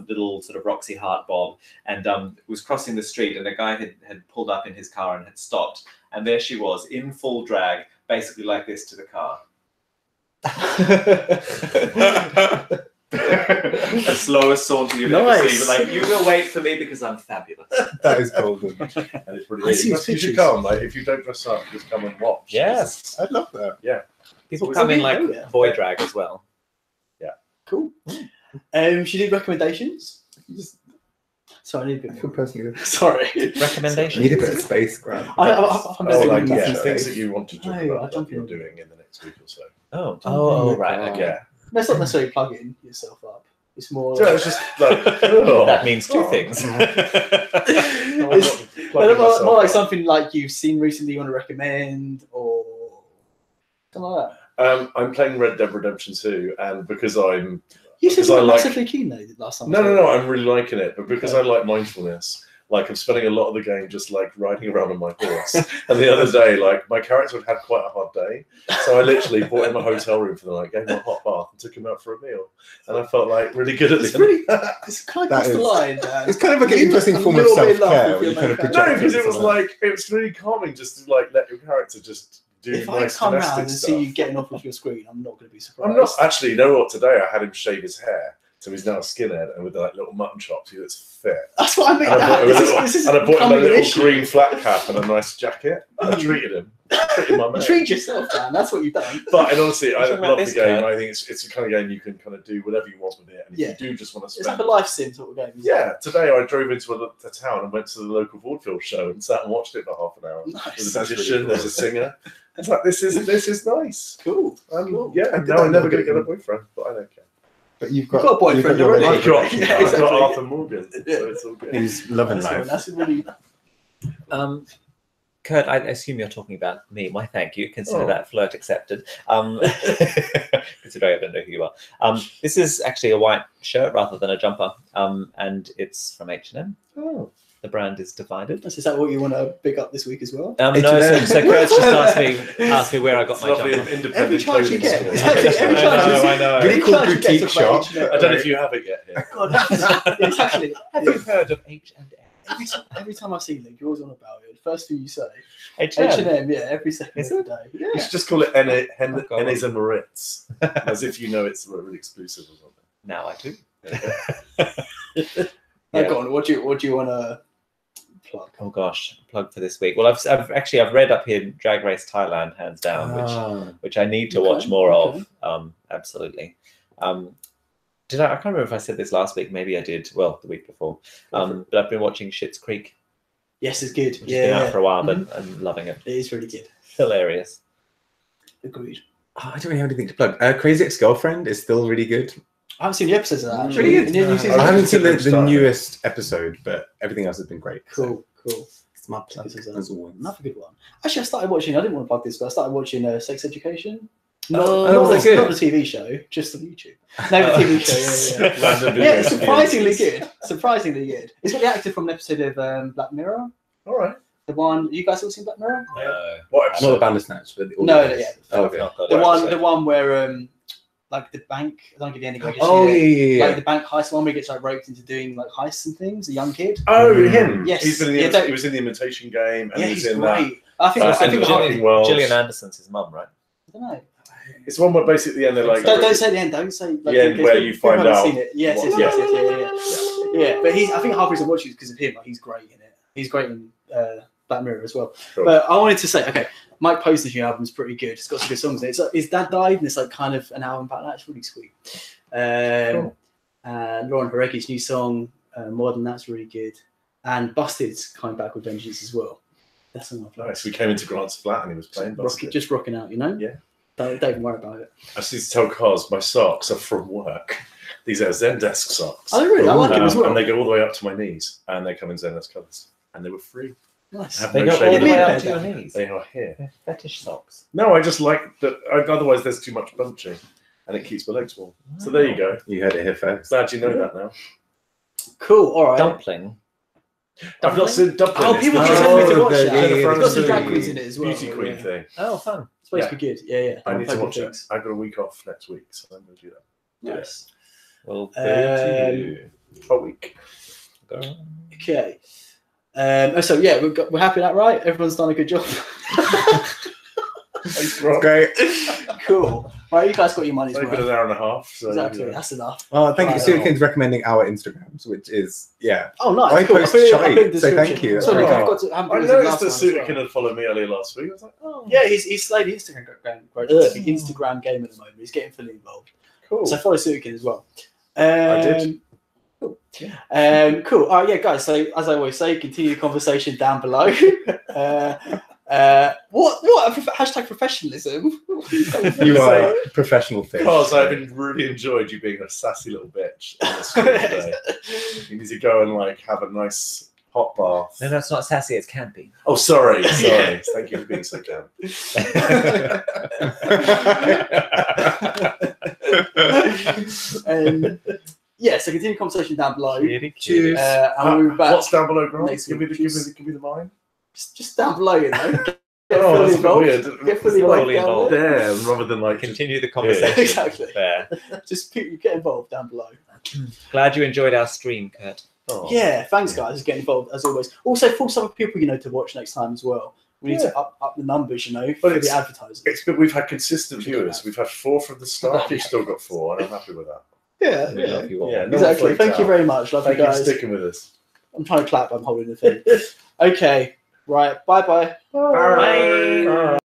little sort of Roxy Hart bob, and was crossing the street, and a guy had pulled up in his car and had stopped, and there she was in full drag, basically like this to the car. The slowest saunter you've ever seen, but like, you will wait for me because I'm fabulous. That is golden. And it's pretty I see you his should pictures. come. Like, if you don't dress up, just come and watch. Yes, I'd love that. people It's come in okay, like yeah. boy drag as well. Cool. She did recommendations. Sorry, I need a bit I feel more. personally. Sorry. Recommendations. Need a bit of space, Grant. I'm Oh, like, missing yeah, some things space. that you want to talk No, about I'll that jump you're in. doing in the next week or so. Oh, right. Okay. Yeah. Let's not necessarily plug in yourself up. It's more. So it's just like, oh, That means two things. It's more like something like you've seen recently you want to recommend, or something like that. I'm playing Red Dead Redemption 2, and because I'm You said Because you I were like- massively keen though last time. no, I'm really liking it, but because I like mindfulness, like I'm spending a lot of the game just like riding around on my horse. And the other day, like my character had quite a hard day, so I literally bought him a hotel room for the night, gave him a hot bath, and took him out for a meal. And I felt like really good at It's it. really, it's kind of That crossed the is- line, Dan. It's kind of like an You interesting look a form of little bit in love self-care with where you your kind of main project No, because it onto was someone. like it was really calming just to like let your character just do If I nice come round domestic and stuff. see you getting off of your screen, I'm not going to be surprised. I'm not actually. You know what? Today I had him shave his hair So he's now a skinhead, and with like little mutton chops, he looks fit. That's what I mean. And I bought him a becoming an little issue. green flat cap and a nice jacket. I treated him. Treated my man. Treat yourself, man. That's what you've done. But and honestly, I Talking about love the this game. guy. I think it's the kind of game you can kind of do whatever you want with it. And if Yeah. you do just want to It's spend... like a life sim sort of game. Isn't Yeah, today I drove into a town and went to the local vaudeville show and sat and watched it for half an hour. it? Nice. There's a That's musician, really cool. there's a singer. It's like this is nice. Cool. Yeah, I did now that I'm never look going to at get a him. boyfriend, but I don't care. But you've got a boyfriend your already. I've relationship. got, Yeah, I've got exactly. Arthur Morgan, so it's all good. He's loving That's, life. that's really Kurt, I assume you're talking about me. My thank you. Consider Oh. that flirt accepted. Considering I don't know who you are. This is actually a white shirt rather than a jumper, and it's from H&M. Oh. The brand is divided. Is that what you want to pick up this week as well? No, H&M. so Kurt just asked me where I got It's my lovely jumper. independent Every chance you clothing get. store. Exactly. Every chance you I know. Really cool Every chance you get boutique to talk about shop. H&M. I don't know if you have it yet here. God, exactly. Have you heard of H&M? Every time I see Luke, you're always on about it. First thing you say, H&M. H&M, yeah, every second Is of it? the day. You Yeah. should just call it Oh, God. Hennes and Moritz, as if you know it's really exclusive or something. Now I do. Oh, go on. What do you want to plug? Oh gosh, plug for this week. Well, I've read up here Drag Race Thailand, hands down, which I need to watch more Okay. of. Absolutely. Did I can't remember if I said this last week. Maybe I did. Well, the week before. But I've been watching Schitt's Creek, Yes, it's good. which has been Yeah, out for a while, Mhm. but I'm loving it. it is really good. Hilarious. Agreed. Oh, I don't really have anything to plug. Crazy Ex-Girlfriend is still really good. I haven't seen the episodes of that. Mm. Actually. Really good. The new season? I haven't seen the Started. newest episode, but everything else has been great. So Cool. it's my plug, This is as always. Another good one. Actually, I started watching. I didn't want to plug this, but I started watching Sex Education. Oh, not, that's the, good. not the TV show, just on YouTube. No, the TV show. Yeah. Random Yeah, videos. it's surprisingly good. Surprisingly good. It's got the actor from an episode of Black Mirror. All right. The one you guys all seen Black Mirror? What Not episode? the Bandersnatch, but the No, audio. yeah. Oh, okay. The one where like the bank. I don't give you the ending. I guess Oh, you know, yeah. Like the bank heist one where he gets like roped into doing like heists and things. A young kid. Oh, him. Yes. He's been in the, Yeah, don't- he was in the Imitation Game, and Yeah, he's he's in that. great. I think. I And think. Gillian- I World. Gillian Anderson's his mum, right? don't know. It's one where basically at the end they're like. Don't say the end. Don't say like, The end in case where people you find haven't out Seen it. Yes, what- yeah. But I think half the reason I watch it is because of him. Like he's great in it. He's great in Black Mirror as well. Cool. But I wanted to say, okay, Mike Posner's new album is pretty good. It's got some good songs in it. It's like, his dad died, and it's like kind of an album about that. It's really sweet. Cool. Lauren Jareki's new song, More Than That's really good. And Busted's coming back with Vengeance as well. That's on my play. Nice. We came into Grant's flat and he was playing Busted. Just rocking out, you know? Yeah. Don't even worry about it. I just need to tell Cos my socks are from work. These are Zendesk socks. Oh, really? I like them as well. And they go all the way up to my knees, and they come in Zendesk colours. And they were free. Nice. Have They no go shame all in the way them. up to your knees. They are here. They're fetish socks. No, I just like that. Otherwise, there's too much bunching, and it keeps my legs warm. So there you go. You heard it here first. Glad you know that now. Cool. All right. Dumpling. I've not seen Dumpling. Oh, It's people the- keep telling me to watch the- that. yeah, It's got some the drag queens in it as well. Beauty Queen yeah. thing. Oh, fun. It's supposed to be good. Yeah. I need to I've heard watch good it. things. I've got a week off next week, so I'm going to do that. Nice. Well, good to you. A week. Go on. Okay. So yeah, we're happy with that, right? Everyone's done a good job. Thanks, Rob. Great. Cool. Right, you guys got your money's It's only been worth. an hour and a half. So, Exactly. yeah. That's enough. Oh, thank you. Right. Suikin's recommending our Instagrams, which is, yeah. Oh, nice. I cool. post put it- shite, put it in the so thank description. you. That's Sorry, very I've kind. got to. I haven't I put it in the noticed last that one as Suikin well. had followed me earlier last week. I was like, oh, Yeah, he's slayed the Instagram game at the moment. He's getting fully involved. cool. So follow Suikin as well. I did. Cool. Cool. All right, yeah, guys. So as I always say, continue the conversation down below. What hashtag professionalism? You are a professional fish. Because I've really enjoyed you being a sassy little bitch on the street today. You need to go and like have a nice hot bath. No, that's not sassy. It's campy. Oh, sorry. Thank you for being so camp. Yeah, so continue the conversation down below. Cheers. And we'll be back What's down below, Grant? next Give me week. the mine. just down below, you know. Get Oh, fully that's involved. weird. Get fully Fully involved. involved. There, rather than like Continue the conversation. Exactly. There. Just get involved down below. Glad you enjoyed our stream, Kurt. Oh. Yeah, thanks guys for getting involved as always. Also, force other people to watch next time as well. We need to up the numbers, for it's- the advertisers. It's good. We've had consistent viewers. We've had 4 from the start. We've still got 4, and I'm happy with that. Yeah, We love you all. Yeah, no exactly. one freaks Thank you out. very much. Love Thank you you for guys. sticking with us. I'm trying to clap. I'm holding the thing. Okay. Right. Bye-bye. Bye.